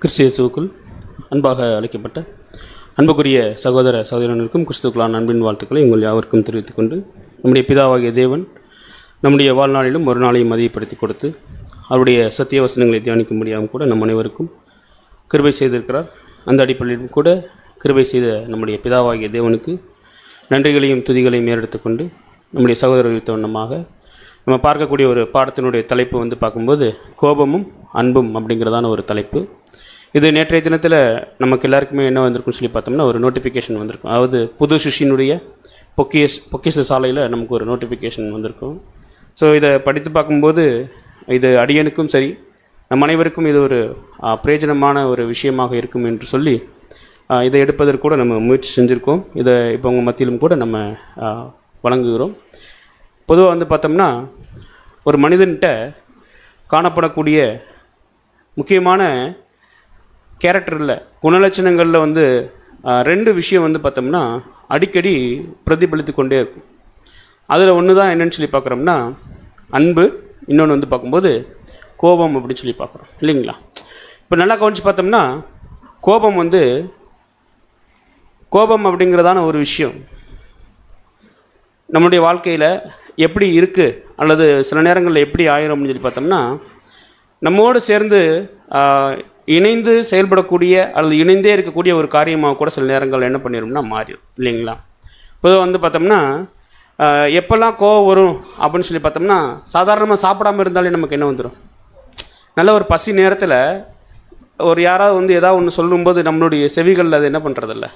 கிறிஸ்து இயேசுவுக்குள் அன்பாக அழைக்கப்பட்ட அன்புக்குரிய சகோதர சகோதரர்களுக்கும் கிறிஸ்துவுக்குள்ளான அன்பின் வாழ்த்துக்களை உங்கள் யாவருக்கும் தெரிவித்துக் கொண்டு, நம்முடைய பிதாவாகிய தேவன் நம்முடைய வாழ்நாளிலும் ஒரு நாளையும் மதியப்படுத்தி கொடுத்து அவருடைய சத்திய வசனங்களை தியானிக்கும்படியாகவும் கூட நம் அனைவருக்கும் கிருபை செய்திருக்கிறார். அந்த அடிப்படையிலும் கூட கிருபை செய்த நம்முடைய பிதாவாகிய தேவனுக்கு நன்றிகளையும் துதிகளையும் ஏறெடுத்துக்கொண்டு, நம்முடைய சகோதரர் வண்ணமாக நம்ம பார்க்கக்கூடிய ஒரு பாடத்தினுடைய தலைப்பு பார்க்கும்போது கோபமும் அன்பும் அப்படிங்கிறதான ஒரு தலைப்பு. இது நேற்றைய தினத்தில் நமக்கு எல்லாருக்குமே என்ன வந்திருக்குன்னு சொல்லி பார்த்தோம்னா ஒரு நோட்டிஃபிகேஷன் வந்திருக்கும். அதாவது புது சிஷியினுடைய பொக்கிஷ சாலையில் நமக்கு ஒரு நோட்டிஃபிகேஷன் வந்திருக்கும். ஸோ இதை படித்து பார்க்கும்போது இது அடியனுக்கும் சரி நம் அனைவருக்கும் இது ஒரு பிரயோஜனமான ஒரு விஷயமாக இருக்கும் என்று சொல்லி இதை எடுப்பதற்கு கூட நம்ம முயற்சி செஞ்சுருக்கோம். இதை இப்போ உங்கள் மத்தியிலும் கூட நம்ம வழங்குகிறோம். பொதுவாக பார்த்தோம்னா ஒரு மனிதன்கிட்ட காணப்படக்கூடிய முக்கியமான கேரக்டரில் குணலட்சணங்களில் ரெண்டு விஷயம் பார்த்தோம்னா அடிக்கடி பிரதிபலித்து கொண்டே இருக்கும். அதில் ஒன்று தான் என்னென்னு சொல்லி பார்க்குறோம்னா அன்பு, இன்னொன்று பார்க்கும்போது கோபம் அப்படின்னு சொல்லி பார்க்குறோம் இல்லைங்களா. இப்போ நல்லா கவனித்து பார்த்தோம்னா கோபம் அப்படிங்கிறதான ஒரு விஷயம் நம்முடைய வாழ்க்கையில் எப்படி இருக்குது அல்லது சில நேரங்களில் எப்படி ஆயிரும் அப்படின்னு சொல்லி பார்த்தோம்னா, நம்மோடு சேர்ந்து இணைந்து செயல்படக்கூடிய அல்லது இணைந்தே இருக்கக்கூடிய ஒரு காரியமாக கூட சில நேரங்கள் என்ன பண்ணிடும்னா மாறிடும் இல்லைங்களா. பொதுவாக பார்த்தோம்னா எப்போல்லாம் கோவம் வரும் அப்படின்னு சொல்லி பார்த்தோம்னா, சாதாரணமாக சாப்பிடாமல் இருந்தாலே நமக்கு என்ன வந்துடும், நல்ல ஒரு பசி நேரத்தில் ஒரு யாராவது ஏதாவது ஒன்று சொல்லும்போது நம்மளுடைய செவிகளில் அது என்ன பண்ணுறதில்ல,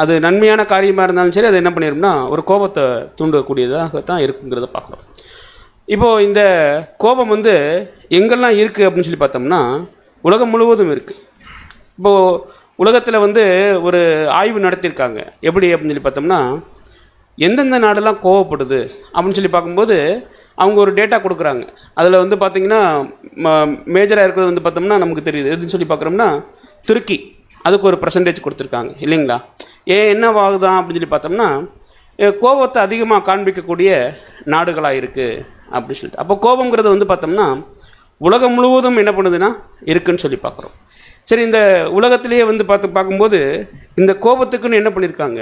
அது நன்மையான காரியமாக இருந்தாலும் சரி அது என்ன பண்ணிடும்னா ஒரு கோபத்தை தூண்டக்கூடியதாக தான் இருக்குங்கிறத பார்க்குறோம். இப்போது இந்த கோபம் எங்கெல்லாம் இருக்குது அப்படின்னு சொல்லி பார்த்தோம்னா உலகம் முழுவதும் இருக்குது. இப்போது உலகத்தில் ஒரு ஆய்வு நடத்தியிருக்காங்க. எப்படி அப்படின்னு சொல்லி பார்த்தோம்னா, எந்தெந்த நாடெல்லாம் கோவப்படுது அப்படின்னு சொல்லி பார்க்கும்போது அவங்க ஒரு டேட்டா கொடுக்குறாங்க. அதில் பார்த்திங்கன்னா மேஜராக இருக்கிறது பார்த்தோம்னா நமக்கு தெரியுது. எதுன்னு சொல்லி பார்க்குறோம்னா துருக்கி, அதுக்கு ஒரு பர்சன்டேஜ் கொடுத்துருக்காங்க இல்லைங்களா. என்னவாகுதான் அப்படின்னு சொல்லி பார்த்தோம்னா கோபத்தை அதிகமாக காண்பிக்கக்கூடிய நாடுகளாக இருக்குது அப்படின்னு சொல்லிட்டு. அப்போ கோபங்கிறது பார்த்தோம்னா உலகம் முழுவதும் என்ன பண்ணுதுன்னா இருக்குன்னு சொல்லி பார்க்குறோம். சரி, இந்த உலகத்திலேயே பார்க்கும்போது இந்த கோபத்துக்குன்னு என்ன பண்ணியிருக்காங்க,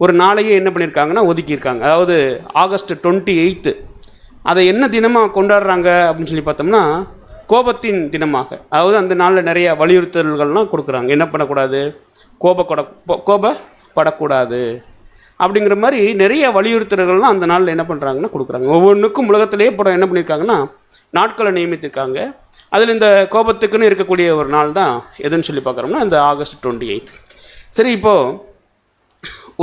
ஒரு நாளையே என்ன பண்ணியிருக்காங்கன்னா ஒதுக்கியிருக்காங்க. அதாவது ஆகஸ்ட் 28 அதை என்ன தினமாக கொண்டாடுறாங்க அப்படின்னு சொல்லி பார்த்தோம்னா கோபத்தின் தினமாக. அதாவது அந்த நாளில் நிறைய வலியுறுத்தல்கள்லாம் கொடுக்குறாங்க. என்ன பண்ணக்கூடாது, கோபப்படக்கூடாது அப்படிங்கிற மாதிரி நிறைய வலியுறுத்தல்கள்லாம் அந்த நாளில் என்ன பண்ணுறாங்கன்னா கொடுக்குறாங்க. ஒவ்வொன்றுக்கும் உலகத்திலேயே என்ன பண்ணியிருக்காங்கன்னா நாட்களை நியமித்திருக்காங்க. அதில் இந்த கோபத்துக்குன்னு இருக்கக்கூடிய ஒரு நாள் தான் எதுன்னு சொல்லி பார்க்குறோம்னா இந்த ஆகஸ்ட் 28. சரி, இப்போது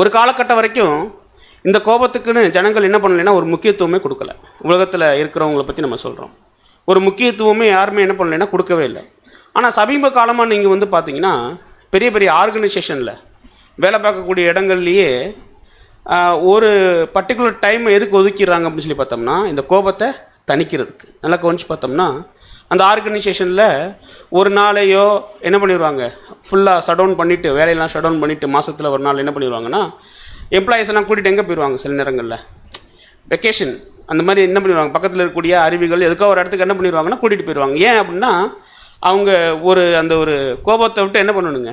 ஒரு காலகட்டம் வரைக்கும் இந்த கோபத்துக்குன்னு ஜனங்கள் என்ன பண்ணலைன்னா ஒரு முக்கியத்துவமே கொடுக்கல. உலகத்தில் இருக்கிறவங்கள பற்றி நம்ம சொல்கிறோம். ஒரு முக்கியத்துவமே யாருமே என்ன பண்ணலைன்னா கொடுக்கவே இல்லை. ஆனால் சமீப காலமாக நீங்கள் பார்த்தீங்கன்னா பெரிய பெரிய ஆர்கனைசேஷனில் வேலை பார்க்கக்கூடிய இடங்கள்லையே ஒரு பர்டிகுலர் டைம் எதுக்கு ஒதுக்கிடுறாங்க அப்படின்னு சொல்லி பார்த்தோம்னா இந்த கோபத்தை தணிக்கிறதுக்கு. நல்லா கவனிச்சு பார்த்தோம்னா அந்த ஆர்கனைசேஷனில் ஒரு நாளையோ என்ன பண்ணிடுவாங்க, ஃபுல்லாக ஷட் டவுன் பண்ணிவிட்டு, வேலையெல்லாம் ஷட் டவுன் பண்ணிவிட்டு மாதத்தில் ஒரு நாள் என்ன பண்ணிடுவாங்கன்னா எம்ப்ளாயீஸ் எல்லாம் கூட்டிகிட்டு எங்கே போயிடுவாங்க, சில நேரங்களில் வெக்கேஷன் அந்த மாதிரி என்ன பண்ணிடுவாங்க, பக்கத்தில் இருக்கக்கூடிய அருவிகள் எதுக்கோ ஒரு இடத்துக்கு என்ன பண்ணிடுவாங்கன்னா கூட்டிகிட்டு போயிடுவாங்க. ஏன் அப்படின்னா அவங்க அந்த ஒரு கோபத்தை விட்டு என்ன பண்ணணுங்க,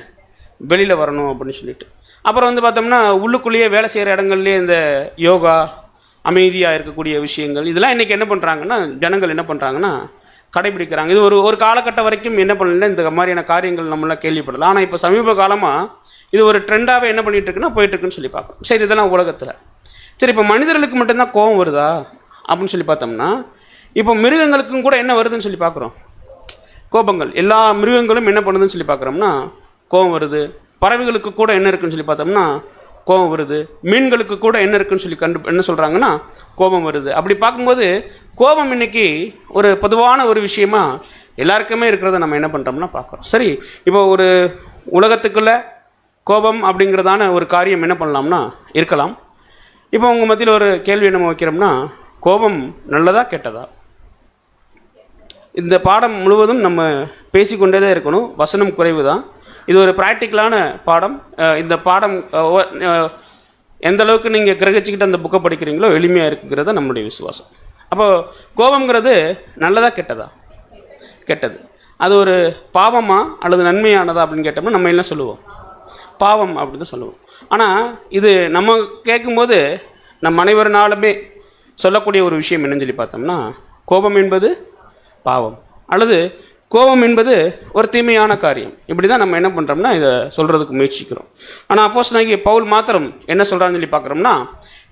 வெளியில் வரணும் அப்படின்னு சொல்லிட்டு. அப்புறம் பார்த்தோம்னா உள்ளுக்குள்ளேயே வேலை செய்கிற இடங்கள்லேயே இந்த யோகா, அமைதியாக இருக்கக்கூடிய விஷயங்கள் இதெல்லாம் இன்றைக்கி என்ன பண்ணுறாங்கன்னா ஜனங்கள் என்ன பண்ணுறாங்கன்னா கடைபிடிக்கிறாங்க. இது ஒரு காலகட்டம் வரைக்கும் என்ன பண்ணல, இந்த மாதிரியான காரியங்கள் நம்மளாம் கேள்விப்படலாம். ஆனால் இப்போ சமீப காலமாக இது ஒரு ட்ரெண்டாகவே என்ன பண்ணிகிட்டு இருக்குன்னா போயிட்டுருக்குன்னு சொல்லி பார்க்குறோம். சரி, இதெல்லாம் உலகத்தில். சரி, இப்போ மனிதர்களுக்கு மட்டும்தான் கோபம் வருதா அப்படின்னு சொல்லி பார்த்தோம்னா இப்போ மிருகங்களுக்கும் கூட என்ன வருதுன்னு சொல்லி பார்க்குறோம். கோபங்கள் எல்லா மிருகங்களும் என்ன பண்ணுதுன்னு சொல்லி பார்க்குறோம்னா கோபம் வருது. பறவைகளுக்கு கூட என்ன இருக்குன்னு சொல்லி பார்த்தோம்னா கோபம் வருது. மீன்களுக்கு கூட என்ன இருக்குன்னு சொல்லி என்ன சொல்கிறாங்கன்னா கோபம் வருது. அப்படி பார்க்கும்போது கோபம் இன்னைக்கு ஒரு பொதுவான ஒரு விஷயமா எல்லாருக்குமே இருக்கிறத நம்ம என்ன பண்ணுறோம்னா பார்க்குறோம். சரி, இப்போ ஒரு உலகத்துக்குள்ள கோபம் அப்படிங்கிறதான ஒரு காரியம் என்ன பண்ணலாம்னா இருக்கலாம். இப்போ உங்கள் மத்தியில் ஒரு கேள்வி நம்ம வைக்கிறோம்னா, கோபம் நல்லதா கெட்டதா? இந்த பாடம் முழுவதும் நம்ம பேசிக்கொண்டே தான் இருக்கணும். வசனம் குறைவு தான். இது ஒரு ப்ராக்டிக்கலான பாடம். இந்த பாடம் எந்த அளவுக்கு நீங்கள் கிரகிச்சிக்கிட்டு அந்த புக்கை படிக்கிறீங்களோ எளிமையாக இருக்குங்கிறத நம்முடைய விசுவாசம். அப்போது கோபம்ங்கிறது நல்லதா கெட்டதா? கெட்டது. அது ஒரு பாவமா அல்லது நன்மையானதா அப்படின்னு கேட்டோம்னா நம்ம என்ன சொல்லுவோம்? பாவம் அப்படின்னு தான் சொல்லுவோம். ஆனால் இது நம்ம கேட்கும்போது நம் அனைவருனாலுமே சொல்லக்கூடிய ஒரு விஷயம் என்னன்னு சொல்லி பார்த்தோம்னா, கோபம் என்பது பாவம் அல்லது கோபம் என்பது ஒரு தீமையான காரியம். இப்படி தான் நம்ம என்ன பண்ணுறோம்னா இதை சொல்கிறதுக்கு முயற்சிக்கிறோம். ஆனால் அப்போஸ்தலனாகிய பவுல் மாத்திரம் என்ன சொல்கிறான்னு சொல்லி பார்க்குறோம்னா,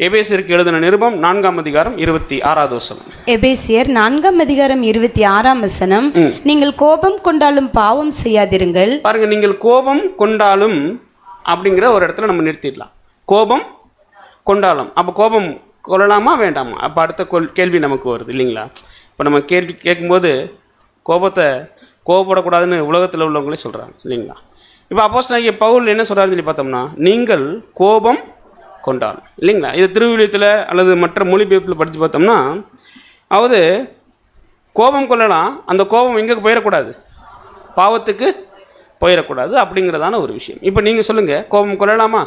எபேசியருக்கு எழுதின நிருபம் 4ஆம் அதிகாரம் 26வது வசனம். எபேசியர் 4ஆம் அதிகாரம் 26ஆம் வசனம், நீங்கள் கோபம் கொண்டாலும் பாவம் செய்யாதிருங்கள். பாருங்க, நீங்கள் கோபம் கொண்டாலும் அப்படிங்கிற ஒரு இடத்துல நம்ம நிறுத்திடலாம். கோபம் கொண்டாலும், அப்போ கோபம் கொள்ளலாமா வேண்டாமா? அப்போ அடுத்த கேள்வி நமக்கு வருது இல்லைங்களா? இப்போ நம்ம கேள்வி கேட்கும்போது கோபப்படக்கூடாதுன்னு உலகத்தில் உள்ளவங்களே சொல்கிறாங்க இல்லைங்களா? இப்போ அப்போஸ்தலனாகிய பவுல் என்ன சொல்கிறாருன்னு சொல்லி பார்த்தோம்னா, நீங்கள் கோபம் கொண்டாலும் இல்லைங்களா? இது திருவிழியத்தில் அல்லது மற்ற மொழிபெயர்ப்பில் படித்து பார்த்தோம்னா, அதாவது கோபம் கொள்ளலாம், அந்த கோபம் எங்கே போயிடக்கூடாது? பாவத்துக்கு போயிடக்கூடாது அப்படிங்கிறதான ஒரு விஷயம். இப்போ நீங்கள் சொல்லுங்கள், கோபம் கொள்ளலாமா?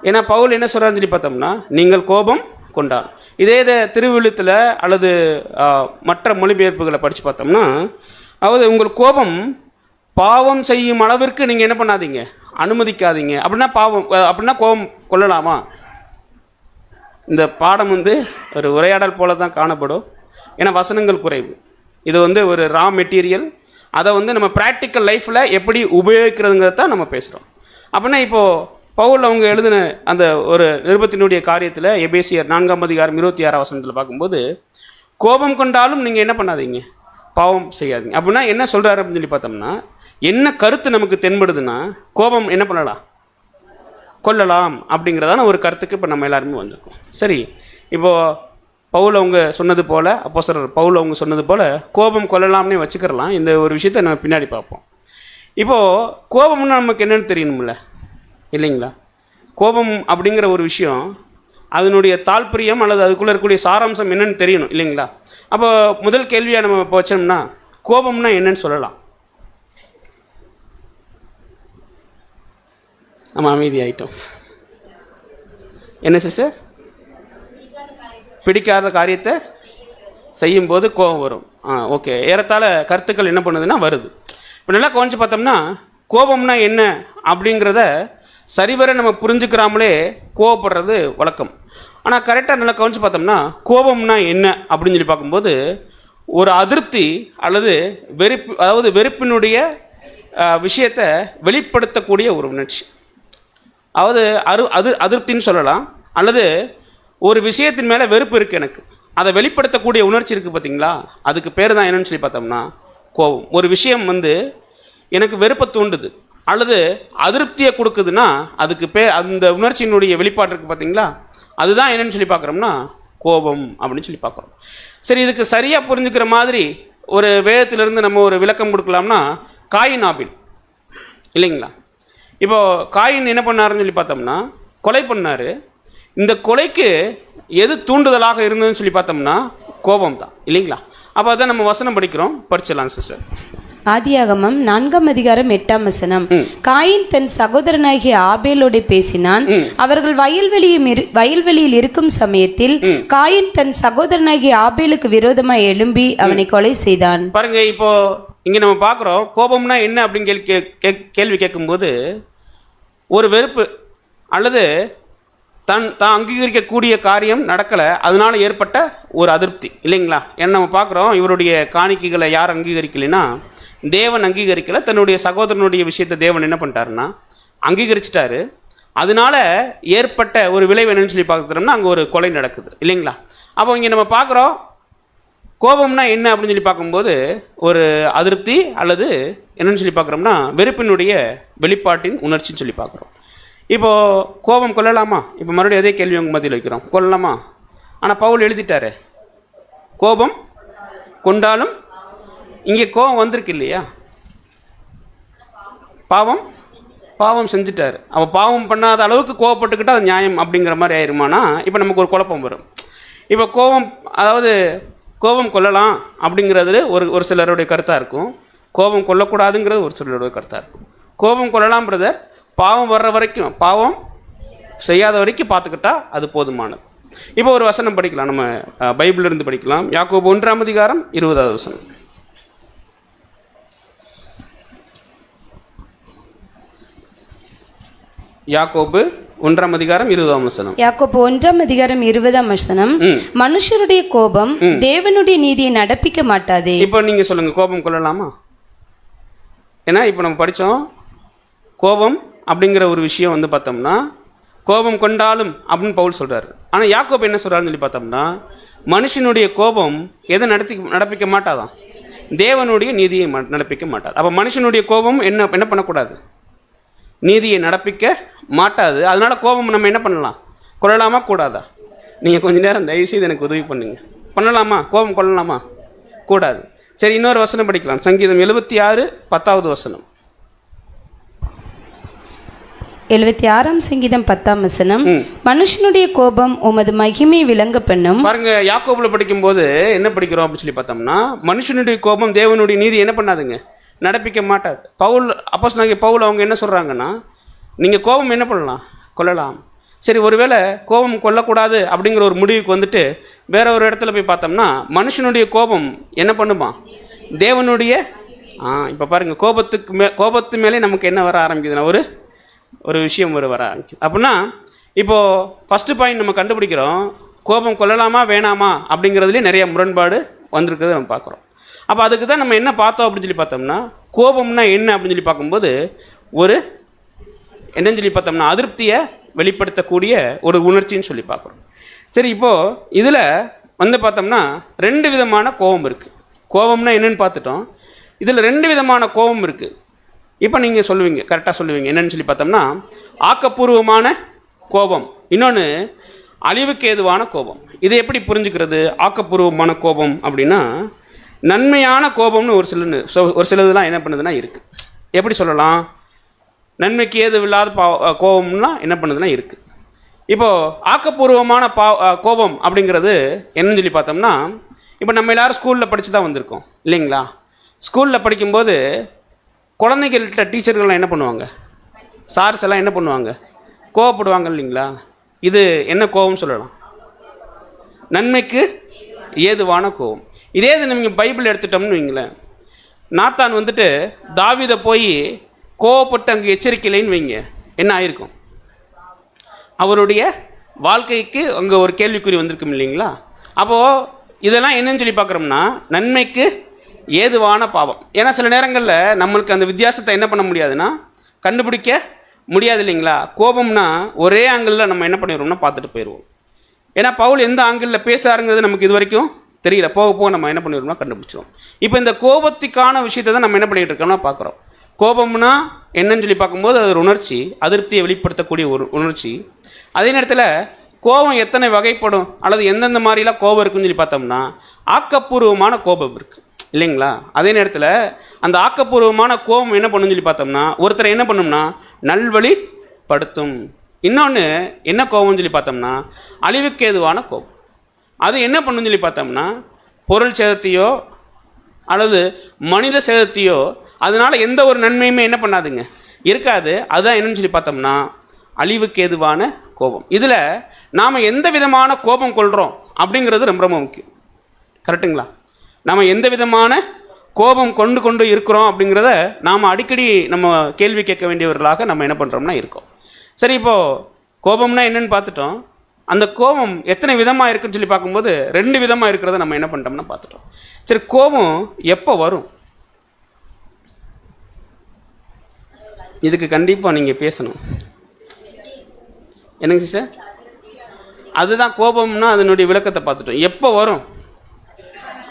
ஏன்னா பவுல் என்ன சொல்கிறாருன்னு சொல்லி பார்த்தோம்னா, நீங்கள் கோபம் கொண்டால். இதே திருவிழுத்தில் அல்லது மற்ற மொழிபெயர்ப்புகளை படித்து பார்த்தோம்னா, அதாவது உங்கள் கோபம் பாவம் செய்யும் அளவிற்கு நீங்கள் என்ன பண்ணாதீங்க, அனுமதிக்காதீங்க. அப்படின்னா கோபம் கொள்ளலாமா? இந்த பாடம் ஒரு உரையாடல் போல தான் காணப்படும். ஏன்னா வசனங்கள் குறைவு. இது ஒரு ரா மெட்டீரியல். அதை நம்ம ப்ராக்டிக்கல் லைஃப்பில் எப்படி உபயோகிக்கிறதுங்கிறத தான் நம்ம பேசுகிறோம். அப்படின்னா இப்போது பவுல் அவங்க எழுதின அந்த ஒரு நிருபத்தினுடைய காரியத்தில் எபேசியர் 4ஆம் அதிகாரம் 26ஆம் வசனத்தில் பார்க்கும்போது, கோபம் கொண்டாலும் நீங்கள் என்ன பண்ணாதீங்க, பாவம் செய்யாதீங்க. அப்படின்னா என்ன சொல்கிறாரு அப்படின்னு சொல்லி பார்த்தோம்னா, என்ன கருத்து நமக்கு தென்படுதுன்னா, கோபம் என்ன பண்ணலாம், கொள்ளலாம் அப்படிங்கிறதான ஒரு கருத்துக்கு இப்போ நம்ம எல்லாருமே வந்திருக்கோம். சரி, இப்போது பவுல் அவங்க சொன்னது போல், அப்போஸ்தலர் பவுல் அவங்க சொன்னது போல் கோபம் கொள்ளலாம்னே வச்சுக்கிறலாம். இந்த ஒரு விஷயத்தை நம்ம பின்னாடி பார்ப்போம். இப்போது கோபம்னா நமக்கு என்னென்னு தெரியணும்ல இல்லைங்களா? கோபம் அப்படிங்கிற ஒரு விஷயம், அதனுடைய தாற்பயம் அல்லது அதுக்குள்ளே இருக்கக்கூடிய சாராம்சம் என்னன்னு தெரியணும் இல்லைங்களா? அப்போ முதல் கேள்வியாக நம்ம இப்போ வச்சோம்னா, கோபம்னா என்னன்னு சொல்லலாம். நம்ம அமைதி ஆகிட்டோம். என்ன சிஸ்டர்? பிடிக்காத காரியத்தை செய்யும்போது கோபம் வரும். ஓகே, ஏறத்தாழ கருத்துக்கள் என்ன பண்ணுதுன்னா வருது. இப்போ நல்லா கவனிச்சு பார்த்தோம்னா, கோபம்னா என்ன அப்படிங்கிறத சரிவர நம்ம புரிஞ்சுக்கிறாமலே கோபப்படுறது வழக்கம். ஆனால் கரெக்டாக நல்லா கவனிச்சு பார்த்தோம்னா, கோபம்னா என்ன அப்படின்னு சொல்லி பார்க்கும்போது, ஒரு அதிருப்தி அல்லது வெறுப்பு, அதாவது வெறுப்பினுடைய விஷயத்தை வெளிப்படுத்தக்கூடிய ஒரு உணர்ச்சி. அதாவது அதிருப்தின்னு சொல்லலாம், அல்லது ஒரு விஷயத்தின் மேலே வெறுப்பு இருக்குது எனக்கு, அதை வெளிப்படுத்தக்கூடிய உணர்ச்சி இருக்குது பார்த்தீங்களா, அதுக்கு பேர் தான் என்னன்னு சொல்லி பார்த்தோம்னா கோபம். ஒரு விஷயம் எனக்கு வெறுப்பை தூண்டுது அல்லது அதிருப்தியை கொடுக்குதுன்னா, அதுக்கு அந்த உணர்ச்சியினுடைய வெளிப்பாடு இருக்குது பார்த்தீங்களா, அதுதான் என்னன்னு சொல்லி பார்க்குறோம்னா கோபம் அப்படின்னு சொல்லி பார்க்குறோம். சரி, இதுக்கு சரியாக புரிஞ்சுக்கிற மாதிரி ஒரு வேதத்திலிருந்து நம்ம ஒரு விளக்கம் கொடுக்கலாம்னா, காயின் ஆபில் இல்லைங்களா? இப்போது காயின் என்ன பண்ணாருன்னு சொல்லி பார்த்தோம்னா, கொலை பண்ணார். இந்த கொலைக்கு எது தூண்டுதலாக இருந்ததுன்னு சொல்லி பார்த்தோம்னா கோபம் தான் இல்லைங்களா? அப்போ அதான் நம்ம வசனம் படிக்கிறோம், படிச்சிடலாம் சிஸ்டர். ஆதியாகமம் 4ஆம் அதிகாரம் 8ஆம் வசனம், காயின் தன் சகோதரனாகிய ஆபேலோடு பேசினான். அவர்கள் வயல்வெளியில் இருக்கும் சமயத்தில் காயின் தன் சகோதரனாகிய ஆபேலுக்கு விரோதமாய் எழும்பி அவனை கொலை செய்தான். பாருங்க, இப்போ இங்க நம்ம பார்க்குறோம் கோபம்னா என்ன அப்படின்னு கேள்வி கேட்கும்போது, ஒரு வெறுப்பு அல்லது தான் அங்கீகரிக்கக்கூடிய காரியம் நடக்கலை, அதனால ஏற்பட்ட ஒரு அதிருப்தி இல்லைங்களா? ஏன்னா நம்ம பார்க்குறோம், இவருடைய காணிக்கைகளை யார் அங்கீகரிக்கலைன்னா தேவன் அங்கீகரிக்கலை. தன்னுடைய சகோதரனுடைய விஷயத்தை தேவன் என்ன பண்ணிட்டாருன்னா அங்கீகரிச்சிட்டாரு. அதனால ஏற்பட்ட ஒரு விளைவு என்னன்னு சொல்லி பார்க்குறோம்னா அங்கே ஒரு கொலை நடக்குது இல்லைங்களா? அப்போ இங்கே நம்ம பார்க்குறோம் கோபம்னா என்ன அப்படின்னு சொல்லி பார்க்கும்போது ஒரு அதிருப்தி அல்லது என்னன்னு சொல்லி பார்க்குறோம்னா வெறுப்பினுடைய வெளிப்பாட்டின் உணர்ச்சின்னு சொல்லி பார்க்குறோம். இப்போது கோபம் கொள்ளலாமா? இப்போ மறுபடியும் அதே கேள்வி உங்கள் மத்தியில் வைக்கிறோம், கொள்ளலாமா? ஆனால் பவுல் எழுதிட்டாரு, கோபம் கொண்டாலும். இங்கே கோபம் வந்திருக்கு இல்லையா? பாவம் செஞ்சுட்டாரு. அப்போ பாவம் பண்ணாத அளவுக்கு கோபப்பட்டுக்கிட்டால் அது நியாயம் அப்படிங்கிற மாதிரி ஆயிருமானா இப்போ நமக்கு ஒரு குழப்பம் வரும். இப்போ கோபம் கொள்ளலாம் அப்படிங்கிறது ஒரு சிலருடைய கருத்தாக இருக்கும், கோபம் கொள்ளக்கூடாதுங்கிறது ஒரு சிலருடைய கருத்தாக இருக்கும். கோபம் கொள்ளலாம் பிரதர், பாவம் வர்ற வரைக்கும், பாவம் செய்யாத வரைக்கும் பார்த்துக்கிட்டா அது போதுமானது. இப்போ ஒரு வசனம் படிக்கலாம், நம்ம பைபிளிலிருந்து படிக்கலாம். யாக்கோபு 1ஆம் அதிகாரம் 20வது வசனம். யாக்கோபு 1:20. யாக்கோபு 1:20. மனுஷருடைய கோபம் தேவனுடைய நீதியை நடப்பிக்க மாட்டாதே. இப்போ நீங்க சொல்லுங்க, கோபம் கொள்ளலாமா? ஏன்னா இப்போ நம்ம படித்தோம், கோபம் அப்படிங்கிற ஒரு விஷயம் வந்து பார்த்தோம்னா கோபம் கொண்டாலும் அப்படின்னு பவுல் சொல்றாரு. ஆனால் யாக்கோபு என்ன சொல்றாருன்னு சொல்லி பார்த்தோம்னா, மனுஷனுடைய கோபம் எதை நடப்பிக்க மாட்டாதான், தேவனுடைய நீதியை நடப்பிக்க மாட்டாது. அப்போ மனுஷனுடைய கோபம் என்ன பண்ணக்கூடாது, நீதியை நடப்பிக்க மாட்டாது. அதனால கோபம் நம்ம என்ன பண்ணலாம், கொள்ளலாமா கூடாதா? நீங்கள் கொஞ்ச நேரம் தயவுசெய்து எனக்கு உதவி பண்ணுங்க. பண்ணலாமா? கோபம் கொள்ளலாமா? கூடாது. சரி, இன்னொரு வசனம் படிக்கலாம். சங்கீதம் 76 10. 76 சங்கீதம் 10. மனுஷனுடைய கோபம் உமது மகிமை விளங்க பண்ணும். பாருங்க, யாக்கோபுல படிக்கும்போது என்ன படிக்கிறோம் அப்படின்னு சொல்லி பார்த்தோம்னா, மனுஷனுடைய கோபம் தேவனுடைய நீதி என்ன பண்ணாதுங்க, நடப்பிக்க மாட்டாது. பவுல், அப்போஸ்தலனாகிய பவுல் அவங்க என்ன சொல்றாங்கன்னா, நீங்க கோபம் என்ன பண்ணலாம், கொள்ளலாம். சரி, ஒருவேளை கோபம் கொள்ளக்கூடாது அப்படிங்கிற ஒரு முடிவுக்கு வந்துட்டு வேற ஒரு இடத்துல போய் பார்த்தோம்னா, மனுஷனுடைய கோபம் என்ன பண்ணுமா, தேவனுடைய இப்போ பாருங்க, கோபத்து மேலே நமக்கு என்ன வர ஆரம்பிக்குதுன்னா ஒரு விஷயம் வர ஆரம்பிக்குது. அப்படின்னா இப்போது ஃபஸ்ட்டு பாயிண்ட் நம்ம கண்டுபிடிக்கிறோம், கோபம் கொள்ளலாமா வேணாமா அப்படிங்கிறதுலேயே நிறைய முரண்பாடு வந்திருக்கிறத நம்ம பார்க்குறோம். அப்போ அதுக்கு தான் நம்ம என்ன பார்த்தோம் அப்படின்னு சொல்லி பார்த்தோம்னா, கோபம்னா என்ன அப்படின்னு சொல்லி பார்க்கும்போது என்னன்னு சொல்லி பார்த்தோம்னா அதிருப்தியை வெளிப்படுத்தக்கூடிய ஒரு உணர்ச்சின்னு சொல்லி பார்க்குறோம். சரி, இப்போது இதில் வந்து பார்த்தோம்னா 2 விதமான கோபம் இருக்குது. கோபம்னா என்னன்னு பார்த்துட்டோம், இதில் 2 விதமான கோபம் இருக்குது. இப்போ நீங்கள் சொல்லுவீங்க, கரெக்டாக சொல்லுவீங்க, என்னன்னு சொல்லி பார்த்தோம்னா ஆக்கப்பூர்வமான கோபம், இன்னொன்று அழிவுக்கு ஏதுவான கோபம். இதை எப்படி புரிஞ்சுக்கிறது? ஆக்கப்பூர்வமான கோபம் அப்படின்னா நன்மையான கோபம்னு ஒரு சிலதுலாம் என்ன பண்ணுதுன்னா இருக்குது. எப்படி சொல்லலாம்? நன்மைக்கு ஏது இல்லாத கோபம்லாம் என்ன பண்ணுதுன்னா இருக்குது. இப்போது ஆக்கப்பூர்வமான கோபம் அப்படிங்கிறது என்னன்னு சொல்லி பார்த்தோம்னா, இப்போ நம்ம எல்லோரும் ஸ்கூலில் படித்து தான் வந்திருக்கோம் இல்லைங்களா? ஸ்கூலில் படிக்கும்போது குழந்தைகள்கிட்ட டீச்சர்கள்லாம் என்ன பண்ணுவாங்க, சார்ஸ் எல்லாம் என்ன பண்ணுவாங்க, கோவப்படுவாங்க இல்லைங்களா? இது என்ன கோபம் சொல்லலாம்? நன்மைக்கு ஏதுவான கோபம். இதே இது நீங்கள் பைபிள் எடுத்துட்டோம்னு வைங்களேன், நாத்தான் வந்துட்டு தாவீதை போய் கோவப்பட்டு அங்கே எச்சரிக்கலைன்னு வைங்க, என்ன ஆயிருக்கும்? அவருடைய வாழ்க்கைக்கு அங்கே ஒரு கேள்விக்குறி வந்திருக்கும் இல்லைங்களா? அப்போது இதெல்லாம் என்னன்னு சொல்லி பார்க்குறோம்னா நன்மைக்கு ஏதுவான பாவம். ஏன்னா சில நேரங்களில் நம்மளுக்கு அந்த வித்தியாசத்தை என்ன பண்ண முடியாதுன்னா கண்டுபிடிக்க முடியாது இல்லைங்களா? கோபம்னா ஒரே ஆங்கிளில் நம்ம என்ன பண்ணிடுவோம்னா பார்த்துட்டு போயிடுவோம். ஏன்னா பவுல் எந்த ஆங்கிளில் பேசுறாருங்கிறது நமக்கு இது வரைக்கும் தெரியல, போக போக நம்ம என்ன பண்ணிடுவோம்னா கண்டுபிடிச்சிடும். இப்போ இந்த கோபத்துக்கான விஷயத்தை தான் நம்ம என்ன பண்ணிகிட்டு இருக்கோம்னா பார்க்குறோம். கோபம்னா என்னன்னு சொல்லி பார்க்கும்போது அது ஒரு உணர்ச்சி, அதிருப்தியை வெளிப்படுத்தக்கூடிய ஒரு உணர்ச்சி. அதே நேரத்தில் கோபம் எத்தனை வகைப்படும் அல்லது எந்தெந்த மாதிரிலாம் கோபம் இருக்குன்னு சொல்லி பார்த்தோம்னா ஆக்கப்பூர்வமான கோபம் இருக்குது இல்லைங்களா? அதே நேரத்தில் அந்த ஆக்கப்பூர்வமான கோபம் என்ன பண்ணுன்னு சொல்லி பார்த்தோம்னா ஒருத்தரை என்ன பண்ணும்னா நல்வழிப்படுத்தும். இன்னொன்று என்ன கோபம்னு சொல்லி பார்த்தோம்னா அழிவுக்கு ஏதுவான கோபம். அது என்ன பண்ணுன்னு சொல்லி பார்த்தோம்னா பொருள் சேதத்தையோ அல்லது மனித சேதத்தையோ அதனால் எந்த ஒரு நன்மையுமே என்ன பண்ணாதுங்க, இருக்காது. அதுதான் என்னன்னு சொல்லி பார்த்தோம்னா அழிவுக்கு ஏதுவான கோபம். இதில் நாம் எந்த விதமான கோபம் கொள்கிறோம் அப்படிங்கிறது ரொம்ப ரொம்ப முக்கியம். கரெக்டுங்களா? நாம் எந்த விதமான கோபம் கொண்டு இருக்கிறோம் அப்படிங்கிறத நாம் அடிக்கடி நம்ம கேள்வி கேட்க வேண்டியவர்களாக நம்ம என்ன பண்ணுறோம்னா இருக்கோம். சரி, இப்போது கோபம்னா என்னன்னு பார்த்துட்டோம். அந்த கோபம் எத்தனை விதமாக இருக்குன்னு சொல்லி பார்க்கும்போது 2 விதமாக இருக்கிறத நம்ம என்ன பண்ணிட்டோம்னா பார்த்துட்டோம். சரி, கோபம் எப்போ வரும்? இதுக்கு கண்டிப்பாக நீங்கள் பேசணும். என்னங்க சிஸ்டர்? அதுதான் கோபம்னா அதனுடைய விளக்கத்தை பார்த்துட்டோம். எப்போ வரும்?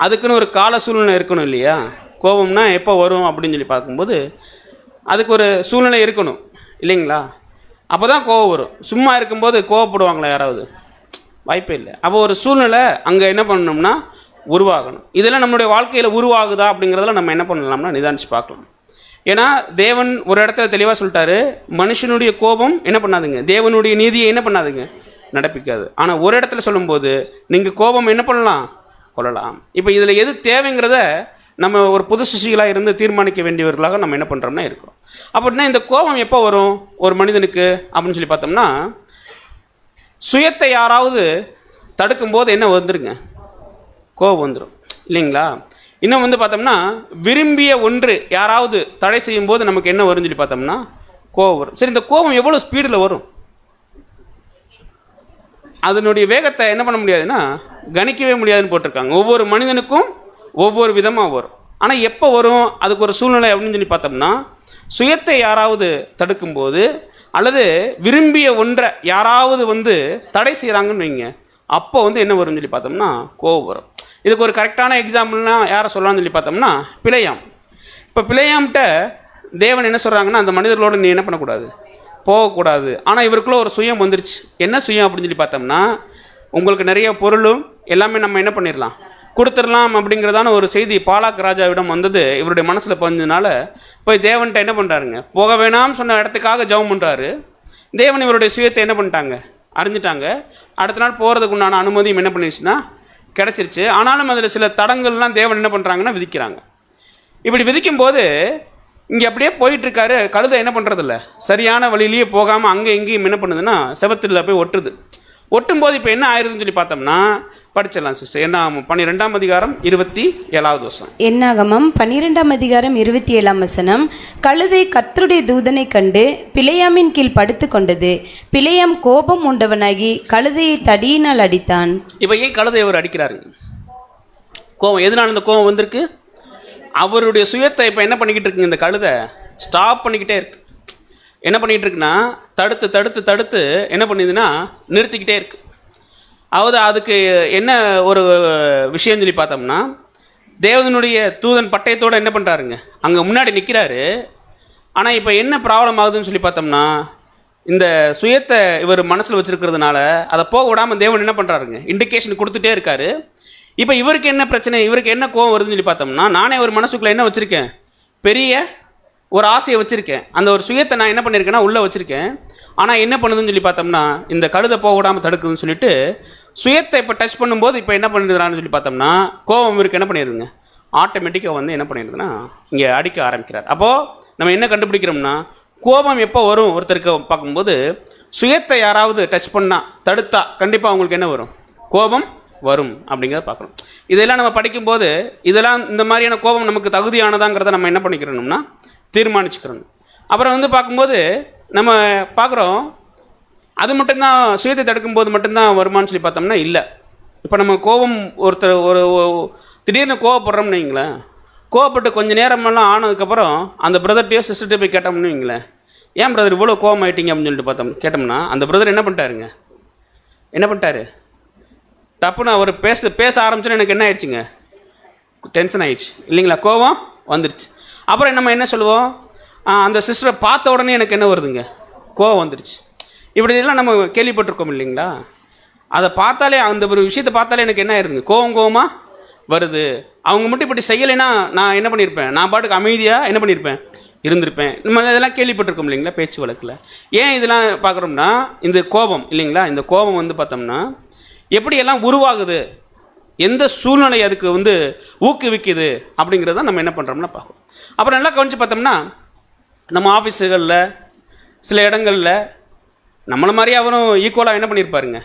அதுக்குன்னு ஒரு கால சூழ்நிலை இருக்கணும் இல்லையா? கோபம்னா எப்போ வரும் அப்படின்னு சொல்லி பார்க்கும்போது அதுக்கு ஒரு சூழ்நிலை இருக்கணும் இல்லைங்களா? அப்போ தான் கோபம் வரும். சும்மா இருக்கும்போது கோவப்படுவாங்களா யாராவது? வாய்ப்பே இல்லை. அப்போ ஒரு சூழ்நிலை அங்கே என்ன பண்ணணும்னா உருவாகணும். இதெல்லாம் நம்மளுடைய வாழ்க்கையில் உருவாகுதா அப்படிங்கிறதெல்லாம் நம்ம என்ன பண்ணலாம்னா நிதானிச்சு பார்க்கலாம். ஏன்னா தேவன் ஒரு இடத்துல தெளிவாக சொல்லிட்டாரு, மனுஷனுடைய கோபம் என்ன பண்ணாதுங்க, தேவனுடைய நீதியை என்ன பண்ணாதுங்க, நடப்பிக்காது. ஆனால் ஒரு இடத்துல சொல்லும்போது நீங்கள் கோபம் என்ன பண்ணலாம், கொள்ளலாம். இப்போ இதில் எது தேவைங்கிறத நம்ம ஒரு புது சிஷிகளாக இருந்து தீர்மானிக்க வேண்டியவர்களாக நம்ம என்ன பண்ணுறோம்னா இருக்கோம். அப்படின்னா இந்த கோபம் எப்போ வரும் ஒரு மனிதனுக்கு அப்படின்னு சொல்லி பார்த்தோம்னா சுயத்தை யாராவது தடுக்கும்போது என்ன வந்துருங்க, கோபம் வந்துடும் இல்லைங்களா? இன்னும் வந்து பார்த்தோம்னா விரும்பிய ஒன்று யாராவது தடை செய்யும் போது நமக்கு என்ன வரும்னு சொல்லி பார்த்தோம்னா கோபம் வரும். சரி, இந்த கோபம் எவ்வளோ ஸ்பீடில் வரும்? அதனுடைய வேகத்தை என்ன பண்ண முடியாதுன்னா கணிக்கவே முடியாதுன்னு போட்டிருக்காங்க. ஒவ்வொரு மனிதனுக்கும் ஒவ்வொரு விதமாக வரும். ஆனால் எப்போ வரும், அதுக்கு ஒரு சூழ்நிலை அப்படின்னு சொல்லி பார்த்தோம்னா, சுயத்தை யாராவது தடுக்கும்போது அல்லது விரும்பிய ஒன்றை யாராவது தடை செய்கிறாங்கன்னு வைங்க, அப்போ என்ன வரும்னு சொல்லி பார்த்தோம்னா கோபம் வரும். இதுக்கு ஒரு கரெக்டான எக்ஸாம்பிள்னா யாரை சொல்லலாம்னு சொல்லி பார்த்தோம்னா பிழையாம். இப்போ பிழையாம்கிட்ட தேவன் என்ன சொல்கிறாங்கன்னா, அந்த மனிதர்களோடு நீ என்ன பண்ணக்கூடாது, போகக்கூடாது. ஆனால் இவருக்குள்ள ஒரு சுயம் வந்துருச்சு. என்ன சுயம் அப்படின்னு சொல்லி பார்த்தோம்னா, உங்களுக்கு நிறைய பொருளும் எல்லாமே நம்ம என்ன பண்ணிடலாம், கொடுத்துடலாம் அப்படிங்கிறதான ஒரு செய்தி பாலாக் ராஜாவிடம் வந்தது. இவருடைய மனசில் பதிஞ்சதுனால போய் தேவன்கிட்ட என்ன பண்ணுறாருங்க, போக வேணாம்னு சொன்ன இடத்துக்காக ஜெபம் பண்ணுறாரு. தேவன் இவருடைய சுயத்தை என்ன பண்ணிட்டாங்க, அறிஞ்சிட்டாங்க. அடுத்த நாள் போகிறதுக்கு உண்டான அனுமதியும் என்ன பண்ணிடுச்சுன்னா கிடச்சிருச்சு. ஆனாலும் அதில் சில தடங்கள்லாம் தேவன் என்ன பண்ணுறாங்கன்னா விதிக்கிறாங்க. இப்படி விதிக்கும்போது இங்கே அப்படியே போயிட்டுருக்காரு. கழுதை என்ன பண்ணுறதில்ல, சரியான வழியிலேயே போகாமல் அங்கே எங்கேயும் என்ன பண்ணுதுன்னா செவத்தில் போய் ஒட்டுது. ஒட்டும்போது இப்போ என்ன ஆயிருதுன்னு சொல்லி பார்த்தோம்னா படிச்சிடலாம் சிஸ்டர். என்ன 12ஆம் அதிகாரம் 27வது வசனம். என்னாகமம் 12ஆம் அதிகாரம் 27ஆம் வசனம். கழுதை கர்த்தருடைய தூதனை கண்டு பிழையாமின் கீழ் படுத்து கொண்டது. பிழையாம் கோபம் உண்டவனாகி கழுதையை தடியினால் அடித்தான். இப்போ ஏன் கழுதை அவர் அடிக்கிறாருங்க? கோபம் எதனால இந்த கோபம் வந்திருக்கு? அவருடைய சுயத்தை இப்போ என்ன பண்ணிக்கிட்டு இருக்குங்க, இந்த கழுதை ஸ்டாப் பண்ணிக்கிட்டே இருக்கு. என்ன பண்ணிக்கிட்டு இருக்குன்னா தடுத்து தடுத்து தடுத்து என்ன பண்ணுதுன்னா நிறுத்திக்கிட்டே இருக்கு. அதாவது அதுக்கு என்ன ஒரு விஷயம் சொல்லி பார்த்தோம்னா, தேவனுடைய தூதன் பட்டயத்தோடு என்ன பண்ணுறாருங்க அங்கே முன்னாடி நிற்கிறாரு. ஆனால் இப்போ என்ன ப்ராப்ளம் ஆகுதுன்னு சொல்லி பார்த்தோம்னா, இந்த சுயத்தை இவர் மனசில் வச்சுருக்கிறதுனால அதை போக விடாமல் தேவன் என்ன பண்ணுறாருங்க இண்டிகேஷன் கொடுத்துட்டே இருக்காரு. இப்போ இவருக்கு என்ன பிரச்சனை, இவருக்கு என்ன கோவம் வருதுன்னு சொல்லி பார்த்தோம்னா, நானே ஒரு மனசுக்குள்ளே என்ன வச்சுருக்கேன், பெரிய ஒரு ஆசையை வச்சுருக்கேன். அந்த ஒரு சுயத்தை நான் என்ன பண்ணியிருக்கேன்னா உள்ளே வச்சுருக்கேன். ஆனால் என்ன பண்ணுதுன்னு சொல்லி பார்த்தோம்னா, இந்த கழுதை போக விடாமல் தடுக்குதுன்னு சொல்லிட்டு சுயத்தை இப்போ டச் பண்ணும்போது இப்போ என்ன பண்ணுறான்னு சொல்லி பார்த்தோம்னா, கோபம் இவருக்கு என்ன பண்ணிடுதுங்க ஆட்டோமேட்டிக்காக என்ன பண்ணிடுதுன்னா இங்கே அடிக்க ஆரம்பிக்கிறார். அப்போது நம்ம என்ன கண்டுபிடிக்கிறோம்னா, கோபம் எப்போ வரும் ஒருத்தருக்கு பார்க்கும்போது, சுயத்தை யாராவது டச் பண்ணால் தடுத்தா கண்டிப்பாக அவங்களுக்கு என்ன வரும், கோபம் வரும் அப்படிங்கிறத பார்க்கணும். இதெல்லாம் நம்ம படிக்கும்போது இதெல்லாம் இந்த மாதிரியான கோபம் நமக்கு தகுதியானதாங்கிறத நம்ம என்ன பண்ணிக்கிறோம்னா தீர்மானிச்சுக்கிறோம். அப்புறம் பார்க்கும்போது நம்ம பார்க்குறோம், அது மட்டும்தான் சுயத்தை தடுக்கும்போது மட்டும்தான் வருமானு சொல்லி பார்த்தோம்னா இல்லை. இப்போ நம்ம கோபம் ஒருத்தர் ஒரு திடீர்னு கோவப்படுறோம்னு வைங்களேன், கோவப்பட்டு கொஞ்சம் நேரமெல்லாம் ஆனதுக்கப்புறம் அந்த பிரதர்கிட்டையோ சிஸ்டர்கிட்ட போய் கேட்டோம்னு வைங்களேன், ஏன் பிரதர் இவ்வளோ கோவம் ஆகிட்டீங்க அப்படின்னு சொல்லிட்டு கேட்டோம்னா, அந்த பிரதர் என்ன பண்ணிட்டாரு டப்புன்னு அவர் பேச ஆரம்பிச்சோன்னு எனக்கு என்ன ஆயிடுச்சுங்க, டென்ஷன் ஆயிடுச்சு இல்லைங்களா, கோவம் வந்துடுச்சு. அப்புறம் நம்ம என்ன சொல்லுவோம், அந்த சிஸ்டரை பார்த்த உடனே எனக்கு என்ன வருதுங்க, கோவம் வந்துடுச்சு. இப்படிலாம் நம்ம கேள்விப்பட்டிருக்கோம் இல்லைங்களா. அதை பார்த்தாலே, அந்த ஒரு விஷயத்தை பார்த்தாலே எனக்கு என்ன ஆயிருதுங்க, கோவமாக வருது. அவங்க மட்டும் இப்படி செய்யலைன்னா நான் என்ன பண்ணியிருப்பேன், நான் பாட்டுக்கு அமைதியாக என்ன பண்ணியிருப்பேன் இருந்திருப்பேன். நம்ம இதெல்லாம் கேள்விப்பட்டிருக்கோம் இல்லைங்களா பேச்சு வழக்கில். ஏன் இதெல்லாம் பார்க்குறோம்னா, இந்த கோபம் இல்லைங்களா, இந்த கோபம் பார்த்தோம்னா எப்படியெல்லாம் உருவாகுது, எந்த சூழ்நிலை அதுக்கு ஊக்குவிக்குது அப்படிங்கிறத நம்ம என்ன பண்ணுறோம்னா பார்க்கணும். அப்புறம் நல்லா கவனித்து பார்த்தோம்னா, நம்ம ஆஃபீஸுகளில் சில இடங்களில் நம்மளை மாதிரி அவரும் ஈக்குவலாக என்ன பண்ணியிருப்பாருங்க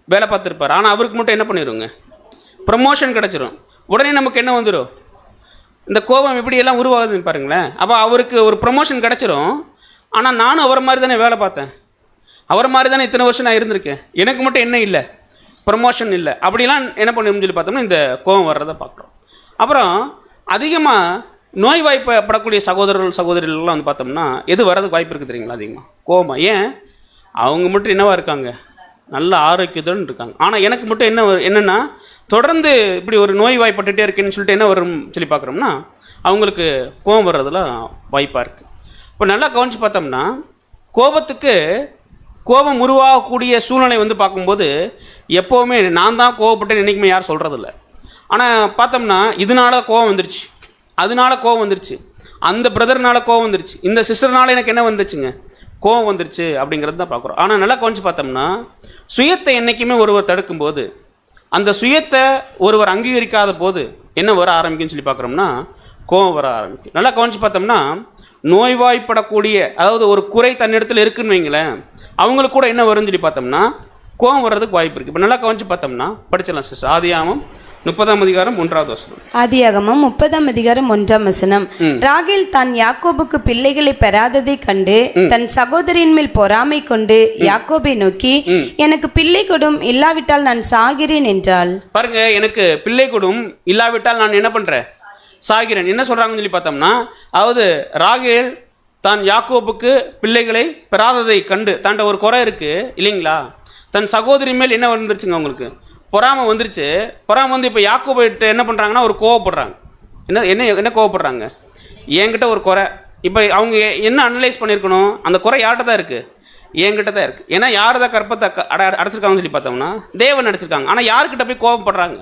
வேலை பார்த்துருப்பார். ஆனால் அவருக்கு மட்டும் என்ன பண்ணிடுங்க ப்ரமோஷன் கிடச்சிரும். உடனே நமக்கு என்ன வந்துடும், இந்த கோபம் எப்படியெல்லாம் உருவாகுதுன்னு பாருங்களேன். அப்போ அவருக்கு ஒரு ப்ரமோஷன் கிடச்சிரும். ஆனால் நானும் அவரை மாதிரி தானே வேலை பார்த்தேன், அவரை மாதிரி தானே இத்தனை வருஷம் நான் இருந்திருக்கேன், எனக்கு மட்டும் என்ன இல்லை, ப்ரமோஷன் இல்லை. அப்படிலாம் என்ன பண்ணணும்னு சொல்லி பார்த்தோம்னா இந்த கோபம் வர்றதை பார்க்குறோம். அப்புறம் அதிகமாக நோய்வாய்ப்படக்கூடிய சகோதரிகள்லாம் பார்த்தோம்னா எது வர்றதுக்கு வாய்ப்பு இருக்குது தெரியுங்களா, அதிகமாக கோபம். ஏன், அவங்க மட்டும் என்னவா இருக்காங்க, நல்ல ஆரோக்கியத்துடன் இருக்காங்க. ஆனால் எனக்கு மட்டும் என்னென்னா தொடர்ந்து இப்படி ஒரு நோய்வாய்ப்பட்டுகிட்டே இருக்கேன்னு சொல்லிட்டு என்ன வரும் சொல்லி பார்க்குறோம்னா அவங்களுக்கு கோபம் வர்றதுலாம் வாய்ப்பாக இருக்குது. இப்போ நல்லா கவனித்து பார்த்தோம்னா, கோபம் உருவாகக்கூடிய சூழ்நிலை பார்க்கும்போது எப்போவுமே நான் தான் கோவப்பட்டேன்னு என்றைக்குமே யாரும் சொல்கிறதில்ல. ஆனால் பார்த்தோம்னா இதனால கோபம் வந்துருச்சு, அதனால கோபம் வந்துருச்சு, அந்த பிரதர்னால கோபம் வந்துருச்சு, இந்த சிஸ்டர்னால எனக்கு என்ன வந்துச்சுங்க கோபம் வந்துருச்சு அப்படிங்கிறது தான் பார்க்குறோம். ஆனால் நல்லா கவனிச்சு பார்த்தோம்னா, சுயத்தை என்றைக்குமே ஒருவர் தடுக்கும்போது, அந்த சுயத்தை ஒருவர் அங்கீகரிக்காத போது என்ன வர ஆரம்பிக்குன்னு சொல்லி பார்க்குறோம்னா கோபம் வர ஆரம்பிக்கும். நல்லா கவனிச்சு பார்த்தோம்னா, நோய்வாய்ப்படக்கூடிய, அதாவது ஒரு குறை தன்னிடத்தில் இருக்குன்னு வைங்களேன், அவங்களுக்கு கூட என்ன வரும்னு சொல்லி பார்த்தோம்னா கோபம் வர்றதுக்கு வாய்ப்பு இருக்குது. இப்போ நல்லா கவனிச்சு பார்த்தோம்னா படிச்சிடலாம் சிஸ்டர். ஆதியாகமம் 30:1. ஆதியாகமம் 30:1. ராகேல் தான் யாக்கோபுக்கு பிள்ளைகளை பெறாததை கண்டு தன் சகோதரின் மேல் பொறாமை கொண்டு யாக்கோபை நோக்கி, எனக்கு பிள்ளை கொடும், இல்லாவிட்டால் நான் சாகிறேன் என்றாள். பாருங்க, எனக்கு பிள்ளை கொடும், இல்லாவிட்டால் நான் என்ன பண்றேன், சாகிறேன். என்ன சொல்றாங்கன்னு சொல்லி பார்த்தோம்னா, அதாவது ராகேல் தான் யாக்கோபுக்கு பிள்ளைகளை பெறாததை கண்டு, தாண்ட ஒரு குறை இருக்கு இல்லைங்களா, தன் சகோதரி மேல் என்ன வந்துருச்சுங்க, அவங்களுக்கு பொறாமை வந்துருச்சு. பொறாமை வந்து இப்போ யாக்கோபுகிட்ட என்ன பண்ணுறாங்கன்னா, ஒரு கோவப்படுறாங்க. என்ன என்ன என்ன கோவப்படுறாங்க, என்கிட்ட ஒரு குறை. இப்போ அவங்க என்ன அனலைஸ் பண்ணியிருக்கணும், அந்த குறை யார்கிட்ட தான் இருக்குது, என்கிட்ட தான் இருக்குது. ஏன்னா யார் தான் கற்பத்தை அடைச்சிருக்காங்கன்னு சொல்லி பார்த்தோம்னா, தேவன் அடைச்சிருக்காங்க. ஆனால் யார்கிட்ட போய் கோவப்படுறாங்க,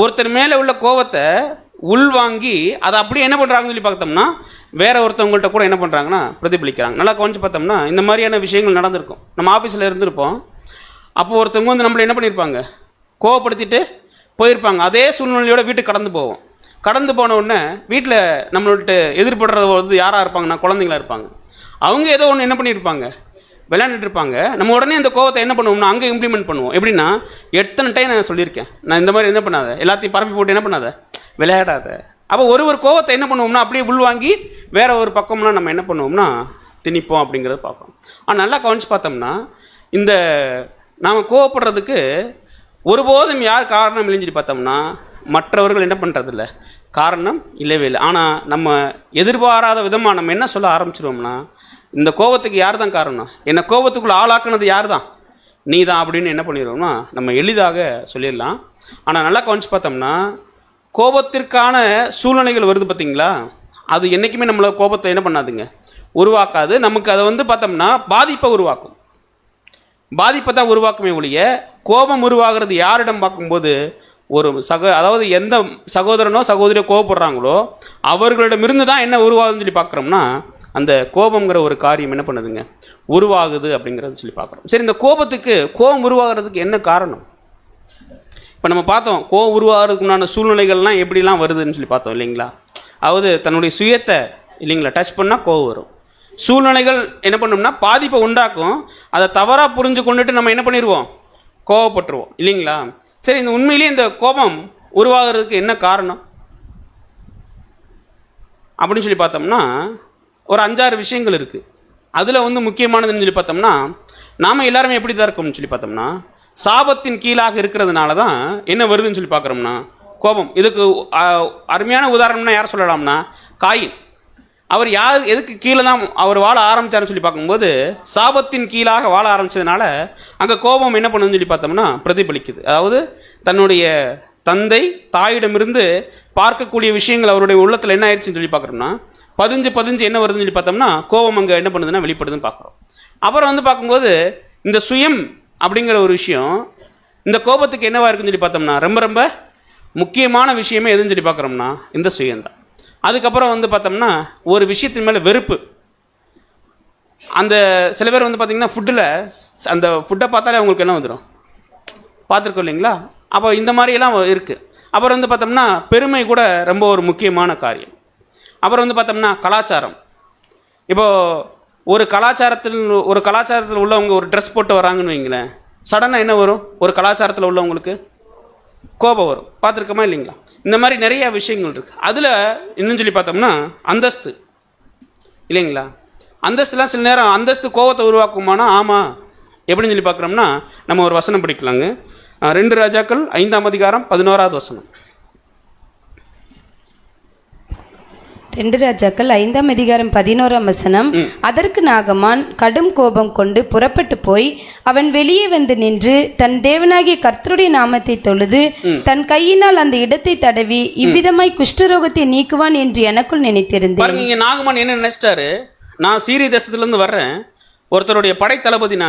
ஒருத்தர் மேலே உள்ள கோவத்தை உள்வாங்கி அதை அப்படியே என்ன பண்ணுறாங்கன்னு சொல்லி பார்த்தோம்னா, வேற ஒருத்தவங்கள்ட்ட கூட என்ன பண்ணுறாங்கன்னா பிரதிபலிக்கிறாங்க. நல்லா கவனிச்சு பார்த்தோம்னா இந்த மாதிரியான விஷயங்கள் நடந்திருக்கும். நம்ம ஆஃபீஸில் இருந்திருப்போம். அப்போ ஒருத்தவங்க வந்து நம்மளை என்ன பண்ணியிருப்பாங்க, கோவப்படுத்திட்டு போயிருப்பாங்க. அதே சூழ்நிலையோட வீட்டுக்கு கடந்து போவோம். கடந்து போன உடனே வீட்டில் நம்மள்ட்ட எதிர்படுறது வந்து யாராக இருப்பாங்கன்னா, குழந்தைங்களா இருப்பாங்க. அவங்க ஏதோ ஒன்று என்ன பண்ணியிருப்பாங்க, விளையாண்டுட்டு இருப்பாங்க. நம்ம உடனே அந்த கோவத்தை என்ன பண்ணுவோம்னா அங்கே இம்ப்ளிமெண்ட் பண்ணுவோம். எப்படின்னா, எத்தனை டைம் நான் சொல்லியிருக்கேன், நான் இந்த மாதிரி என்ன பண்ணாத, எல்லாத்தையும் பரப்பி போட்டு என்ன பண்ணாத, விளையாடாத. அப்போ ஒரு கோவத்தை என்ன பண்ணுவோம்னா அப்படியே உள்வாங்கி வேற ஒரு பக்கம்லாம் நம்ம என்ன பண்ணுவோம்னா திணிப்போம் அப்படிங்கிறத பார்க்கணும். ஆனால் நல்லா கவனிச்சு பார்த்தோம்னா, இந்த நாம் கோவப்படுறதுக்கு ஒருபோதும் யார் காரணம் இல்லைன்னு சொல்லி பார்த்தோம்னா, மற்றவர்கள் என்ன பண்ணுறதில்ல, காரணம் இல்லவே இல்லை. ஆனால் நம்ம எதிர்பாராத விதமாக நம்ம என்ன சொல்ல ஆரம்பிச்சிடுவோம்னா, இந்த கோபத்துக்கு யார் தான் காரணம், என்னை கோபத்துக்குள்ளே ஆளாக்குனது யார் தான், நீ தான் அப்படின்னு என்ன பண்ணிடுவோம்னா நம்ம எளிதாக சொல்லிடலாம். ஆனால் நல்லா கவனிச்சு பார்த்தோம்னா, கோபத்திற்கான சூழ்நிலைகள் வருது பார்த்தீங்களா, அது என்றைக்குமே நம்மளை கோபத்தை என்ன பண்ணாதுங்க, உருவாக்காது. நமக்கு அதை வந்து பார்த்தோம்னா பாதிப்பை உருவாக்கும். பாதிப்பை தான் உருவாக்குமே ஒழிய, கோபம் உருவாகிறது யாரிடம் பார்க்கும்போது, ஒரு அதாவது எந்த சகோதரனோ சகோதரியோ கோபப்படுறாங்களோ அவர்களிடமிருந்து தான் என்ன உருவாகுதுன்னு சொல்லி பார்க்குறோம்னா, அந்த கோபம்ங்கிற ஒரு காரியம் என்ன பண்ணுதுங்க, உருவாகுது அப்படிங்கிறத சொல்லி பார்க்குறோம். சரி, இந்த கோபம் உருவாகிறதுக்கு என்ன காரணம்? இப்போ நம்ம பார்த்தோம், கோபம் உருவாகிறதுக்கு உண்டான சூழ்நிலைகள்லாம் எப்படிலாம் வருதுன்னு சொல்லி பார்த்தோம் இல்லைங்களா. அதாவது தன்னுடைய சுயத்தை இல்லைங்களா டச் பண்ணால் கோபம் வரும். சூழ்நிலைகள் என்ன பண்ணோம்னா பாதிப்பை உண்டாக்கும். அதை தவறாக புரிஞ்சு கொண்டுட்டு நம்ம என்ன பண்ணிடுவோம், கோபப்பட்டுருவோம் இல்லைங்களா. சரி, இந்த உண்மையிலேயே இந்த கோபம் உருவாகிறதுக்கு என்ன காரணம் அப்படின்னு சொல்லி பார்த்தோம்னா, ஒரு 5-6 விஷயங்கள் இருக்குது. அதில் வந்து முக்கியமானதுன்னு சொல்லி பார்த்தோம்னா, நாம் எல்லாருமே எப்படி தான் இருக்கோம்னு சொல்லி பார்த்தோம்னா, சாபத்தின் கீழாக இருக்கிறதுனால தான் என்ன வருதுன்னு சொல்லி பார்க்குறோம்னா கோபம். இதுக்கு அருமையான உதாரணம்னா யார் சொல்லலாம்னா, காயின். அவர் யார் எதுக்கு கீழே தான் அவர் வாழ ஆரம்பித்தார்னு சொல்லி பார்க்கும்போது, சாபத்தின் கீழாக வாழ ஆரம்பித்ததுனால அங்கே கோபம் என்ன பண்ணுதுன்னு சொல்லி பார்த்தோம்னா பிரதிபலிக்குது. அதாவது தன்னுடைய தந்தை தாயிடமிருந்து பார்க்கக்கூடிய விஷயங்கள் அவருடைய உள்ளத்தில் என்ன ஆயிடுச்சுன்னு சொல்லி பார்க்குறோம்னா, பதிஞ்சு என்ன வருதுன்னு சொல்லி பார்த்தோம்னா கோபம் அங்கே என்ன பண்ணுதுன்னா வெளிப்படுதுன்னு பார்க்குறோம். அப்புறம் வந்து பார்க்கும்போது இந்த சுயம் அப்படிங்கிற ஒரு விஷயம் இந்த கோபத்துக்கு என்னவா இருக்குன்னு சொல்லி பார்த்தோம்னா, ரொம்ப ரொம்ப முக்கியமான விஷயமே எதுன்னு சொல்லி பார்க்குறோம்னா இந்த சுயம்தான். அதுக்கப்புறம் வந்து பார்த்தோம்னா ஒரு விஷயத்தின் மேலே வெறுப்பு. அந்த சில பேர் வந்து பார்த்தீங்கன்னா ஃபுட்டில் அந்த ஃபுட்டை பார்த்தாலே அவங்களுக்கு என்ன வந்துடும், பார்த்துருக்கோம் இல்லைங்களா. அப்போ இந்த மாதிரியெல்லாம் இருக்குது. அப்புறம் வந்து பார்த்தோம்னா பெருமை கூட ரொம்ப ஒரு முக்கியமான காரியம். அப்புறம் வந்து பார்த்தோம்னா கலாச்சாரம். இப்போது ஒரு கலாச்சாரத்தில் உள்ளவங்க ஒரு ட்ரெஸ் போட்டு வராங்கன்னு வைங்களேன், சடனாக என்ன வரும், ஒரு கலாச்சாரத்தில் உள்ளவங்களுக்கு கோபம் வரும். பார்த்துருக்கோமா இல்லைங்களா. இந்த மாதிரி நிறைய விஷயங்கள் இருக்குது. அதில் இன்னும் சொல்லி பார்த்தோம்னா அந்தஸ்து இல்லைங்களா. அந்தஸ்துலாம் சில நேரம் அந்தஸ்து கோபத்தை உருவாக்குமானா ஆமாம். எப்படின்னு சொல்லி பார்க்குறோம்னா நம்ம ஒரு வசனம் படிக்கலாங்க. 2 ராஜாக்கள் 5:11 வசனம். 2 ராஜாக்கள் 5:11 வசனம். அதற்கு நாகமான் கடும் கோபம் கொண்டு புறப்பட்டு போய் அவன் வெளியே வந்து நின்று தன் தேவனாகிய கர்த்தருடைய நாமத்தை தொழுது தன் கையினால் அந்த இடத்தை தடவி இவ்விதமாய் குஷ்டரோகத்தை நீக்குவான் என்று எனக்குள் நினைத்திருந்தேன். இங்க நாகமான் என்ன நினைச்சிட்டாரு, நான் சீரிய தேசத்துலேருந்து வர்றேன், ஒருத்தருடைய படை தளபதி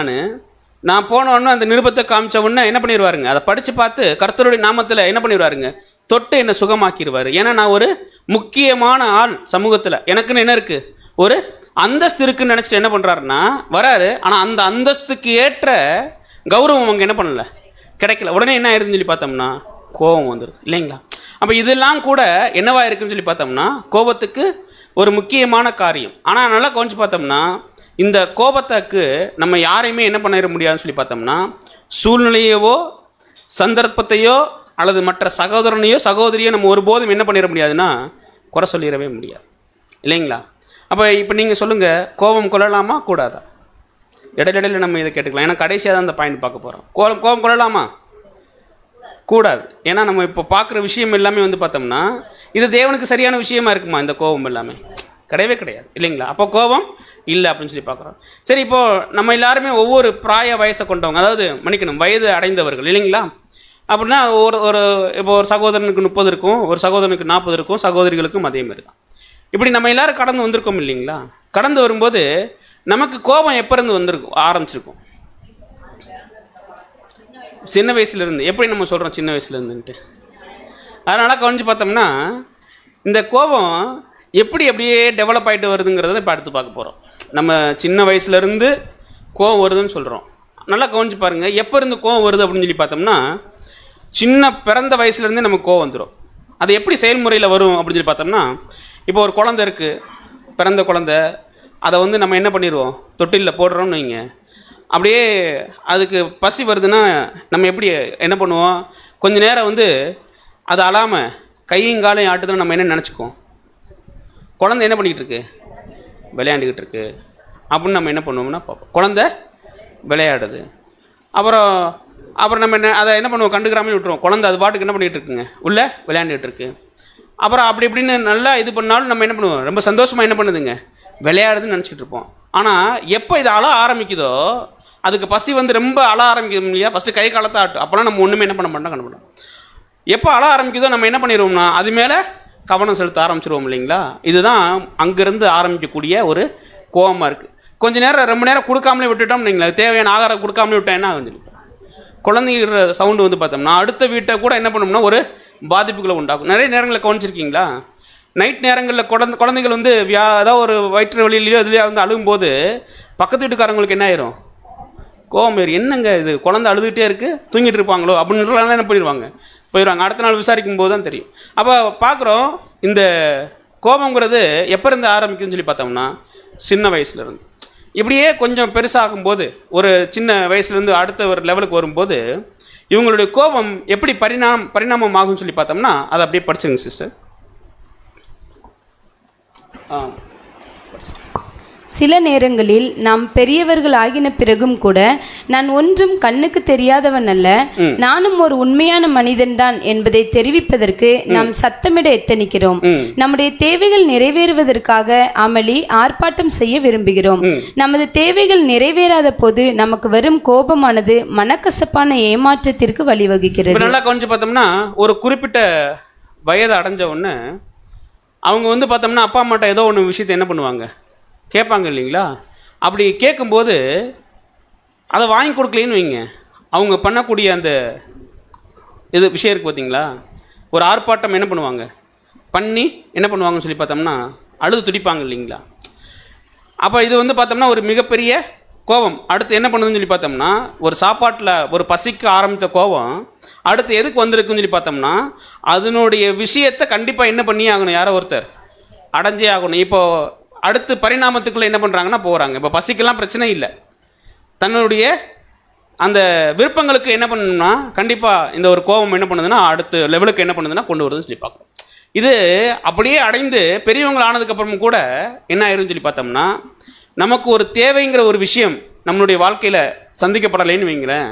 நான் போன உடனே அந்த நிருபத்தை காமிச்ச உடனே என்ன பண்ணிடுவாருங்க, அதை படித்து பார்த்து கர்த்தருடைய நாமத்தில் என்ன பண்ணிடுவாருங்க, தொட்டு என்னை சுகமாக்கிடுவார். ஏன்னா நான் ஒரு முக்கியமான ஆள் சமூகத்தில், எனக்குன்னு என்ன இருக்குது, ஒரு அந்தஸ்து இருக்குன்னு நினச்சிட்டு என்ன பண்ணுறாருன்னா வராரு. ஆனால் அந்த அந்தஸ்துக்கு ஏற்ற கௌரவம் அவங்க என்ன பண்ணல, கிடைக்கல. உடனே என்ன ஆயிருதுன்னு சொல்லி பார்த்தோம்னா கோபம் வந்துடுது இல்லைங்களா. அப்போ இதெல்லாம் கூட என்னவா இருக்குன்னு சொல்லி பார்த்தோம்னா கோபத்துக்கு ஒரு முக்கியமான காரியம். ஆனால் நல்லா கவனிச்சு பார்த்தோம்னா இந்த கோபத்துக்கு நம்ம யாரையுமே என்ன பண்ணிட முடியாதுன்னு சொல்லி பார்த்தோம்னா, சூழ்நிலையவோ சந்தர்ப்பத்தையோ அல்லது மற்ற சகோதரனையோ சகோதரியோ நம்ம ஒருபோதும் என்ன பண்ணிட முடியாதுன்னா குறை சொல்லிடவே முடியாது இல்லைங்களா? அப்போ இப்போ நீங்கள் சொல்லுங்கள், கோபம் கொள்ளலாமா கூடாதா? இடையில நம்ம இதை கேட்டுக்கலாம். ஏன்னா கடைசியாக தான் அந்த பாயிண்ட் பார்க்க போகிறோம். கோபம் கொள்ளலாமா கூடாது. ஏன்னா நம்ம இப்போ பார்க்குற விஷயம் எல்லாமே வந்து பார்த்தோம்னா இது தேவனுக்கு சரியான விஷயமா இருக்குமா? இந்த கோபம் எல்லாமே கிடையவே கிடையாது இல்லைங்களா? அப்போ கோபம் இல்லை அப்படின்னு சொல்லி பார்க்குறோம். சரி, இப்போது நம்ம எல்லாருமே ஒவ்வொரு பிராய வயசை கொண்டவங்க, அதாவது மன்னிக்கணும் வயது அடைந்தவர்கள் இல்லைங்களா? அப்படின்னா ஒரு இப்போ ஒரு சகோதரனுக்கு 30 இருக்கும், ஒரு சகோதரனுக்கு 40 இருக்கும், சகோதரிகளுக்கும் அதே மாதிரி தான். இப்படி நம்ம எல்லாரும் கடந்து வந்திருக்கோம் இல்லைங்களா? கடந்து வரும்போது நமக்கு கோபம் எப்போ இருந்து வந்திருக்கும் ஆரம்பிச்சிருக்கும்? சின்ன வயசுலேருந்து. எப்படி நம்ம சொல்கிறோம் சின்ன வயசுலேருந்துன்ட்டு? அதனால் கவனிச்சு பார்த்தோம்னா இந்த கோபம் எப்படி அப்படியே டெவலப் ஆகிட்டு வருதுங்கிறத இப்போ அடுத்து பார்க்க போகிறோம். நம்ம சின்ன வயசுலேருந்து கோபம் வருதுன்னு சொல்கிறோம். நல்லா கவனிச்சு பாருங்கள், எப்போ இருந்து கோபம் வருது அப்படின்னு சொல்லி பார்த்தோம்னா சின்ன பிறந்த வயசுலேருந்தே நமக்கு கோபம் வந்துடும். அது எப்படி செயல்முறையில் வரும் அப்படின்னு சொல்லி பார்த்தோம்னா, இப்போ ஒரு குழந்தை இருக்குது, பிறந்த குழந்தை, அதை வந்து நம்ம என்ன பண்ணிடுவோம், தொட்டிலில் போடுறோம்னு வைங்க. அப்படியே அதுக்கு பசி வருதுன்னா நம்ம எப்படி என்ன பண்ணுவோம், கொஞ்ச நேரம் வந்து அது அழாமல் கையும் காலையும் ஆட்டுதுன்னு நம்ம என்ன நினச்சிக்குவோம், குழந்தை என்ன பண்ணிக்கிட்டு இருக்கு, விளையாண்டுக்கிட்டு இருக்கு அப்படின்னு நம்ம என்ன பண்ணுவோம்னா பார்ப்போம். குழந்தை விளையாடுது. அப்புறம் நம்ம அதை என்ன பண்ணுவோம், கண்டுக்கிறாமல் விட்டுருவோம். குழந்தை அது பாட்டுக்கு என்ன பண்ணிகிட்டு இருக்குங்க, உள்ளே விளையாண்டுக்கிட்டு இருக்கு. அப்புறம் அப்படி இப்படின்னு நல்லா இது பண்ணாலும் நம்ம என்ன பண்ணுவோம், ரொம்ப சந்தோஷமாக என்ன பண்ணுதுங்க, விளையாடுதுன்னு நினச்சிட்டு இருப்போம். ஆனால் எப்போ இது அழ ஆரம்பிக்குதோ, அதுக்கு பசி வந்து ரொம்ப அழ ஆரம்பிக்குது இல்லையா, ஃபஸ்ட்டு கை காலத்தை ஆட்டும். அப்போலாம் நம்ம ஒன்றுமே என்ன பண்ண மாட்டோம், கண்டுபிடும். எப்போ அழ ஆரம்பிக்குதோ நம்ம என்ன பண்ணிடுவோம்னா அது மேலே கவனம் செலுத்த ஆரம்பிச்சிருவோம் இல்லைங்களா? இதுதான் அங்கேருந்து ஆரம்பிக்கக்கூடிய ஒரு கோபமாக இருக்குது. கொஞ்ச நேரம் ரொம்ப நேரம் கொடுக்காமலே விட்டுட்டோம் இல்லைங்களா, தேவையான ஆகாரம் கொடுக்காமலே விட்டோம், என்ன ஆகும் சொல்லி குழந்தைகிற சவுண்டு வந்து பார்த்தோம்னா அடுத்த வீட்டை கூட என்ன பண்ணோம்னா ஒரு பாதிப்புகளை உண்டாகும். நிறைய நேரங்களில் கவனிச்சிருக்கீங்களா, நைட் நேரங்களில் குழந்தைகள் வந்து ஏதாவது ஒரு வயிற்று வழியிலையோ இதுலையோ வந்து அழுகும்போது பக்கத்து வீட்டுக்காரங்களுக்கு என்ன ஆயிரும், கோபம் ஏறி, என்னங்க இது குழந்தை அழுதுகிட்டே இருக்குது, தூங்கிட்டு இருப்பாங்களோ அப்படின்றலாம் என்ன போயிடுவாங்க. அடுத்த நாள் விசாரிக்கும் போது தான் தெரியும். அப்போ பார்க்குறோம் இந்த கோபங்கிறது எப்போ இருந்து ஆரம்பிக்குதுன்னு சொல்லி பார்த்தோம்னா சின்ன வயசுலேருந்து. இப்படியே கொஞ்சம் பெருசாகும்போது ஒரு சின்ன வயசுலேருந்து அடுத்த ஒரு லெவலுக்கு வரும்போது இவங்களுடைய கோபம் எப்படி பரிணாமம் ஆகும்னு சொல்லி பார்த்தோம்னா அதை அப்படியே படிச்சுங்க சிஸ்டர். சில நேரங்களில் நாம் பெரியவர்கள் ஆகின பிறகும் கூட நான் ஒன்றும் கண்ணுக்கு தெரியாதவன் அல்ல, நானும் ஒரு உண்மையான மனிதன்தான் என்பதை தெரிவிப்பதற்கு நாம் சத்தமிட எத்தனிக்கிறோம். நம்முடைய தேவைகள் நிறைவேறுவதற்காக அமளி ஆர்ப்பாட்டம் செய்ய விரும்புகிறோம். நமது தேவைகள் நிறைவேறாத போது நமக்கு வரும் கோபமானது மனக்கசப்பான ஏமாற்றத்திற்கு வழிவகுக்கிறது. நல்லா கொஞ்சம் பார்த்தோம்னா ஒரு குறிப்பிட்ட வயது அடைஞ்ச உடனே அவங்க வந்து பார்த்தோம்னா அப்பா அம்மாட்ட ஏதோ ஒன்று விஷயத்தை என்ன பண்ணுவாங்க, கேட்பாங்க இல்லைங்களா? அப்படி கேட்கும்போது அதை வாங்கி கொடுக்கலன்னு வைங்க, அவங்க பண்ணக்கூடிய அந்த இது விஷயம் இருக்குது பார்த்தீங்களா, ஒரு ஆர்ப்பாட்டம் என்ன பண்ணுவாங்க பண்ணி என்ன பண்ணுவாங்கன்னு சொல்லி பார்த்தோம்னா அழுது துடிப்பாங்க இல்லைங்களா? அப்போ இது வந்து பார்த்தோம்னா ஒரு மிகப்பெரிய கோபம். அடுத்து என்ன பண்ணுதுன்னு சொல்லி பார்த்தோம்னா ஒரு சாப்பாட்டில் ஒரு பசிக்கு ஆரம்பித்த கோபம் அடுத்து எதுக்கு வந்திருக்குன்னு சொல்லி பார்த்தோம்னா அதனுடைய விஷயத்தை கண்டிப்பாக என்ன பண்ணி ஆகணும், யாரோ ஒருத்தர் அடைஞ்சே ஆகணும். இப்போது அடுத்து பரிணாமத்துக்குள்ளே என்ன பண்ணுறாங்கன்னா போகிறாங்க. இப்போ பசிக்கெல்லாம் பிரச்சனை இல்லை, தன்னுடைய அந்த விருப்பங்களுக்கு என்ன பண்ணணும்னா கண்டிப்பாக இந்த ஒரு கோபம் என்ன பண்ணுதுன்னா அடுத்த லெவலுக்கு என்ன பண்ணுதுன்னா கொண்டு வருதுன்னு சொல்லி பார்க்கணும். இது அப்படியே அடைந்து பெரியவங்க ஆனதுக்கப்புறமும் கூட என்ன ஆயிருன்னு சொல்லி பார்த்தோம்னா நமக்கு ஒரு தேவைங்கிற ஒரு விஷயம் நம்மளுடைய வாழ்க்கையில் சந்திக்கப்படலைன்னு வைங்களேன்,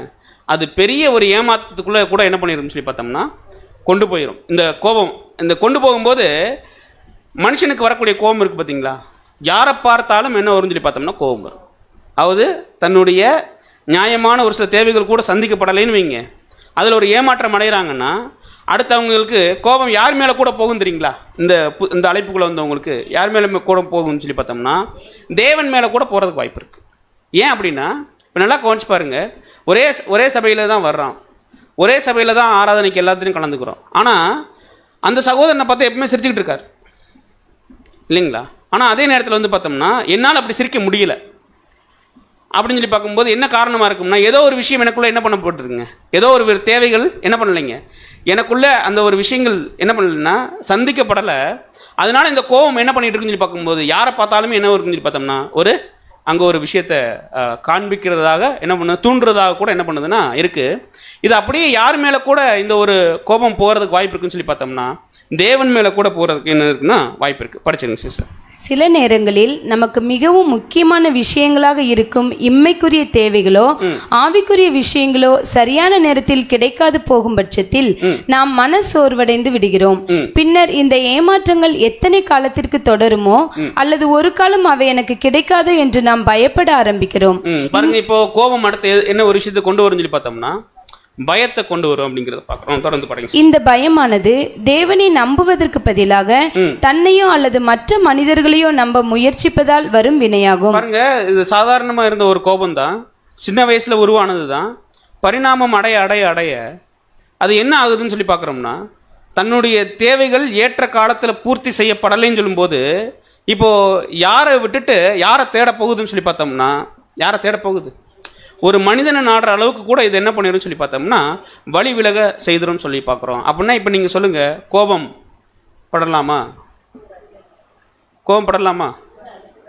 அது பெரிய ஒரு ஏமாற்றத்துக்குள்ளே கூட என்ன பண்ணிடும்னு சொல்லி பார்த்தோம்னா கொண்டு போயிடும். இந்த கோபம் இந்த கொண்டு போகும்போது மனுஷனுக்கு வரக்கூடிய கோபம் இருக்குது பார்த்தீங்களா, யாரை பார்த்தாலும் என்ன வரும்னு சொல்லி பார்த்தோம்னா கோபம் வரும். அதாவது தன்னுடைய நியாயமான ஒரு சில தேவைகள் கூட சந்திக்கப்படலைன்னு வைங்க, அதில் ஒரு ஏமாற்றம் அடைகிறாங்கன்னா அடுத்தவங்களுக்கு கோபம் யார் மேலே கூட போகும் தெரியுங்களா? இந்த அழைப்புக்குள்ளே வந்தவங்களுக்கு யார் மேலே கூட போகும்னு சொல்லி பார்த்தோம்னா தேவன் மேலே கூட போகிறதுக்கு வாய்ப்பு இருக்குது. ஏன் அப்படின்னா இப்போ நல்லா கவனிச்சு பாருங்கள், ஒரே சபையில் தான் வர்றோம், ஒரே சபையில் தான் ஆராதனைக்கு எல்லாத்துலையும் கலந்துக்கிறோம். ஆனால் அந்த சகோதரனை பார்த்தா எப்பவுமே சிரிச்சுக்கிட்டு இருக்கார் இல்லைங்களா? ஆனால் அதே நேரத்தில் வந்து பார்த்தோம்னா என்னால் அப்படி சிரிக்க முடியல அப்படின்னு சொல்லி பார்க்கும்போது என்ன காரணமாக இருக்கும்னா ஏதோ ஒரு விஷயம் எனக்குள்ளே என்ன பண்ணப்பட்டிருக்குங்க, ஏதோ ஒரு தேவைகள் என்ன பண்ணலைங்க, எனக்குள்ளே அந்த ஒரு விஷயங்கள் என்ன பண்ணலைன்னா சந்திக்கப்படலை. அதனால இந்த கோபம் என்ன பண்ணிட்டு இருக்குன்னு சொல்லி பார்க்கும்போது யாரை பார்த்தாலுமே என்ன இருக்குன்னு சொல்லி பார்த்தோம்னா ஒரு அங்கே ஒரு விஷயத்தை காண்பிக்கிறதாக என்ன பண்ணுது, தூண்டுறதாக கூட என்ன பண்ணுதுன்னா இருக்குது. இது அப்படியே யார் மேலே கூட இந்த ஒரு கோபம் போகிறதுக்கு வாய்ப்பு இருக்குன்னு சொல்லி பார்த்தோம்னா தேவன் மேலே கூட போகிறதுக்கு என்ன இருக்குன்னா வாய்ப்பு இருக்குது. படிச்சிருங்க சிஸ்டர். சில நேரங்களில் நமக்கு மிகவும் முக்கியமான விஷயங்களாக இருக்கும் இம்மைக்குரிய தேவைகளோ ஆவிக்குரிய விஷயங்களோ சரியான நேரத்தில் கிடைக்காது போகும் பட்சத்தில் நாம் மன சோர்வடைந்து விடுகிறோம். பின்னர் இந்த ஏமாற்றங்கள் எத்தனை காலத்திற்கு தொடருமோ அல்லது ஒரு காலம் அவை எனக்கு கிடைக்காது என்று நாம் பயப்பட ஆரம்பிக்கிறோம். பாருங்க, இப்போ கோபம் அடுத்து என்ன ஒரு விஷயத்தை கொண்டு வரும்னு சொல்லி பார்த்தோம்னா பயத்தை கொண்டு வரும் அப்படிங்கறத பார்க்கிறோம். தொடர்ந்து படிங்க. இந்த பயமானது தேவனை நம்புவதற்கு பதிலாக தன்னையோ அல்லது மற்ற மனிதர்களையோ நம்ப முயற்சிப்பதால் வரும் வினையாகும். பாருங்க, இது சாதாரணமா இருந்த ஒரு கோபம் தான், சின்ன வயசுல உருவானது தான். பரிணாமம் அடைய அடைய அடைய அது என்ன ஆகுதுன்னு சொல்லி பார்க்குறோம்னா தன்னுடைய தேவைகள் ஏற்ற காலத்தில் பூர்த்தி செய்யப்படலைன்னு சொல்லும்போது இப்போ யாரை விட்டுட்டு யாரை தேட போகுதுன்னு சொல்லி பார்த்தோம்னா யாரை தேட போகுது, ஒரு மனிதனை நாடுற அளவுக்கு கூட இது என்ன பண்ணிடும் சொல்லி பார்த்தோம்னா வழி விலக செய்திரும் சொல்லி பார்க்குறோம். அப்படின்னா இப்போ நீங்கள் சொல்லுங்கள், கோபம் படலாமா? கோபம் படலாமா?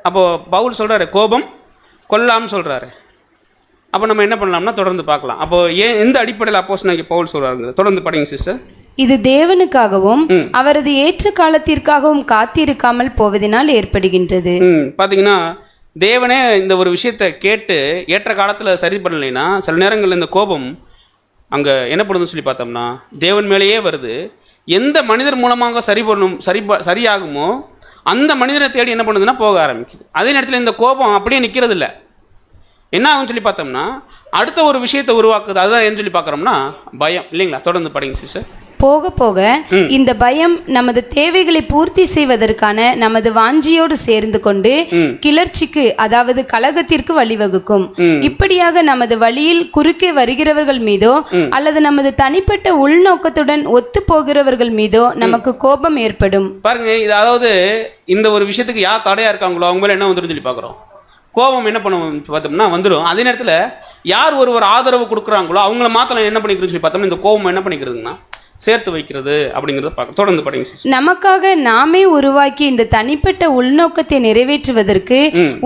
அப்போது பவுல் சொல்கிறாரு கோபம் கொல்லாமல் சொல்கிறாரு. அப்போ நம்ம என்ன பண்ணலாம்னா தொடர்ந்து பார்க்கலாம். அப்போது எந்த அடிப்படையில் அப்போஸ்தலனாகிய பவுல் சொல்கிறாருங்க, தொடர்ந்து படிங்க சிஸ்டர். இது தேவனுக்காகவும் அவரது ஏற்ற காலத்திற்காகவும் காத்திருக்காமல் போவதனால் ஏற்படுகின்றது. பார்த்தீங்கன்னா தேவனே இந்த ஒரு விஷயத்தை கேட்டு ஏற்ற காலத்தில் சரி பண்ணலைன்னா சில நேரங்களில் இந்த கோபம் அங்கே என்ன பண்ணுதுன்னு சொல்லி பார்த்தோம்னா தேவன் மேலேயே வருது. எந்த மனிதர் மூலமாக சரியாகுமோ அந்த மனிதனை தேடி என்ன பண்ணுதுன்னா போக ஆரம்பிக்குது. அதே நேரத்தில் இந்த கோபம் அப்படியே நிற்கிறது இல்லை, என்ன ஆகும்னு சொல்லி பார்த்தோம்னா அடுத்த ஒரு விஷயத்தை உருவாக்குது. அதுதான் என்ன சொல்லி பார்க்குறோம்னா பயம், இல்லைங்களா? தொடர்ந்து படிங்க சிஸ்டர். போக போக இந்த பயம் நமது தேவைகளை பூர்த்தி செய்வதற்கான நமது வாஞ்சியோடு சேர்ந்து கொண்டு கிளர்ச்சிக்கு அதாவது கலகத்திற்கு வழிவகுக்கும். இப்படியாக நமது வழியில் குறுக்கே வருகிறவர்கள் மீதோ அல்லது நமது தனிப்பட்ட உள்நோக்கத்துடன் ஒத்து போகிறவர்கள் மீதோ நமக்கு கோபம் ஏற்படும். பாருங்க, இது அதாவது இந்த ஒரு விஷயத்துக்கு யார் தடையா இருக்காங்களோ அவங்க மேல என்ன வந்துடும் சொல்லி பார்க்குறோம். கோபம் என்ன பண்ணுவோம் பார்த்தோம்னா வந்துடும். அதே நேரத்தில் யார் ஒருவர் ஆதரவு கொடுக்குறாங்களோ அவங்கள மாத்திரம் என்ன பண்ணிக்கிறோன்னு சொல்லி பார்த்தோம்னா இந்த கோபம் என்ன பண்ணிக்கிறதுன்னா சேர்த்து வைக்கிறது அப்படிங்கிறத பார்க்க. தொடர்ந்து படிங்க. நமக்காக நாமே உருவாக்கி இந்த தனிப்பட்ட உள்நோக்கத்தை நிறைவேற்றுவதற்கு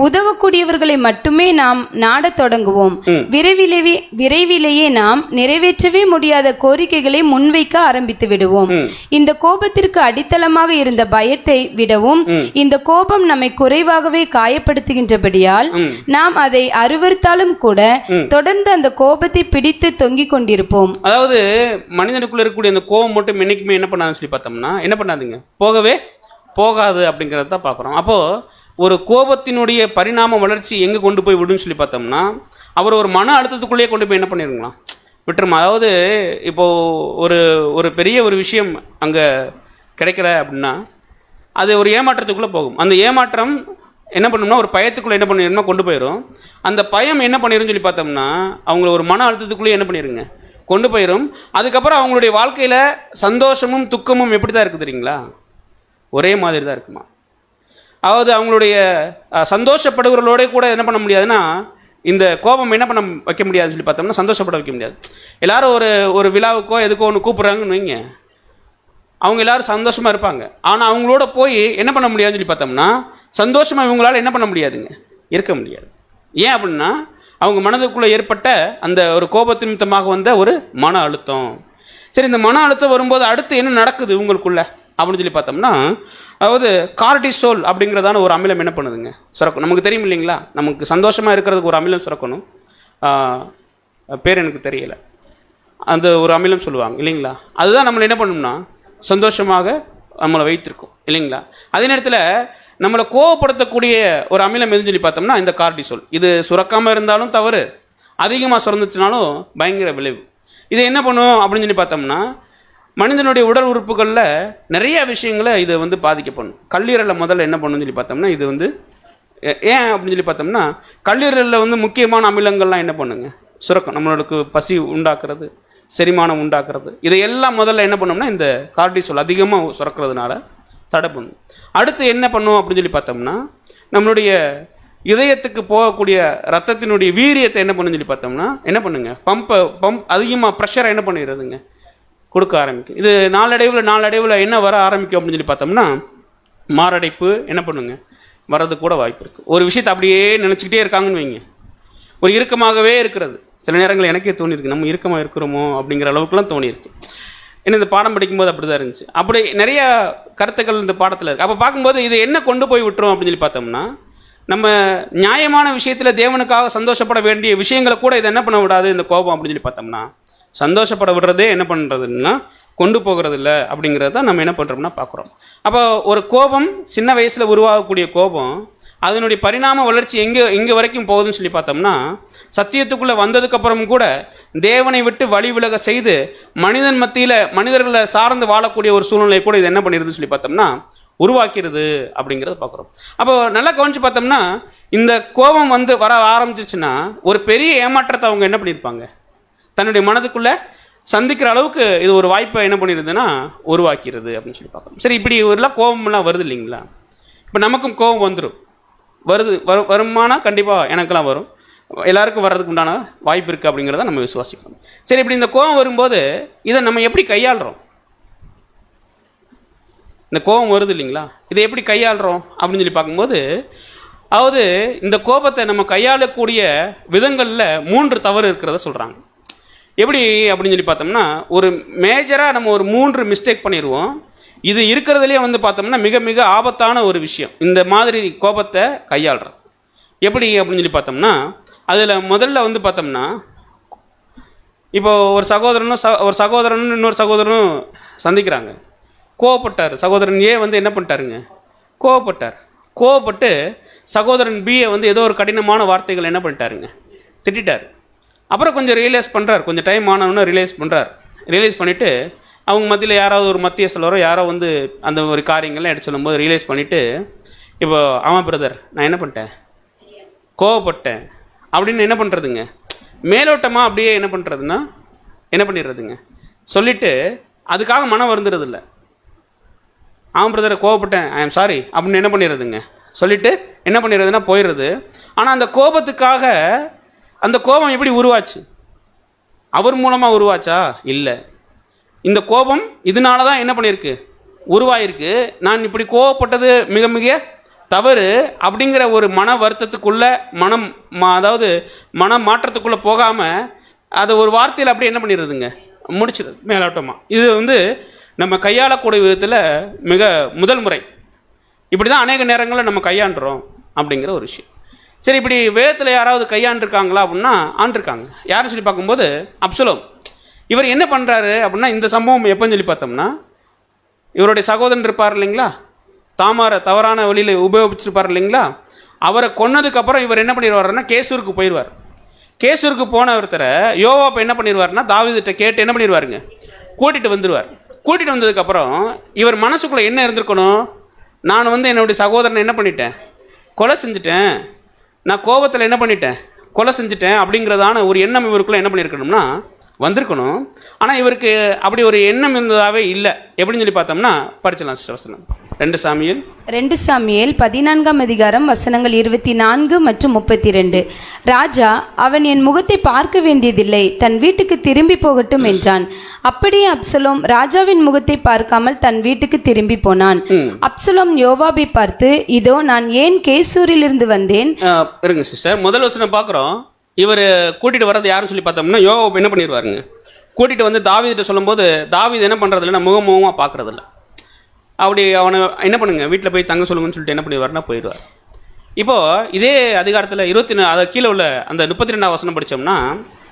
உதவக்கூடியவர்களை மட்டுமே நாம் நாடத் தொடங்குவோம். விரைவிலேயே நாம் நிறைவேற்றவே முடியாத கோரிக்கைகளை முன்வைக்க ஆரம்பித்து விடுவோம். இந்த கோபத்திற்கு அடித்தளமாக இருந்த பயத்தை விடவும் இந்த கோபம் நம்மை குறைவாகவே காயப்படுத்துகின்றபடியால் நாம் அதை அருவருத்தாலும் கூட தொடர்ந்து அந்த கோபத்தை பிடித்து தொங்கிக் கொண்டிருப்போம். அதாவது மனிதனுக்குள்ள இருக்கக்கூடிய அந்த கோபம் மட்டும் என்னைக்குமே என்ன பண்ணாதுன்னு சொல்லி பார்த்தோம்னா என்ன பண்ணாதுங்க, போகவே போகாது அப்படிங்கிறத தான் பார்க்குறோம். அப்போது ஒரு கோபத்தினுடைய பரிணாம வளர்ச்சி எங்கே கொண்டு போய் விடுன்னு சொல்லி பார்த்தோம்னா அவர் ஒரு மன அழுத்தத்துக்குள்ளேயே கொண்டு போய் என்ன பண்ணிருங்களாம் விட்டுருமா. அதாவது இப்போது ஒரு பெரிய ஒரு விஷயம் அங்கே கிடைக்கல அப்படின்னா அது ஒரு ஏமாற்றத்துக்குள்ளே போகும். அந்த ஏமாற்றம் என்ன பண்ணணும்னா ஒரு பயத்துக்குள்ளே என்ன பண்ணிடும்னா கொண்டு போயிடும். அந்த பயம் என்ன பண்ணிடும் சொல்லி பார்த்தோம்னா அவங்கள ஒரு மன அழுத்தத்துக்குள்ளேயே என்ன பண்ணிடுங்க கொண்டு போயிடும். அதுக்கப்புறம் அவங்களுடைய வாழ்க்கையில் சந்தோஷமும் துக்கமும் எப்படி தான் இருக்குது தெரியுங்களா, ஒரே மாதிரி தான் இருக்குமா. அதாவது அவங்களுடைய சந்தோஷப்படுகிறவர்களோட கூட என்ன பண்ண முடியாதுன்னா இந்த கோபம் என்ன பண்ண வைக்க முடியாதுன்னு சொல்லி பார்த்தோம்னா சந்தோஷப்பட வைக்க முடியாது. எல்லாரும் ஒரு விழாவுக்கோ எதுக்கோ ஒன்று கூப்பிட்றாங்கன்னு வைங்க, அவங்க எல்லாரும் சந்தோஷமாக இருப்பாங்க. ஆனால் அவங்களோட போய் என்ன பண்ண முடியாதுன்னு சொல்லி பார்த்தோம்னா சந்தோஷமாக இவங்களால் என்ன பண்ண முடியாதுங்க, இருக்க முடியாது. ஏன் அப்படின்னா அவங்க மனதுக்குள்ளே ஏற்பட்ட அந்த ஒரு கோபத்தின் நிமித்தமாக வந்த ஒரு மன அழுத்தம். சரி, இந்த மன அழுத்தம் வரும்போது அடுத்து என்ன நடக்குது உங்களுக்குள்ள அப்படின்னு சொல்லி பார்த்தோம்னா அதாவது கார்டிசோல் அப்படிங்கிறதான ஒரு அமிலம் என்ன பண்ணுதுங்க சுரக்கும். நமக்கு தெரியும் இல்லைங்களா, நமக்கு சந்தோஷமாக இருக்கிறதுக்கு ஒரு அமிலம் சுரக்கணும், பேர் எனக்கு தெரியலை, அந்த ஒரு அமிலம் சொல்லுவாங்க இல்லைங்களா. அதுதான் நம்மளை என்ன பண்ணணும்னா சந்தோஷமாக நம்மளை வைத்திருக்கும் இல்லைங்களா. அதே நேரத்தில் நம்மளை கோவப்படுத்தக்கூடிய ஒரு அமிலம் எதுன்னு சொல்லி பார்த்தோம்னா இந்த கார்டிசோல். இது சுரக்காமல் இருந்தாலும் தவறு, அதிகமாக சுரந்துச்சுனாலும் பயங்கர விளைவு. இது என்ன பண்ணும் அப்படின்னு சொல்லி பார்த்தோம்னா மனிதனுடைய உடல் உறுப்புகளில் நிறைய விஷயங்களை இது வந்து பாதிக்கப்படும். கல்லீரலில் முதல்ல என்ன பண்ணணும்னு சொல்லி பார்த்தோம்னா இது வந்து ஏன் அப்படின்னு சொல்லி பார்த்தோம்னா கல்லீரலில் வந்து முக்கியமான அமிலங்கள்லாம் என்ன பண்ணுங்க சுரக்கும். நம்மளுக்கு பசி உண்டாக்குறது, செரிமானம் உண்டாக்குறது, இதையெல்லாம் முதல்ல என்ன பண்ணோம்னா இந்த கார்டிசோல் அதிகமாக சுரக்கிறதுனால தடை பண்ணும். அடுத்து என்ன பண்ணும் அப்படின்னு சொல்லி பார்த்தோம்னா நம்மளுடைய இதயத்துக்கு போகக்கூடிய ரத்தத்தினுடைய வீரியத்தை என்ன பண்ணுன்னு சொல்லி பார்த்தோம்னா என்ன பண்ணுங்க பம்ப் அதிகமாக ப்ரெஷரை என்ன பண்ணிடுறதுங்க கொடுக்க ஆரம்பிக்கும். இது நாளடைவில் என்ன வர ஆரம்பிக்கும் அப்படின்னு சொல்லி பார்த்தோம்னா மாரடைப்பு என்ன பண்ணுங்க, வர்றதுக்கு கூட வாய்ப்பு இருக்குது. ஒரு விஷயத்தை அப்படியே நினச்சிக்கிட்டே இருக்காங்கன்னு வைங்க, ஒரு இறுக்கமாகவே இருக்கிறது. சில நேரங்கள் எனக்கே தோணியிருக்கு, நம்ம இறுக்கமாக இருக்கிறோமோ அப்படிங்கிற அளவுக்குலாம் தோணியிருக்கு. ஏன்னா இந்த பாடம் படிக்கும்போது அப்படி தான் இருந்துச்சு. அப்படி நிறைய கருத்துக்கள் இந்த பாடத்தில் இருக்குது. அப்போ பார்க்கும்போது இது என்ன கொண்டு போய் விட்டுரும் அப்படின்னு சொல்லி பார்த்தோம்னா, நம்ம நியாயமான விஷயத்தில் தேவனுக்காக சந்தோஷப்பட வேண்டிய விஷயங்களை கூட இதை என்ன பண்ண விடாது இந்த கோபம் அப்படின்னு சொல்லி பார்த்தோம்னா, சந்தோஷப்பட விடுறதே என்ன பண்ணுறதுன்னா கொண்டு போகிறது இல்லை அப்படிங்கிறத நம்ம என்ன பண்ணுறோம்னா பார்க்குறோம். அப்போ ஒரு கோபம் சின்ன வயசில் உருவாகக்கூடிய கோபம் அதனுடைய பரிணாம வளர்ச்சி எங்கே வரைக்கும் போகுதுன்னு சொல்லி பார்த்தோம்னா, சத்தியத்துக்குள்ளே வந்ததுக்கப்புறம் கூட தேவனை விட்டு வழி விலக செய்து மனிதன் மத்தியில் மனிதர்களை சார்ந்து வாழக்கூடிய ஒரு சூழ்நிலை கூட இது என்ன பண்ணிடுதுன்னு சொல்லி பார்த்தோம்னா உருவாக்கிறது அப்படிங்கிறத பார்க்குறோம். அப்போ நல்லா கவனித்து பார்த்தோம்னா, இந்த கோபம் வர ஆரம்பிச்சிச்சுன்னா ஒரு பெரிய ஏமாற்றத்தை அவங்க என்ன பண்ணியிருப்பாங்க, தன்னுடைய மனதுக்குள்ளே சந்திக்கிற அளவுக்கு இது ஒரு வாய்ப்பை என்ன பண்ணிடுதுன்னா உருவாக்கிறது அப்படின்னு சொல்லி பார்க்குறோம். சரி, இப்படி ஒருலாம் கோபம்லாம் வருது இல்லைங்களா? இப்போ நமக்கும் கோபம் வந்துடும், வருமானா கண்டிப்பாக எனக்கெல்லாம் வரும், எல்லாருக்கும் வர்றதுக்கு உண்டான வாய்ப்பு இருக்குது அப்படிங்கிறத நம்ம விசுவாசிக்கணும். சரி, இப்படி இந்த கோபம் வரும்போது இதை நம்ம எப்படி கையாளுறோம்? இந்த கோபம் வருது இல்லைங்களா, இதை எப்படி கையாளுறோம் அப்படின்னு சொல்லி பார்க்கும்போது, அதாவது இந்த கோபத்தை நம்ம கையாளக்கூடிய விதங்களில் 3 தவறு இருக்கிறத சொல்கிறாங்க. எப்படி அப்படின்னு சொல்லி பார்த்தோம்னா, ஒரு மேஜராக நம்ம ஒரு 3 மிஸ்டேக் பண்ணிடுவோம். இது இருக்கிறதுலே பார்த்தோம்னா மிக மிக ஆபத்தான ஒரு விஷயம் இந்த மாதிரி கோபத்தை கையாளுறது. எப்படி அப்படின்னு சொல்லி பார்த்தோம்னா, அதில் முதல்ல பார்த்தோம்னா, இப்போ ஒரு சகோதரனும் இன்னொரு சகோதரனும் சந்திக்கிறாங்க. கோவப்பட்டார் சகோதரன் ஏ என்ன பண்ணிட்டாருங்க, கோவப்பட்டு சகோதரன் பியை ஏதோ ஒரு கடினமான வார்த்தைகள் என்ன பண்ணிட்டாருங்க, திட்டார். அப்புறம் கொஞ்சம் ரியலைஸ் பண்ணுறார், கொஞ்சம் டைம் ஆனவொன்னே ரியலைஸ் பண்ணிவிட்டு அவங்க மத்தியில் யாராவது ஒரு மத்தியஸ்தலரோ யாரோ அந்த ஒரு காரியங்கள்லாம் எடுத்து சொல்லும்போது ரியலைஸ் பண்ணிவிட்டு, இப்போ ஆமாம் பிரதர் நான் என்ன பண்ணிட்டேன், கோவப்பட்டேன் அப்படின்னு என்ன பண்ணுறதுங்க, மேலோட்டமாக அப்படியே என்ன பண்ணுறதுன்னா என்ன பண்ணிடுறதுங்க சொல்லிவிட்டு அதுக்காக மனம் வருந்துறதில்லை. ஆமாம் பிரதரை கோவப்பட்டேன், ஐ எம் சாரி அப்படின்னு என்ன பண்ணிடுறதுங்க சொல்லிவிட்டு என்ன பண்ணிடுறதுன்னா போயிடுறது. ஆனால் அந்த கோபத்துக்காக அந்த கோபம் எப்படி உருவாச்சு, அவர் மூலமாக உருவாச்சா? இல்லை, இந்த கோபம் இதனால தான் என்ன பண்ணியிருக்கு உருவாயிருக்கு. நான் இப்படி கோவப்பட்டது மிக மிக தவறு அப்படிங்கிற ஒரு மன வருத்தத்துக்குள்ள அதாவது மன மாற்றத்துக்குள்ளே போகாமல் அதை ஒரு வார்த்தையில் அப்படி என்ன பண்ணிடுறதுங்க முடிச்சிடுது மேலோட்டமாக. இது நம்ம கையாளக்கூடிய விதத்தில் மிக முதல் முறை. இப்படி தான் அநேக நேரங்களில் நம்ம கையாண்டுறோம் அப்படிங்கிற ஒரு விஷயம். சரி, இப்படி வேதத்தில் யாராவது கையாண்டிருக்காங்களா அப்படின்னா ஆண்டிருக்காங்க. யாருன்னு சொல்லி பார்க்கும்போது அப்சலோம். இவர் என்ன பண்ணுறாரு அப்படின்னா, இந்த சம்பவம் எப்போன்னு சொல்லி பார்த்தோம்னா, இவருடைய சகோதரன் இருப்பார் இல்லைங்களா, தாமாரை தவறான வழியில் உபயோகிச்சிருப்பார் இல்லைங்களா, அவரை கொன்னதுக்கப்புறம் இவர் என்ன பண்ணிடுவார்னா கேசூருக்கு போயிடுவார். கேசூருக்கு போன ஒருத்தரை யோவாப்பை என்ன பண்ணிடுவார்னா தாவீதுகிட்ட கேட்டு என்ன பண்ணிடுவாருங்க கூட்டிகிட்டு வந்துடுவார். கூட்டிகிட்டு வந்ததுக்கப்புறம் இவர் மனசுக்குள்ளே என்ன இருந்திருக்கணும், நான் என்னுடைய சகோதரனை என்ன பண்ணிட்டேன், கொலை செஞ்சுட்டேன், நான் கோபத்தில் என்ன பண்ணிட்டேன், கொலை செஞ்சுட்டேன் அப்படிங்கிறதான ஒரு எண்ணம் இவருக்குள்ளே என்ன பண்ணியிருக்கணும்னா வந்திருக்கணும். ஆனால் இவருக்கு அப்படி ஒரு எண்ணம் இருந்ததாகவே இல்லை. எப்படின்னு சொல்லி பார்த்தோம்னா படிச்சலாம் சிஸ்டர் வசனம் 2 சாமுவேல் 14ஆம் அதிகாரம் வசனங்கள் 24 மற்றும் 32. ராஜா, அவன் என் முகத்தை பார்க்க வேண்டியதில்லை, தன் வீட்டுக்கு திரும்பி போகட்டும் என்றான். அப்படியே அப்சலோம் ராஜாவின் முகத்தை பார்க்காமல் தன் வீட்டுக்கு திரும்பி போனான். அப்சலோம் யோவாபை பார்த்து, இதோ நான் ஏன் கேசூரில் இருந்து வந்தேன். இருங்க சிஸ்டர், முதல் வசனம் பார்க்குறோம். இவர் கூட்டிகிட்டு வர்றது யாருன்னு சொல்லி பார்த்தோம்னா யோவாப் என்ன பண்ணிடுவாருங்க, கூட்டிகிட்டு தாவீதுகிட்ட சொல்லும்போது தாவீது என்ன பண்ணுறது இல்லைன்னா முகமுகமாக பார்க்குறதில்ல. அப்படி அவனை என்ன பண்ணுங்க வீட்டில் போய் தங்க சொல்லுங்கன்னு சொல்லிட்டு என்ன பண்ணிடுவார்னா போயிடுவார். இப்போது இதே அதிகாரத்தில் 24 அதை கீழே உள்ள அந்த 32ஆம் வசனம் படித்தோம்னா,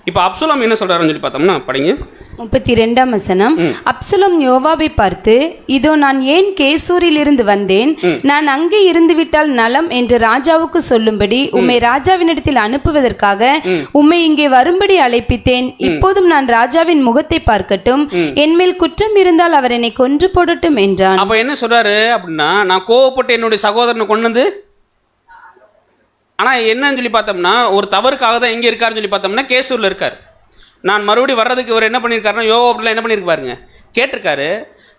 இப்போ அப்சலோம் என்ன சொல்கிறாருன்னு சொல்லி பார்த்தோம்னா படிங்க 32ஆம் வசனம். அப்சலோம் யோவாபை பார்த்து, இதோ நான் ஏன் கேசூரில் இருந்து வந்தேன், நான் அங்கே இருந்து விட்டால் நலம் என்று ராஜாவுக்கு சொல்லும்படி உம்மை ராஜாவினிடத்தில் அனுப்புவதற்காக உம்மை இங்கே வரும்படி அழைப்பித்தேன். இப்போதும் நான் ராஜாவின் முகத்தை பார்க்கட்டும், என்மேல் குற்றம் இருந்தால் அவர் என்னை கொன்று போடட்டும் என்றான். அப்ப என்ன சொல்றாரு அப்படின்னா, நான் கோவப்பட்டு என்னுடைய சகோதரனை கொண்டு ஆனால் என்னன்னு சொல்லி பார்த்தோம்னா ஒரு தவறுக்காக தான் எங்கே இருக்காருன்னு சொல்லி பார்த்தோம்னா கேசூரில் இருக்கார். நான் மறுபடியும் வர்றதுக்கு இவர் என்ன பண்ணியிருக்காருன்னா யோவாப்ல என்ன பண்ணியிருப்பாருங்க கேட்டிருக்காரு.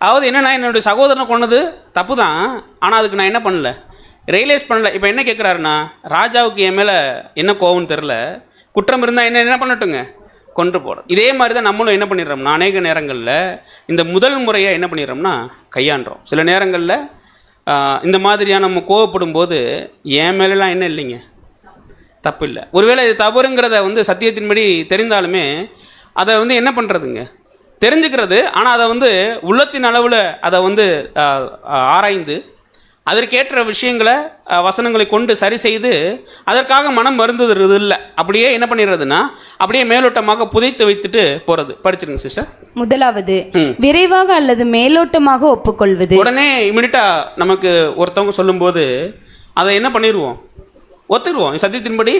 அதாவது என்னன்னா என்னுடைய சகோதரனை கொண்டது தப்பு தான், ஆனால் அதுக்கு நான் என்ன பண்ணல ரியலைஸ் பண்ணல. இப்போ என்ன கேட்குறாருன்னா, ராஜாவுக்கு என் மேலே என்ன கோவம்னு தெரில, குற்றம் இருந்தால் என்ன பண்ணட்டுங்க கொன்று போடும். இதே மாதிரி தான் நம்மளும் என்ன பண்ணிடுறோம்னா அநேக நேரங்களில் இந்த முதல் முறையை என்ன பண்ணிடுறோம்னா கையாண்டுறோம். சில நேரங்களில் இந்த மாதிரியான நம்ம கோவப்படும் போது என் மேலெலாம் என்ன இல்லைங்க, தப்பு இல்லை. ஒருவேளை இது தவறுங்கிறத வந்து சத்தியத்தின்படி தெரிந்தாலுமே அதை வந்து என்ன பண்ணுறதுங்க, தெரிஞ்சுக்கிறது. ஆனால் அதை வந்து உள்ளத்தின் அளவில் அதை வந்து ஆராய்ந்து அதற்கேற்ற விஷயங்களை வசனங்களை கொண்டு சரி செய்து அதற்காக மனம் வருந்துறது இல்லை. அப்படியே என்ன பண்ணிடுறதுன்னா அப்படியே மேலோட்டமாக புதைத்து வைத்துட்டு போகிறது. படிச்சிருங்க சிஸ்டர். முதலாவது, விரைவாக அல்லது மேலோட்டமாக ஒப்புக்கொள்வது. உடனே இமிடியட்டா நமக்கு ஒருத்தவங்க சொல்லும்போது அதை என்ன பண்ணிடுவோம், ஒத்துக்குவோம். சத்தியத்தின்படி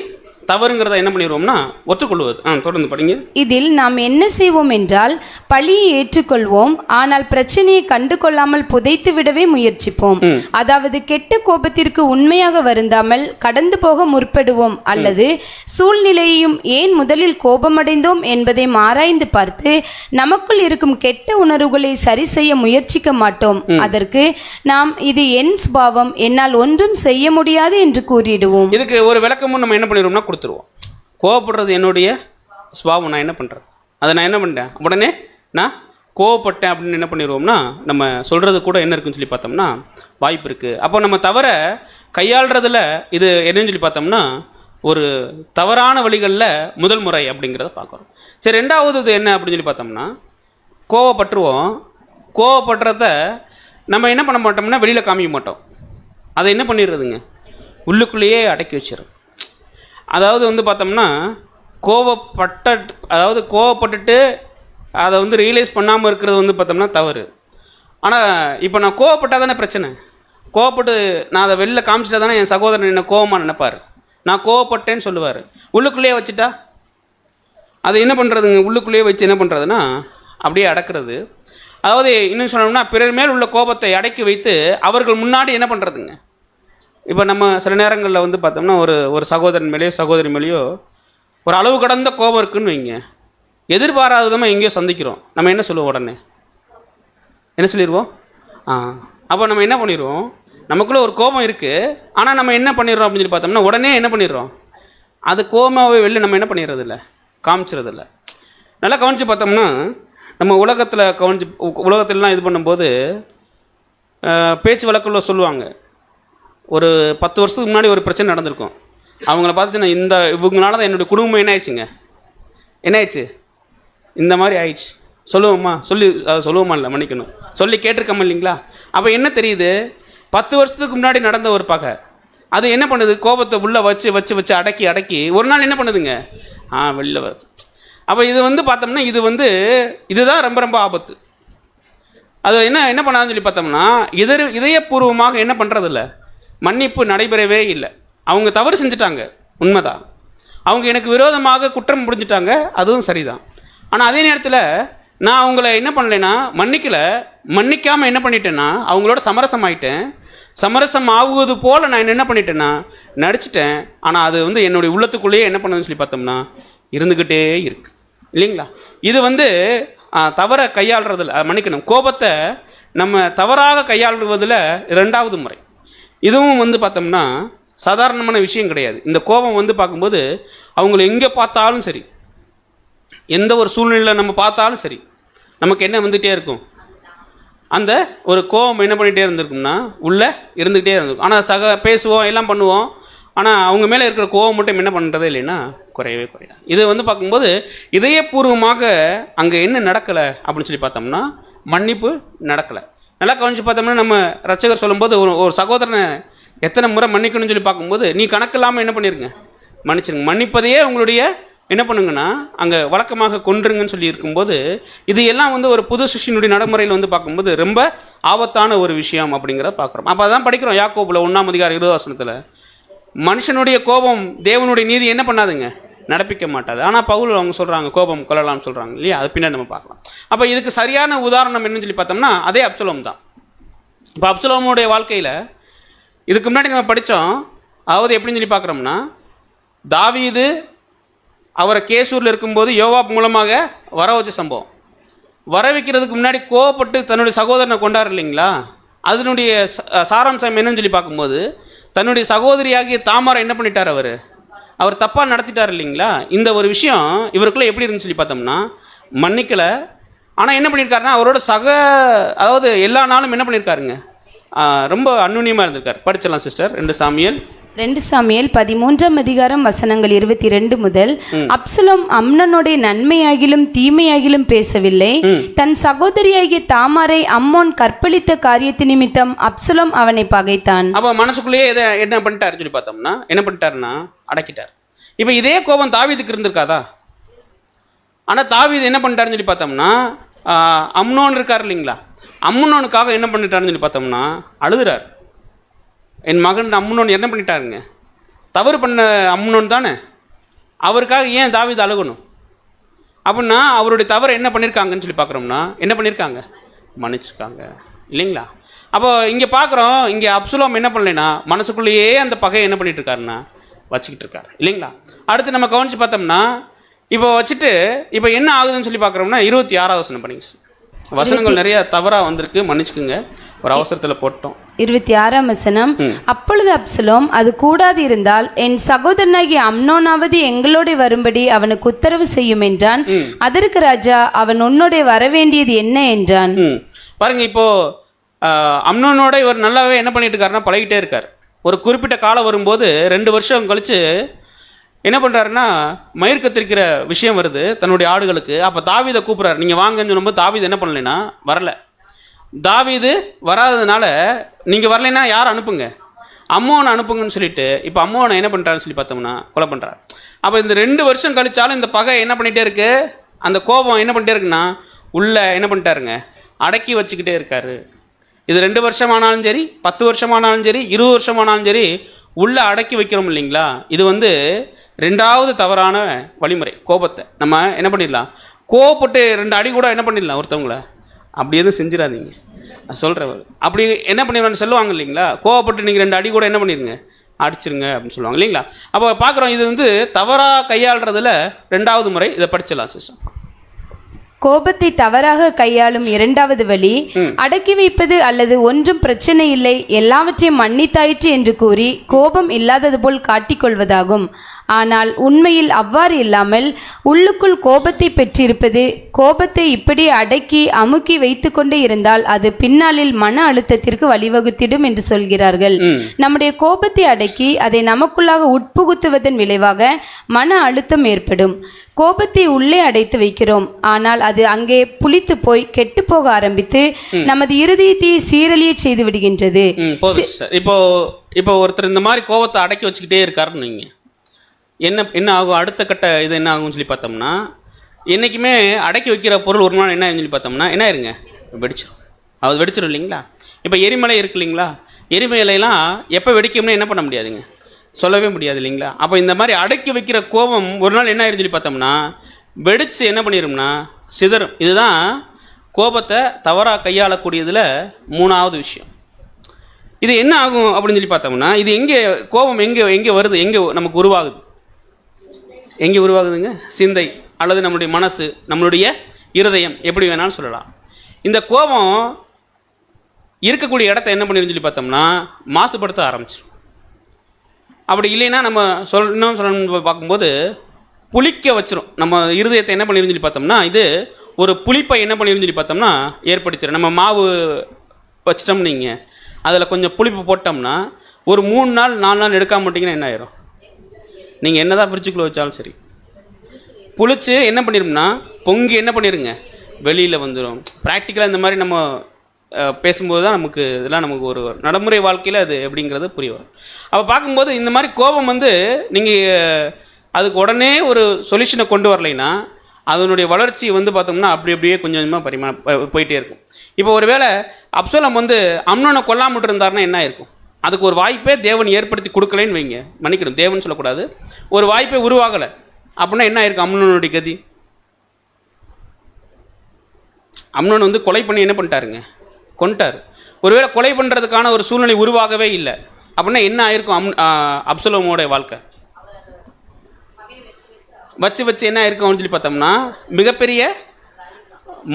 தவறுங்கிறத என்ன பண்ணிடுவோம்னா ஒத்துக்கொள்வது. தொடர்ந்து படிங்க. இதில் நாம் என்ன செய்வோம் என்றால் பழியை ஏற்றுக்கொள்வோம், ஆனால் பிரச்சனையை கண்டு கொள்ளாமல் புதைத்து விடவே முயற்சிப்போம். அதாவது கெட்ட கோபத்திற்கு உண்மையாக வருந்தாமல் கடந்து போக முற்படுவோம். அல்லது சூழ்நிலையையும் ஏன் முதலில் கோபமடைந்தோம் என்பதை ஆராய்ந்து பார்த்து நமக்குள் இருக்கும் கெட்ட உணர்வுகளை சரி செய்ய முயற்சிக்க மாட்டோம். அதற்கு நாம் இது என் சுபாவம், என்னால் ஒன்றும் செய்ய முடியாது என்று கூறிடுவோம். இதுக்கு ஒரு விளக்கமும் நம்ம என்ன பண்ணிடுவோம்னா கொடுத்துருவோம். கோவப்படுறது என்னுடைய சுபாவம், நான் என்ன பண்ணுறது, அதை நான் என்ன பண்ணிட்டேன், உடனே நான் கோவப்பட்டேன் அப்படின்னு என்ன பண்ணிடுவோம்னா நம்ம சொல்கிறது கூட என்ன இருக்குன்னு சொல்லி பார்த்தோம்னா வாய்ப்பு இருக்குது. அப்போ நம்ம தவற கையாளுறதுல இது என்னன்னு சொல்லி பார்த்தோம்னா ஒரு தவறான வழிகளில் முதல் முறை அப்படிங்கிறத பார்க்குறோம். சரி, ரெண்டாவது இது என்ன அப்படின்னு சொல்லி பார்த்தோம்னா கோவப்பட்டுருவோம். கோவப்படுறத நம்ம என்ன பண்ண மாட்டோம்னா வெளியில் காமிக்க மாட்டோம். அதை என்ன பண்ணிடுறதுங்க, உள்ளுக்குள்ளேயே அடக்கி வச்சிடும். அதாவது வந்து பார்த்தோம்னா கோவப்பட்டுட்டு அதை வந்து ரியலைஸ் பண்ணாமல் இருக்கிறது வந்து பார்த்தோம்னா தவறு. ஆனால் இப்போ நான் கோவப்பட்டால் தானே பிரச்சனை. கோவப்பட்டு நான் அதை வெளில காமிச்சிட்டா தானே என் சகோதரன் என்ன கோவமாக நினைப்பார், நான் கோவப்பட்டேன்னு சொல்லுவார். உள்ளுக்குள்ளேயே வச்சுட்டா அதை என்ன பண்ணுறதுங்க, உள்ளுக்குள்ளேயே வச்சு என்ன பண்ணுறதுன்னா அப்படியே அடக்கிறது. அதாவது இன்னும் சொன்னோம்னா பிறர் மேல் உள்ள கோபத்தை அடக்கி வைத்து அவர்கள் முன்னாடி என்ன பண்ணுறதுங்க. இப்போ நம்ம சில நேரங்களில் வந்து பார்த்தோம்னா ஒரு சகோதரன் மேலேயோ சகோதரி மேலேயோ ஒரு அளவு கடந்த கோபம் இருக்குன்னு வைங்க, எதிர்பாராத விதமாக எங்கேயோ சந்திக்கிறோம். நம்ம என்ன சொல்லுவோம், உடனே என்ன சொல்லிடுவோம், அப்போ நம்ம என்ன பண்ணிடுவோம், நமக்குள்ளே ஒரு கோபம் இருக்குது, ஆனால் நம்ம என்ன பண்ணிடுறோம் அப்படின்னு சொல்லி பார்த்தோம்னா உடனே என்ன பண்ணிடுறோம், அது கோபமாகவே வெளில நம்ம என்ன பண்ணிடுறதில்ல, காமிச்சிறதில்ல. நல்லா கவனித்து பார்த்தோம்னா நம்ம உலகத்திலலாம் இது பண்ணும்போது பேச்சு வழக்குள்ள சொல்லுவாங்க, ஒரு 10 வருஷத்துக்கு முன்னாடி ஒரு பிரச்சனை நடந்திருக்கும். அவங்கள பார்த்துட்டு இவங்களால தான் என்னுடைய குடும்பம் என்ன ஆயிடுச்சுங்க, என்ன ஆயிடுச்சு, இந்த மாதிரி ஆயிடுச்சு சொல்லுவோமா, சொல்லுவோமா இல்லை மன்னிக்கணும், சொல்லி கேட்டிருக்கோம் இல்லைங்களா. அப்போ என்ன தெரியுது, 10 வருஷத்துக்கு முன்னாடி நடந்த ஒரு பகை அது என்ன பண்ணுது, கோபத்தை உள்ளே வச்சு அடக்கி ஒரு நாள் என்ன பண்ணுதுங்க, வெளில வருது. அப்போ இது வந்து பார்த்தோம்னா இதுதான் ரொம்ப ரொம்ப ஆபத்து. அது என்ன பண்ணாதுன்னு சொல்லி பார்த்தோம்னா இதயபூர்வமாக என்ன பண்ணுறதில்ல, மன்னிப்பு நடைபெறவே இல்லை. அவங்க தவறு செஞ்சுட்டாங்க, உண்மைதான், அவங்க எனக்கு விரோதமாக குற்றம் புரிஞ்சுட்டாங்க, அதுவும் சரிதான். ஆனால் அதே நேரத்தில் நான் அவங்கள என்ன பண்ணலைன்னா மன்னிக்காமல் என்ன பண்ணிட்டேன்னா அவங்களோட சமரசம் ஆகிட்டேன். சமரசம் ஆகுவது போல் நான் என்ன பண்ணிட்டேன்னா நடிச்சிட்டேன். ஆனால் அது வந்து என்னுடைய உள்ளத்துக்குள்ளேயே என்ன பண்ணுதுன்னு சொல்லி பார்த்தோம்னா இருந்துக்கிட்டே இருக்கு இல்லைங்களா. இது தவற கையாளுறதில்ல, மன்னிக்கணும், கோபத்தை நம்ம தவறாக கையாளுவதில் 2வது முறை. இதுவும் பார்த்தோம்னா சாதாரணமான விஷயம் கிடையாது. இந்த கோபம் பார்க்கும்போது அவங்கள எங்கே பார்த்தாலும் சரி, எந்த ஒரு சூழ்நிலையில் நம்ம பார்த்தாலும் சரி, நமக்கு என்ன வந்துகிட்டே இருக்கும், அந்த ஒரு கோபம் என்ன பண்ணிகிட்டே இருந்திருக்கும்னா உள்ளே இருந்துக்கிட்டே இருந்திருக்கும். ஆனால் பேசுவோம், எல்லாம் பண்ணுவோம், ஆனால் அவங்க மேலே இருக்கிற கோபம் மட்டும் என்ன பண்ணுறதே இல்லைன்னா குறையவே குறையாது. இது பார்க்கும்போது இதயபூர்வமாக அங்கே என்ன நடக்கலை அப்படின்னு சொல்லி பார்த்தோம்னா மன்னிப்பு நடக்கலை. நல்லா கவனிச்சு பார்த்தோம்னா நம்ம ரட்சகர் சொல்லும்போது ஒரு சகோதரனை எத்தனை முறை மன்னிக்கணும்னு சொல்லி பார்க்கும்போது நீ கணக்கு இல்லாமல் என்ன பண்ணிருங்க, மன்னிச்சிருங்க. மன்னிப்பதையே உங்களுடைய என்ன பண்ணுங்கன்னா அங்கே வழக்கமாக கொன்றுங்கன்னு சொல்லி இருக்கும்போது இது எல்லாம் ஒரு புது சிஷ்யனுடைய நடைமுறையில் பார்க்கும்போது ரொம்ப ஆபத்தான ஒரு விஷயம் அப்படிங்கிறத பார்க்குறோம். அப்போ அதான் படிக்கிறோம் யாக்கோபுல 1ஆம் அதிகாரம் 20 வசனத்தில், மனுஷனுடைய கோபம் தேவனுடைய நீதி என்ன பண்ணாதுங்க, நடப்பிக்க மாட்டாது. ஆனால் பவுல் அவங்க சொல்கிறாங்க கோபம் கொள்ளலாம்னு சொல்கிறாங்க இல்லையா, அது பின்னாடி நம்ம பார்க்கலாம். அப்போ இதுக்கு சரியான உதாரணம் என்னன்னு சொல்லி பார்த்தோம்னா அதே அப்சலோம் தான். இப்போ அப்சலோமுடைய வாழ்க்கையில் இதுக்கு முன்னாடி நம்ம படித்தோம், அதாவது எப்படின்னு சொல்லி பார்க்குறோம்னா தாவீது அவரை கேசூரில் இருக்கும்போது யோவாப் மூலமாக வர வச்ச சம்பவம், வர வைக்கிறதுக்கு முன்னாடி கோவப்பட்டு தன்னுடைய சகோதரனை கொண்டார் இல்லைங்களா. அதனுடைய சாராம்சம் என்னன்னு சொல்லி பார்க்கும்போது தன்னுடைய சகோதரியாகிய தாமாரை என்ன பண்ணிட்டார், அவர் தப்பாக நடத்திட்டார் இல்லைங்களா. இந்த ஒரு விஷயம் இவருக்குள்ளே எப்படி இருந்துன்னு சொல்லி பார்த்தோம்னா மன்னிக்கலை. ஆனால் என்ன பண்ணியிருக்காருன்னா அவரோட அதாவது எல்லா நாளும் என்ன பண்ணியிருக்காருங்க, ரொம்ப அந்யுன்யமாக இருந்திருக்கார். படிச்சிடலாம் சிஸ்டர். 2 சாமுவேல் 2 சாமுவேல் 13ஆம் அதிகாரம் வசனங்கள் 22 முதல். அப்சலோம் அம்னோனுடைய நன்மையாகிலும் தீமையாகிலும் பேசவில்லை. தன் சகோதரியாகிய தாமாரை அம்மோன் கற்பழித்த காரியத்து நிமித்தம் அப்சலோம் அவனை பகைத்தான். அப்போ மனசுக்குள்ளேயே என்ன பண்ணிட்டாருன்னு சொல்லி பார்த்தோம்னா, என்ன பண்ணிட்டாருன்னா அடக்கிட்டார். இப்போ இதே கோபம் தாவீதுக்கு இருந்திருக்காதா? ஆனால் தாவீது என்ன பண்ணிட்டாருன்னு சொல்லி பார்த்தோம்னா, அம்னோன் இருக்கார் இல்லைங்களா, அம்னோனுக்காக என்ன பண்ணிட்டாருன்னு சொல்லி பார்த்தோம்னா அழுதுறார். என் மகன் அம்னோன் என்ன பண்ணிட்டாருங்க, தவறு பண்ண அம்னோன் தானே, அவருக்காக ஏன் தாவீது அழுகணும்? அப்படின்னா அவருடைய தவறு என்ன பண்ணியிருக்காங்கன்னு சொல்லி பார்க்குறோம்னா, என்ன பண்ணியிருக்காங்க, மன்னிச்சிருக்காங்க இல்லைங்களா. அப்போ இங்கே பார்க்குறோம், இங்கே அப்சலோம் என்ன பண்ணலைன்னா மனசுக்குள்ளேயே அந்த பகையை என்ன பண்ணிட்டு இருக்காருன்னா வச்சுக்கிட்டு இருக்காரு இல்லைங்களா. அடுத்து நம்ம கவனித்து பார்த்தோம்னா, இப்போ வச்சுட்டு இப்போ என்ன ஆகுதுன்னு சொல்லி பார்க்குறோம்னா 26ஆவது வசனம் பண்ணிங்க. வசனங்கள் நிறைய தவறாக வந்திருக்கு, மன்னிச்சுக்குங்க, ஒரு அவசரத்தில் போட்டோம். 26ஆம் வசனம். அப்பொழுது அப்சலோம், அது கூடாது இருந்தால் என் சகோதரனாகிய அம்னோனாவது எங்களோட வரும்படி அவனுக்கு உத்தரவு செய்யும் என்றான். அதற்கு ராஜா, அவன் உன்னோட வரவேண்டியது என்ன என்றான். பாருங்க, இப்போ அம்னோனோட இவர் நல்லாவே என்ன பண்ணிட்டு இருக்காருன்னா பழகிட்டே இருக்கார். ஒரு குறிப்பிட்ட காலம் வரும்போது 2 வருஷம் கழிச்சு என்ன பண்ணுறாருன்னா மயிர் கத்திரிக்கிற விஷயம் வருது தன்னுடைய ஆடுகளுக்கு. அப்போ தாவீதை கூப்பிட்றாரு, நீங்கள் வாங்கன்னு சொல்லும்போது தாவீது என்ன பண்ணலைன்னா வரல. தாவீது வராததுனால நீங்கள் வரலைன்னா யார் அனுப்புங்க, அம்மோனை அனுப்புங்கன்னு சொல்லிட்டு இப்போ அம்மோனை என்ன பண்ணுறாருன்னு சொல்லி பார்த்தோம்னா கொலை பண்ணுறாரு. அப்போ இந்த 2 வருஷம் கழிச்சாலும் இந்த பகை என்ன பண்ணிகிட்டே இருக்கு, அந்த கோபம் என்ன பண்ணிட்டே இருக்குன்னா உள்ள என்ன பண்ணிட்டாருங்க அடக்கி வச்சுக்கிட்டே இருக்காரு. இது 2 வருஷமானாலும் சரி, 10 வருஷமானாலும் சரி, 20 வருஷமானாலும் சரி, உள்ளே அடக்கி வைக்கிறோம் இல்லைங்களா. இது வந்து 2வது தவறான வழிமுறை. கோபத்தை நம்ம என்ன பண்ணிடலாம், கோவப்பட்டு 2 அடி கூட என்ன பண்ணிடலாம் ஒருத்தவங்கள, அப்படி எதுவும் செஞ்சிடாதீங்க நான் சொல்கிறவர். அப்படி என்ன பண்ணிடுவான்னு சொல்லுவாங்க இல்லைங்களா, கோவப்பட்டு நீங்கள் 2 அடி கூட என்ன பண்ணிடுங்க அடிச்சிருங்க அப்படின்னு சொல்லுவாங்க இல்லைங்களா. அப்போ பார்க்குறோம், இது வந்து தவறாக கையாளுறதுல 2வது முறை. இதை படிச்சிடலாம் சிஸ்டம். கோபத்தை தவறாக கையாளும் 2வது வழி, அடக்கி வைப்பது அல்லது ஒன்றும் பிரச்சனை இல்லை, எல்லாவற்றையும் மன்னித்தாயிற்று என்று கூறி கோபம் இல்லாதது போல் காட்டிக்கொள்வதாகும். ஆனால் உண்மையில் அவ்வாறு இல்லாமல் உள்ளுக்குள் கோபத்தை பெற்றிருப்பது, கோபத்தை இப்படி அடக்கி அமுக்கி வைத்து கொண்டே இருந்தால் அது பின்னாளில் மன அழுத்தத்திற்கு வழிவகுத்திடும் என்று சொல்கிறார்கள். நம்முடைய கோபத்தை அடக்கி அதை நமக்குள்ளாக உட்புகுத்துவதன் விளைவாக மன அழுத்தம் ஏற்படும். கோபத்தை உள்ளே அடைத்து வைக்கிறோம், ஆனால் அது அங்கே புளித்து போய் கெட்டு போக ஆரம்பித்து நமது இருதயத்தை சீரழிய செய்து விடுகின்றது. இப்போ ஒருத்தர் இந்த மாதிரி கோபத்தை அடக்கி வச்சுக்கிட்டே இருக்காருன்னு நீங்க என்ன ஆகும், அடுத்த கட்ட இது என்ன ஆகும்னு சொல்லி பார்த்தோம்னா, என்றைக்குமே அடக்கி வைக்கிற பொருள் ஒரு நாள் என்ன சொல்லி பார்த்தோம்னா என்ன ஆயிருங்க, வெடிச்சிடும். அது வெடிச்சிடும் இல்லைங்களா. இப்போ எரிமலை இருக்கு இல்லைங்களா, எரிமலையெல்லாம் எப்போ வெடிக்கும்னு என்ன பண்ண முடியாதுங்க, சொல்லவே முடியாது இல்லைங்களா. அப்போ இந்த மாதிரி அடக்கி வைக்கிற கோபம் ஒரு நாள் என்ன ஆயிரும் சொல்லி பார்த்தோம்னா வெடிச்சு என்ன பண்ணிடும்னா சிதறும். இதுதான் கோபத்தை தவறாக கையாளக்கூடியதில் 3வது விஷயம். இது என்ன ஆகும் அப்படின்னு சொல்லி பார்த்தோம்னா, இது எங்கே கோபம் எங்கே வருது, எங்கே நமக்கு உருவாகுது, எங்கே உருவாகுதுங்க, சிந்தை அல்லது நம்மளுடைய மனசு, நம்மளுடைய இருதயம், எப்படி வேணாலும் சொல்லலாம். இந்த கோபம் இருக்கக்கூடிய இடத்த என்ன பண்ணிடும் சொல்லி பார்த்தோம்னா மாசுபடுத்த ஆரம்பிச்சிடும். அப்படி இல்லைன்னா நம்ம இன்னும் சொல்லணும்னு பார்க்கும்போது புளிக்க வச்சிரும். நம்ம இருதயத்தை என்ன பண்ணிடும் சொல்லி பார்த்தோம்னா இது ஒரு புளிப்பை என்ன பண்ணிடும் சொல்லி பார்த்தோம்னா ஏற்படுத்திடும். நம்ம மாவு வச்சிட்டோம், நீங்கள் அதில் கொஞ்சம் புளிப்பு போட்டோம்னா ஒரு 3 நாள் 4 நாள் எடுக்காம மாட்டிங்கன்னா என்ன ஆயிரும், நீங்கள் என்ன தான் ஃப்ரிட்ஜுக்குள்ளே வச்சாலும் சரி புளிச்சு என்ன பண்ணிடும்னா பொங்கி என்ன பண்ணிடுங்க வெளியில் வந்துடும். ப்ராக்டிக்கலாக இந்த மாதிரி நம்ம பேசும்போது தான் நமக்கு இதெல்லாம் நமக்கு ஒரு நடைமுறை வாழ்க்கையில் அது எப்படிங்கிறது புரிய வரும். அப்போ பார்க்கும்போது இந்த மாதிரி கோபம் வந்து நீங்கள் அதுக்கு உடனே ஒரு சொல்யூஷனை கொண்டு வரலைன்னா அதனுடைய வளர்ச்சி வந்து பார்த்தோம்னா அப்படியே கொஞ்சம் கொஞ்சமாக போயிட்டே இருக்கும். இப்போ ஒரு வேளை அப்சலோம் வந்து அம்னோனை கொல்லாமட்டு இருந்தாருன்னா என்ன இருக்கும், அதுக்கு ஒரு வாய்ப்பே தேவன் ஏற்படுத்தி கொடுக்கலைன்னு வைங்க, மன்னிக்கணும் தேவன் சொல்லக்கூடாது, ஒரு வாய்ப்பே உருவாகலை அப்படின்னா என்ன ஆயிருக்கும் அம்னோனுடைய கதி. அம்னோன் வந்து கொலை பண்ணி என்ன பண்ணிட்டாருங்க, கொண்டார். ஒருவேளை கொலை பண்ணுறதுக்கான ஒரு சூழ்நிலை உருவாகவே இல்லை அப்படின்னா என்ன ஆயிருக்கும் அப்சலோமோடைய வாழ்க்கை, வச்சு என்ன ஆயிருக்கும் அப்படின்னு சொல்லி பார்த்தோம்னா மிகப்பெரிய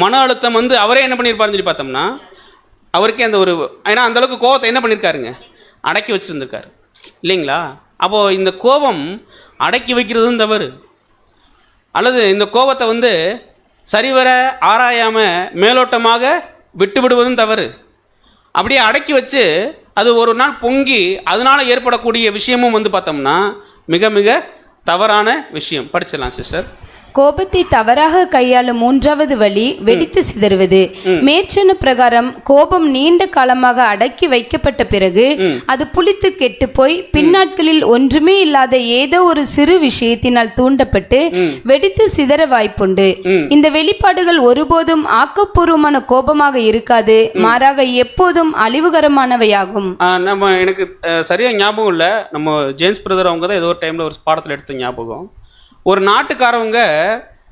மன அழுத்தம் வந்து அவரே என்ன பண்ணியிருப்பாருன்னு சொல்லி பார்த்தோம்னா அவருக்கே அந்த ஒரு, ஏன்னா அந்தளவுக்கு கோபத்தை என்ன பண்ணியிருக்காருங்க அடக்கி வச்சுருந்துருக்காரு இல்லைங்களா. அப்போது இந்த கோபம் அடக்கி வைக்கிறதும் தவறு, அல்லது இந்த கோபத்தை வந்து சரிவர ஆராயாமல் மேலோட்டமாக விட்டு விடுவதும் தவறு. அப்படியே அடக்கி வச்சு அது ஒரு நாள் பொங்கி அதனால ஏற்படக்கூடிய விஷயமும் வந்து பார்த்தோம்னா மிக மிக தவறான விஷயம். படிச்சிடலாம் சிஸ்டர். கோபத்தை தவறாக கையாளும் மூன்றாவது வழி வெடித்து சிதறுவது. மேற்சொன்ன பிரகாரம் கோபம் நீண்ட காலமாக அடக்கி வைக்கப்பட்ட பிறகு அது புளித்து கெட்டு போய் பின்னாட்களில் ஒன்றுமே இல்லாத ஏதோ ஒரு சிறு விஷயத்தினால் தூண்டப்பட்டு வெடித்து சிதற வாய்ப்புண்டு. இந்த வெளிப்பாடுகள் ஒருபோதும் ஆக்கப்பூர்வமான கோபமாக இருக்காது, மாறாக எப்போதும் அழிவுகரமானவையாகும். நம்ம எனக்கு சரியா ஞாபகம் இல்லை, நம்ம ஜேம்ஸ் பிரதர் அவங்க தான் ஏதோ ஒரு டைம்ல ஒரு பாடத்தில் எடுத்த ஞாபகம். ஒரு நாட்டுக்காரவங்க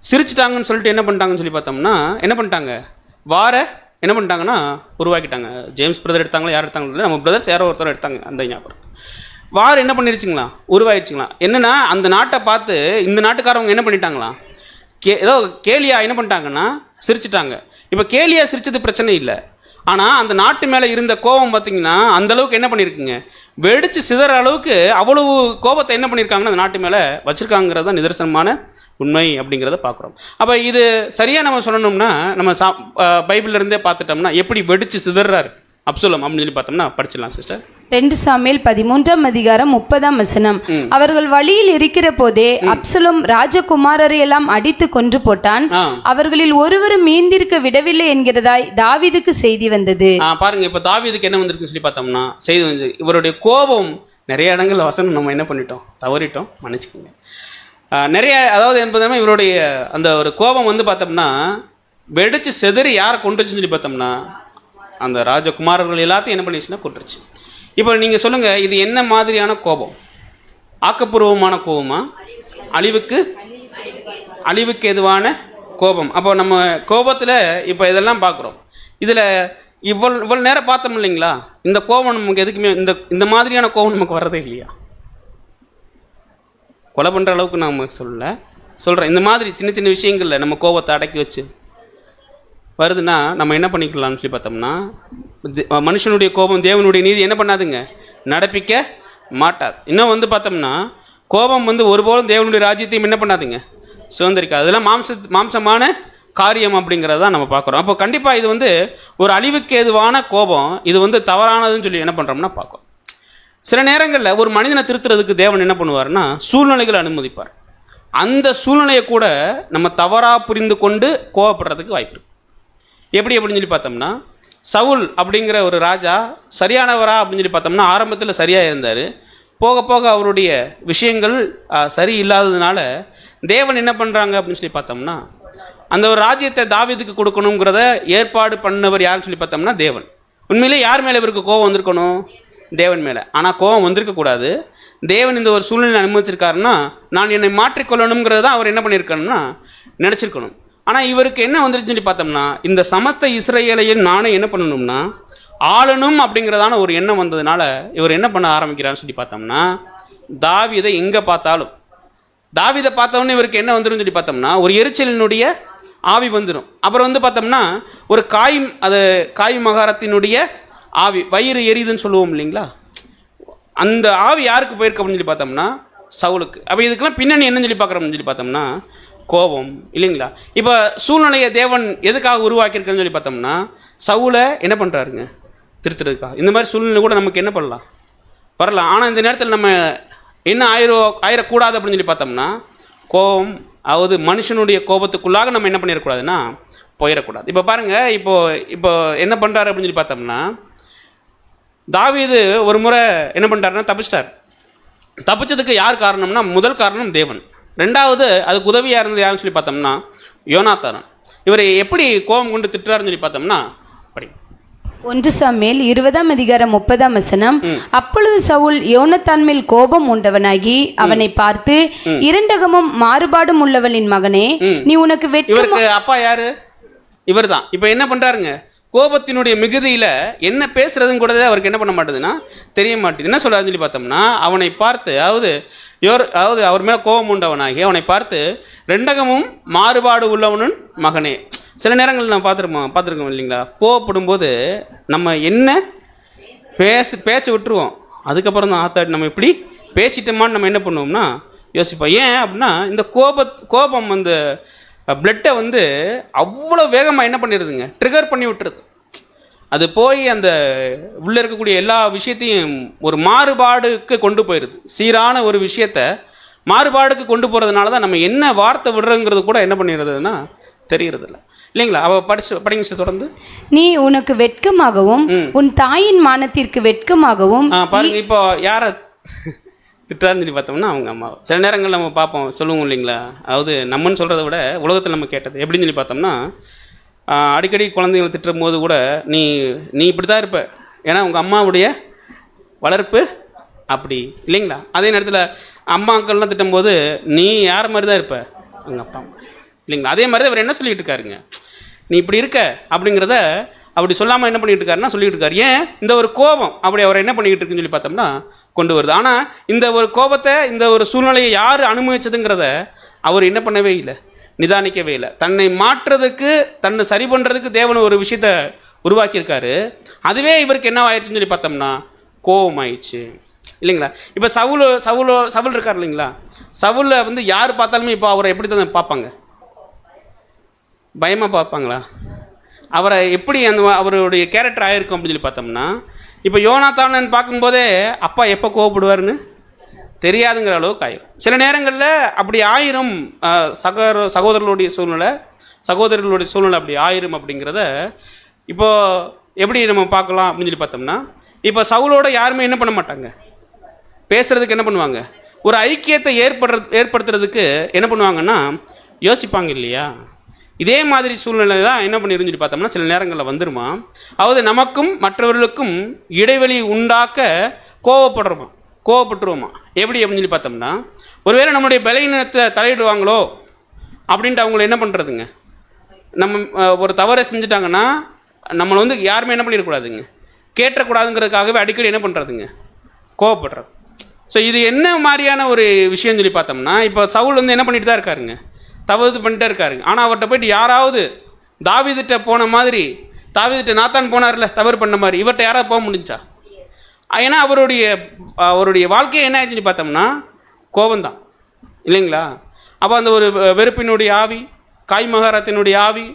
சிரிச்சிட்டாங்கன்னு சொல்லிட்டு என்ன பண்ணிட்டாங்கன்னு சொல்லி பார்த்தோம்னா என்ன பண்ணிட்டாங்க, என்ன பண்ணிட்டாங்கன்னா உருவாக்கிட்டாங்க. ஜேம்ஸ் பிரதர் எடுத்தாங்களா யார் எடுத்தாங்களா, நம்ம பிரதர்ஸ் யாரோ ஒருத்தர் எடுத்தாங்க அந்த ஞாபகம். என்ன பண்ணிருச்சுங்களா, உருவாயிடுச்சுங்களா. என்னன்னா அந்த நாட்டை பார்த்து இந்த நாட்டுக்காரவங்க என்ன பண்ணிட்டாங்களா, ஏதோ கேலியா என்ன பண்ணிட்டாங்கன்னா சிரிச்சிட்டாங்க. இப்போ கேலியா சிரிச்சது பிரச்சனை இல்லை, ஆனால் அந்த நாட்டு மேலே இருந்த கோபம் பார்த்தீங்கன்னா அந்த அளவுக்கு என்ன பண்ணியிருக்குங்க, வெடிச்சு சிதற அளவுக்கு அவ்வளவு கோபத்தை என்ன பண்ணியிருக்காங்கன்னா அந்த நாட்டு மேலே வச்சிருக்காங்கிறது தான் நிதர்சனமான உண்மை அப்படிங்கிறத பார்க்குறோம். அப்போ இது சரியாக நம்ம சொல்லணும்னா நம்ம பைபிள்ல இருந்தே பார்த்துட்டோம்னா எப்படி வெடிச்சு சிதறாரு அப்சலோம் அப்படின்னு சொல்லி பார்த்தோம்னா படிச்சிடலாம் சிஸ்டர். 2 சாமுவேல் 13:30 அவர்கள் வழியில் இருக்கிற போதே அப்சலோம் ராஜகுமாரரை எல்லாம் அடித்து கொன்று போட்டான், அவர்களில் ஒருவரும் மீந்திருக்க விடவில்லை என்கிறதாய் தாவீதுக்கு செய்தி வந்தது. பாருங்க, இப்ப தாவீதுக்கு என்ன வந்திருக்கு சொல்லி பார்த்தோம்னா செய்தி வந்து இவருடைய கோபம் நிறைய இடங்கள் வசனம் நம்ம என்ன பண்ணிட்டோம், தவறிட்டோம், மன்னிச்சுக்கோங்க. நிறைய அதாவது என்பதுமே இவருடைய அந்த ஒரு கோபம் வந்து பார்த்தோம்னா வெடிச்சு செதறி யாரை கொண்டுச்சுன்னு சொல்லி பார்த்தோம்னா அந்த ராஜகுமாரர்கள் எல்லாத்தையும் என்ன பண்ணிடுச்சுன்னா கொண்டுருச்சு. இப்போ நீங்கள் சொல்லுங்கள், இது என்ன மாதிரியான கோபம்? ஆக்கப்பூர்வமான கோபமா, அழிவுக்கு எதுவான கோபம்? அப்போ நம்ம கோபத்தில் இப்போ இதெல்லாம் பார்க்குறோம். இதில் இவ்வளோ நேரம் பார்த்தோம் இல்லைங்களா, இந்த கோபம் நமக்கு எதுக்குமே இந்த மாதிரியான கோபம் நமக்கு வர்றதே இல்லையா? கொலை பண்ணுற அளவுக்கு நான் சொல்கிறேன், இந்த மாதிரி சின்ன சின்ன விஷயங்களில் நம்ம கோபத்தை அடக்கி வச்சு வருதுன்னா நம்ம என்ன பண்ணிக்கலாம்னு சொல்லி பார்த்தோம்னா மனுஷனுடைய கோபம் தேவனுடைய நீதி என்ன பண்ணாதுங்க, நடப்பிக்க மாட்டாது. இன்னும் வந்து பார்த்தோம்னா கோபம் வந்து ஒருபோதும் தேவனுடைய ராஜ்யத்தையும் என்ன பண்ணாதுங்க, சுதந்திரிக்காது. அதெல்லாம் மாம்சமான காரியம் அப்படிங்கிறத நம்ம பார்க்குறோம். அப்போ கண்டிப்பாக இது வந்து ஒரு அழிவுக்கு ஏதுவான கோபம், இது வந்து தவறானதுன்னு சொல்லி என்ன பண்ணுறோம்னா பார்க்குறோம். சில நேரங்களில் ஒரு மனிதனை திருத்துறதுக்கு தேவன் என்ன பண்ணுவார்னா சூழ்நிலைகளை அனுமதிப்பார். அந்த சூழ்நிலையை கூட நம்ம தவறாக புரிந்து கொண்டு கோபப்படுறதுக்கு வாய்ப்பு இருக்கு. அப்படின்னு சொல்லி பார்த்தோம்னா சவுல் அப்படிங்கிற ஒரு ராஜா சரியானவரா அப்படின்னு சொல்லி பார்த்தோம்னா ஆரம்பத்தில் சரியாக இருந்தார். போக போக அவருடைய விஷயங்கள் சரி இல்லாததுனால தேவன் என்ன பண்ணுறாங்க அப்படின்னு சொல்லி பார்த்தோம்னா அந்த ஒரு ராஜ்யத்தை தாவீதுக்கு கொடுக்கணுங்கிறத ஏற்பாடு பண்ணவர் யாருன்னு சொல்லி பார்த்தோம்னா தேவன். உண்மையிலே யார் மேலே இவருக்கு கோபம் வந்திருக்கணும், தேவன் மேலே. ஆனால் கோபம் வந்திருக்கக்கூடாது. தேவன் இந்த ஒரு சூழ்நிலை அனுமதிச்சிருக்காருன்னா நான் என்னை மாற்றிக்கொள்ளணுங்கிறது தான் அவர் என்ன பண்ணியிருக்கணும்னா நினச்சிருக்கணும். ஆனால் இவருக்கு என்ன வந்துருச்சுன்னு சொல்லி பார்த்தோம்னா இந்த சமஸ்த இஸ்ரவேலையும் நானே என்ன பண்ணணும்னா ஆளணும் அப்படிங்கிறதான ஒரு எண்ணம் வந்ததுனால இவர் என்ன பண்ண ஆரம்பிக்கிறான்னு சொல்லி பார்த்தோம்னா தாவீதை எங்கே பார்த்தாலும் தாவீதை பார்த்தோன்னே இவருக்கு என்ன வந்துடும் சொல்லி பார்த்தோம்னா ஒரு எரிச்சலினுடைய ஆவி வந்துடும். அப்புறம் வந்து பார்த்தோம்னா ஒரு காய் மகாரத்தினுடைய ஆவி, வயிறு எரியுதுன்னு சொல்லுவோம் இல்லைங்களா, அந்த ஆவி யாருக்கு போயிருக்கு அப்படின்னு சொல்லி பார்த்தோம்னா சவுலுக்கு. அப்போ இதுக்கெல்லாம் பின்னணி என்னன்னு சொல்லி பார்க்குறோம்னு சொல்லி பார்த்தோம்னா கோபம் இல்லைங்களா. இப்போ சூழ்நிலையை தேவன் எதுக்காக உருவாக்கியிருக்குன்னு சொல்லி பார்த்தோம்னா சவுலை என்ன பண்ணுறாருங்க, திருத்துறதுக்காக. இந்த மாதிரி சூழ்நிலை கூட நமக்கு என்ன பண்ணலாம், வரலாம். ஆனால் இந்த நேரத்தில் நம்ம என்ன ஆயிரக்கூடாது அப்படின்னு சொல்லி பார்த்தோம்னா கோபம், அதாவது மனுஷனுடைய கோபத்துக்குள்ளாக நம்ம என்ன பண்ணிடக்கூடாதுன்னா போயிடக்கூடாது. இப்போ பாருங்கள், இப்போ என்ன பண்ணுறாரு அப்படின்னு சொல்லி பார்த்தோம்னா தாவீது ஒரு முறை என்ன பண்ணிட்டாருன்னா தப்பிச்சதுக்கு யார் காரணம்னா முதல் காரணம் தேவன். ரெண்டாவது அதுக்கு உதவியாக இருந்தது யாருன்னு சொல்லி பார்த்தோம்னா யோனாத்தான். இவரை எப்படி கோபம் கொண்டு திட்டுறாருன்னு சொல்லி பார்த்தோம்னா 1 சாமுவேல் 20:30 அப்பொழுது சவுல் யோனத்தான் மேல் கோபம் உண்டவனாகி அவனை பார்த்து இரண்டகமும் மாறுபாடும் உள்ளவளின் மகனே, நீ உனக்கு இவருக்கு அப்பா யாரு, இவர் தான். இப்போ என்ன பண்றாருங்க, கோபத்தினுடைய மிகுதியில என்ன பேசுறதுன்னு கூட அவருக்கு என்ன பண்ண மாட்டேதுன்னா தெரிய மாட்டேது. என்ன சொல்றாருன்னு சொல்லி பார்த்தோம்னா அவனை பார்த்து, அதாவது அவர் மேல கோபம் உண்டவனாகி அவனை பார்த்து ரெண்டகமும் மாறுபாடு உள்ளவனும் மகனே. சில நேரங்கள் நம்ம பார்த்துருக்கோம் இல்லைங்களா, கோவப்படும் போது நம்ம என்ன பேச்சை விட்டுருவோம், அதுக்கப்புறம் தான் ஆத்தாடி நம்ம இப்படி பேசிட்டோமான்னு நம்ம என்ன பண்ணுவோம்னா யோசிப்போம். ஏன் அப்படின்னா இந்த கோபம் அந்த பிளட்டை வந்து அவ்வளோ வேகமாக என்ன பண்ணிடுதுங்க, ட்ரிகர் பண்ணி விட்டுருது. அது போய் அந்த உள்ளே இருக்கக்கூடிய எல்லா விஷயத்தையும் ஒரு மாறுபாடுக்கு கொண்டு போயிடுது. சீரான ஒரு விஷயத்த மாறுபாடுக்கு கொண்டு போகிறதுனால தான் நம்ம என்ன வார்த்தை விடுறோங்கிறது கூட என்ன பண்ணிடுறதுன்னா தெரியறதில்ல, இல்லைங்களா? அவ படிங்க சார் தொடர்ந்து. நீ உனக்கு வெட்கமாகவும் உன் தாயின் மானத்திற்கு வெட்கமாகவும். பாருங்க, இப்போ யாரை திட்டாருன்னு சொல்லி பார்த்தோம்னா அவங்க அம்மாவை. சில நேரங்கள் நம்ம பார்ப்போம், சொல்லுவோம் இல்லைங்களா? அதாவது நம்மன்னு சொல்கிறத விட உலகத்தில் நம்ம கேட்டது எப்படின்னு சொல்லி பார்த்தோம்னா, அடிக்கடி குழந்தைங்களை திட்டும் போது கூட நீ இப்படி தான் இருப்ப, ஏன்னா உங்கள் அம்மாவுடைய வளர்ப்பு அப்படி, இல்லைங்களா? அதே நேரத்தில் அம்மாக்கள்லாம் திட்டும்போது நீ யார் மாதிரி தான் இருப்ப, உங்கள் அப்பா அம்மா, இல்லைங்களா? அதே மாதிரி தான் அவர் என்ன சொல்லிட்டு இருக்காருங்க, நீ இப்படி இருக்க அப்படிங்கிறத அப்படி சொல்லாமல் என்ன பண்ணிட்டு இருக்காருன்னா சொல்லிட்டு இருக்காரு. ஏன் இந்த ஒரு கோபம் அப்படி அவர் என்ன பண்ணிக்கிட்டு இருக்குன்னு சொல்லி பார்த்தோம்னா கொண்டு வருது. ஆனால் இந்த ஒரு கோபத்தை, இந்த ஒரு சூழ்நிலையை யார் அனுபவிச்சதுங்கிறத அவர் என்ன பண்ணவே இல்லை, நிதானிக்கவே இல்லை. தன்னை மாற்றுறதுக்கு, தன்னை சரி பண்ணுறதுக்கு தேவன் ஒரு விஷயத்தை உருவாக்கியிருக்காரு. அதுவே இவருக்கு என்ன ஆயிடுச்சுன்னு சொல்லி பார்த்தோம்னா கோபம் ஆயிடுச்சு, இல்லைங்களா? இப்போ சவுல் இருக்கார் இல்லைங்களா? சவுலில் வந்து யார் பார்த்தாலுமே இப்போ அவரை எப்படி தான் பார்ப்பாங்க, பயமாக பார்ப்பாங்களா? அவரை எப்படி அந்த அவருடைய கேரக்டர் ஆகிருக்கும் அப்படின்னு சொல்லி பார்த்தோம்னா, இப்போ யோனாத்தானன் பார்க்கும்போதே அப்பா எப்போ கோவப்படுவார்னு தெரியாதுங்கிற அளவுக்கு ஆயிரும். சில நேரங்களில் அப்படி ஆயிரும். சகோதரர்களுடைய சூழ்நிலை அப்படி ஆயிரும். அப்படிங்கிறத இப்போ எப்படி நம்ம பார்க்கலாம் அப்படின்னு சொல்லி பார்த்தோம்னா, இப்போ சவுலோட யாருமே என்ன பண்ண மாட்டாங்க, பேசுறதுக்கு என்ன பண்ணுவாங்க, ஒரு ஐக்கியத்தை ஏற்படுத்துறதுக்கு என்ன பண்ணுவாங்கன்னா யோசிப்பாங்க இல்லையா? இதே மாதிரி சூழ்நிலை தான் என்ன பண்ணிருன்னு சொல்லி பார்த்தோம்னா சில நேரங்களில் வந்துருமா. அதாவது நமக்கும் மற்றவர்களுக்கும் இடைவெளி உண்டாக்க கோவப்பட்டுருவோமா. எப்படி அப்படின்னு சொல்லி பார்த்தோம்னா, ஒருவேளை நம்மளுடைய பலவீனத்தை தலையிடுவாங்களோ அப்படின்ட்டு அவங்கள என்ன பண்ணுறதுங்க, நம்ம ஒரு தவறை செஞ்சுட்டாங்கன்னா நம்மளை வந்து யாருமே என்ன பண்ணிடக்கூடாதுங்க, கேட்டக்கூடாதுங்கிறதுக்காகவே அடிக்கடி என்ன பண்ணுறதுங்க, கோவப்படுறது. ஸோ இது என்ன மாதிரியான ஒரு விஷயம்னு சொல்லி பார்த்தோம்னா, இப்போ சவுல் வந்து என்ன பண்ணிட்டு தான் இருக்காருங்க, தவறு பண்ணிட்டே இருக்காருங்க. ஆனால் அவர்கிட்ட போயிட்டு யாராவது தாவீதுட்ட போன மாதிரி, தாவீதுட்ட நாத்தான் போனார்ல தவறு பண்ண மாதிரி, இவர்கிட்ட யாராவது போக முடிஞ்சா? ஏன்னா அவருடைய வாழ்க்கையை என்ன ஆச்சுன்னு பார்த்தோம்னா கோபந்தான், இல்லைங்களா? அப்போ அந்த ஒரு வெறுப்பினுடைய ஆவி, காய் மகாரத்தினுடைய ஆவி,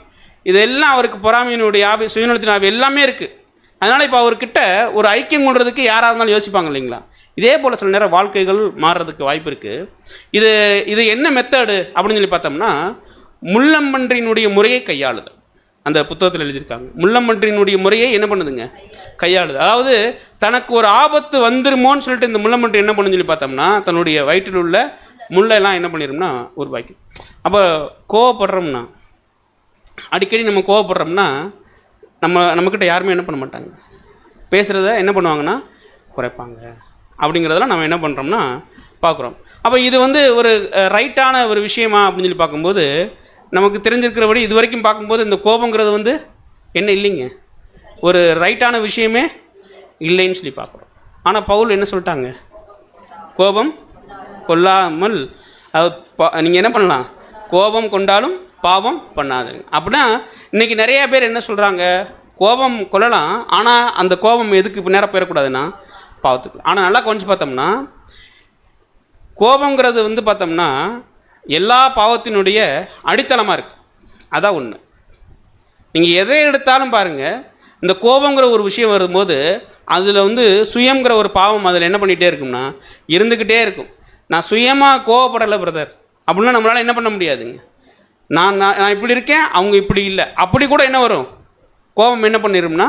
இதெல்லாம் அவருக்கு பொறாமையினுடைய ஆவி, சுயநலத்தின் ஆவி எல்லாமே இருக்குது. அதனால் இப்போ அவர்கிட்ட ஒரு ஐக்கியம் கொள்றதுக்கு யாராக இருந்தாலும் யோசிப்பாங்க இல்லைங்களா? இதே போல் சில நேரம் வாழ்க்கைகள் மாறுறதுக்கு வாய்ப்பு இருக்குது. இது என்ன மெத்தடு அப்படின்னு சொல்லி பார்த்தோம்னா, முள்ளம்பன்றியினுடைய முறையை கையாளுது. அந்த புத்தகத்தில் எழுதியிருக்காங்க, முள்ளம்பன்றியினுடைய முறையை என்ன பண்ணுதுங்க, கையாளுது. அதாவது தனக்கு ஒரு ஆபத்து வந்துருமோன்னு சொல்லிட்டு இந்த முள்ளம்பன்றி என்ன பண்ணுன்னு சொல்லி பார்த்தோம்னா தன்னுடைய வயிற்றில் உள்ள முள்ளெல்லாம் என்ன பண்ணிடும்னா உருவாக்கி. அப்போ கோவப்படுறோம்னா, அடிக்கடி நம்ம கோவப்படுறோம்னா நம்மக்கிட்ட யாருமே என்ன பண்ண மாட்டாங்க, பேசுகிறத என்ன பண்ணுவாங்கன்னா குறைப்பாங்க. அப்படிங்கிறதெல்லாம் நம்ம என்ன பண்ணுறோம்னா பார்க்குறோம். அப்போ இது வந்து ஒரு ரைட்டான ஒரு விஷயமா அப்படின்னு சொல்லி பார்க்கும்போது நமக்கு தெரிஞ்சிருக்கிறபடி இது வரைக்கும் பார்க்கும்போது இந்த கோபங்கிறது வந்து என்ன இல்லைங்க, ஒரு ரைட்டான விஷயமே இல்லைன்னு சொல்லி பார்க்குறோம். ஆனால் பவுல் என்ன சொல்லிட்டாங்க, கோபம் கொள்ளாமல், நீங்கள் என்ன பண்ணலாம், கோபம் கொண்டாலும் பாவம் பண்ணாதுங்க. அப்படின்னா இன்றைக்கி நிறையா பேர் என்ன சொல்கிறாங்க, கோபம் கொள்ளலாம், ஆனால் அந்த கோபம் எதுக்கு இப்போ நேரம் போயிடக்கூடாதுன்னா பாவத்துக்கு. ஆனால் நல்லா கொஞ்சம் பார்த்தோம்னா கோபங்கிறது வந்து பார்த்தோம்னா எல்லா பாவத்தினுடைய அடித்தளமாக இருக்குது. அதான் ஒன்று. நீங்கள் எதை எடுத்தாலும் பாருங்கள், இந்த கோபங்கிற ஒரு விஷயம் வரும்போது அதில் வந்து சுயங்கிற ஒரு பாவம் அதில் என்ன பண்ணிகிட்டே இருக்கும்னா இருந்துக்கிட்டே இருக்கும். நான் சுயமாக கோவப்படலை பிரதர் அப்படின்னா நம்மளால் என்ன பண்ண முடியாதுங்க. நான் இப்படி இருக்கேன், அவங்க இப்படி இல்லை, அப்படி கூட என்ன வரும், கோபம் என்ன பண்ணிடும்னா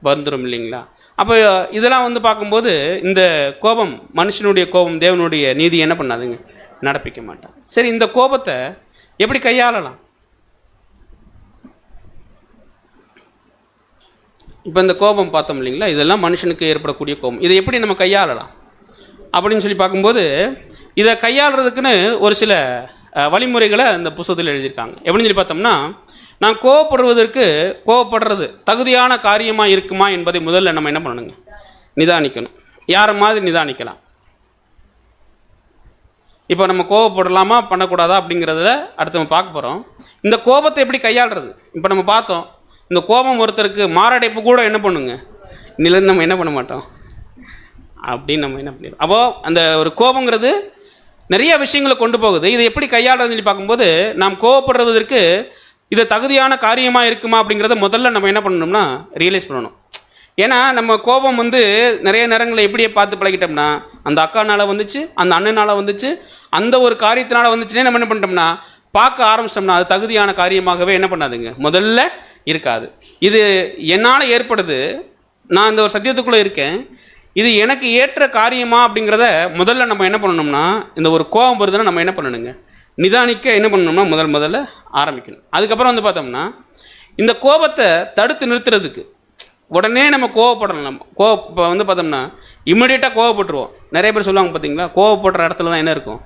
வந்துடும், இல்லைங்களா? அப்போ இதெல்லாம் வந்து பார்க்கும்போது இந்த கோபம், மனுஷனுடைய கோபம் தேவனுடைய நீதி என்ன பண்ணாதுங்க, நடப்பிக்க மாட்டான். சரி, இந்த கோபத்தை எப்படி கையாளலாம்? இப்போ இந்த கோபம் பார்த்தோம் இல்லைங்களா, இதெல்லாம் மனுஷனுக்கு ஏற்படக்கூடிய கோபம். இதை எப்படி நம்ம கையாளலாம் அப்படின்னு சொல்லி பார்க்கும்போது இதை கையாளுறதுக்குன்னு ஒரு சில வழிமுறைகளை இந்த புத்தகத்தில் எழுதியிருக்காங்க. எப்படின்னு சொல்லி பார்த்தோம்னா, நான் கோவப்படுறது தகுதியான காரியமாக இருக்குமா என்பதை முதல்ல நம்ம என்ன பண்ணணுங்க, நிதானிக்கணும். யாரை மாதிரி நிதானிக்கலாம்? இப்போ நம்ம கோவப்படலாமா பண்ணக்கூடாதா அப்படிங்கிறத அடுத்து நம்ம பார்க்க போகிறோம். இந்த கோபத்தை எப்படி கையாளுறது இப்போ நம்ம பார்த்தோம். இந்த கோபம் ஒருத்தருக்கு மாரடைப்பு கூட என்ன பண்ணுங்க, நிலந்து நம்ம என்ன பண்ண மாட்டோம் அப்படின்னு நம்ம என்ன பண்ணிடுறோம். அப்போது அந்த ஒரு கோபங்கிறது நிறைய விஷயங்களை கொண்டு போகுது. இதை எப்படி கையாளுறதுன்னு சொல்லி பார்க்கும்போது நாம் கோவப்படுவதற்கு இது தகுதியான காரியமாக இருக்குமா அப்படிங்கிறத முதல்ல நம்ம என்ன பண்ணணும்னா ரியலைஸ் பண்ணணும். ஏன்னா நம்ம கோபம் வந்து நிறைய நேரங்களில் எப்படியே பார்த்து பழகிட்டோம்னா, அந்த அக்கானால வந்துச்சு, அந்த அண்ணனால வந்துச்சு, அந்த ஒரு காரியத்தினால வந்துச்சுன்னே நம்ம என்ன பண்ணிட்டோம்னா பார்க்க ஆரம்பிச்சிட்டோம்னா அது தகுதியான காரியமாகவே என்ன பண்ணாதுங்க முதல்ல இருக்காது. இது என்னால் ஏற்படுது, நான் இந்த ஒரு சத்தியத்துக்குள்ளே இருக்கேன், இது எனக்கு ஏற்ற காரியமா அப்படிங்கிறத முதல்ல நம்ம என்ன பண்ணணும்னா, இந்த ஒரு கோபம் வருதுன்னா நம்ம என்ன பண்ணணுங்க நிதானிக்க என்ன பண்ணணும்னா முதல்ல ஆரம்பிக்கணும். அதுக்கப்புறம் வந்து பார்த்தோம்னா இந்த கோபத்தை தடுத்து நிறுத்துறதுக்கு உடனே நம்ம கோவப்படணும். நம்ம இப்போ வந்து பார்த்தோம்னா இம்மிடியேட்டாக கோவப்பட்டுருவோம். நிறைய பேர் சொல்லுவாங்க பார்த்தீங்களா, கோவப்படுற இடத்துல தான் என்ன இருக்கும்,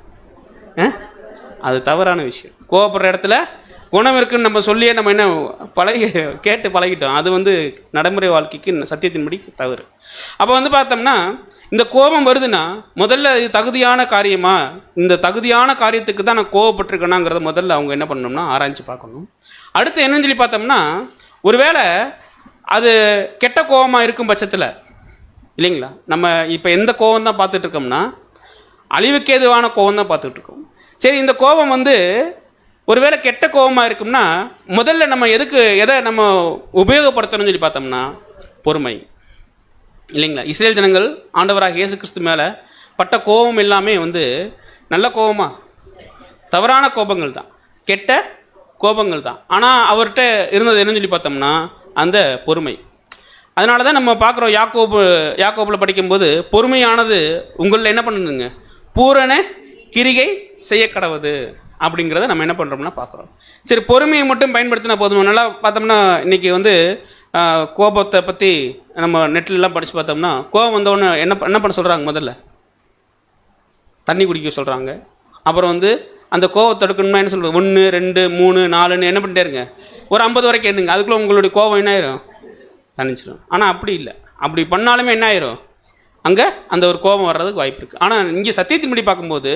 அது தவறான விஷயம். கோவப்படுற இடத்துல குணம் இருக்குன்னு நம்ம சொல்லியே நம்ம என்ன கேட்டு பழகிட்டோம். அது வந்து நடைமுறை வாழ்க்கைக்கு சத்தியத்தின்படி தவறு. அப்போ வந்து பார்த்தோம்னா இந்த கோபம் வருதுன்னா முதல்ல இது தகுதியான காரியமா, இந்த தகுதியான காரியத்துக்கு தான் நான் கோவப்பட்டிருக்கேனாங்கிறத முதல்ல அவங்க என்ன பண்ணணும்னா ஆராய்ச்சி பார்க்கணும். அடுத்து என்னன்னு சொல்லி பார்த்தோம்னா, ஒருவேளை அது கெட்ட கோபமாக இருக்கும் பட்சத்தில் இல்லைங்களா, நம்ம இப்போ எந்த கோபம் தான் பார்த்துட்டு இருக்கோம்னா அழிவுக்கேதுவான கோபம் தான் பார்த்துட்டு இருக்கோம். சரி, இந்த கோபம் வந்து ஒருவேளை கெட்ட கோபமாக இருக்கும்னா முதல்ல நம்ம எதை நம்ம உபயோகப்படுத்தணும்னு சொல்லி பார்த்தோம்னா பொறுமை இல்லைங்களா. இஸ்ரேல் ஜனங்கள் ஆண்டவராக இயேசு கிறிஸ்து மேலே பட்ட கோபம் எல்லாமே வந்து நல்ல கோபமா, தவறான கோபங்கள் தான், கெட்ட கோபங்கள் தான். ஆனால் அவர்கிட்ட இருந்தது என்னன்னு சொல்லி பார்த்தோம்னா அந்த பொறுமை. அதனால தான் நம்ம பார்க்குறோம் யாக்கோபில் படிக்கும்போது பொறுமையானது உங்களில் என்ன பண்ணணுங்க பூரண கிரிகை செய்ய கடவுது அப்படிங்கிறத நம்ம என்ன பண்ணுறோம்னா பார்க்குறோம். சரி, பொறுமையை மட்டும் பயன்படுத்தினா போதும். நல்லா பார்த்தோம்னா இன்றைக்கி வந்து கோபத்தை பற்றி நம்ம நெட்லெலாம் படித்து பார்த்தோம்னா கோபம் வந்தவொடனே என்ன பண்ண சொல்கிறாங்க, முதல்ல தண்ணி குடிக்க சொல்கிறாங்க. அப்புறம் வந்து அந்த கோபத்தை தடுக்கணும்னா என்ன சொல்கிறது, 1 2 3 4ன்னு என்ன பண்ணிட்டே இருங்க, ஒரு 50 வரைக்கும் என்னங்க, அதுக்குள்ளே உங்களுடைய கோபம் என்ன ஆயிரும், தணிச்சிடும். ஆனால் அப்படி இல்லை, அப்படி பண்ணாலுமே என்ன ஆயிரும், அங்கே அந்த ஒரு கோபம் வர்றதுக்கு வாய்ப்பு இருக்குது. ஆனால் இங்கே சத்தியத்தின்படி பார்க்கும்போது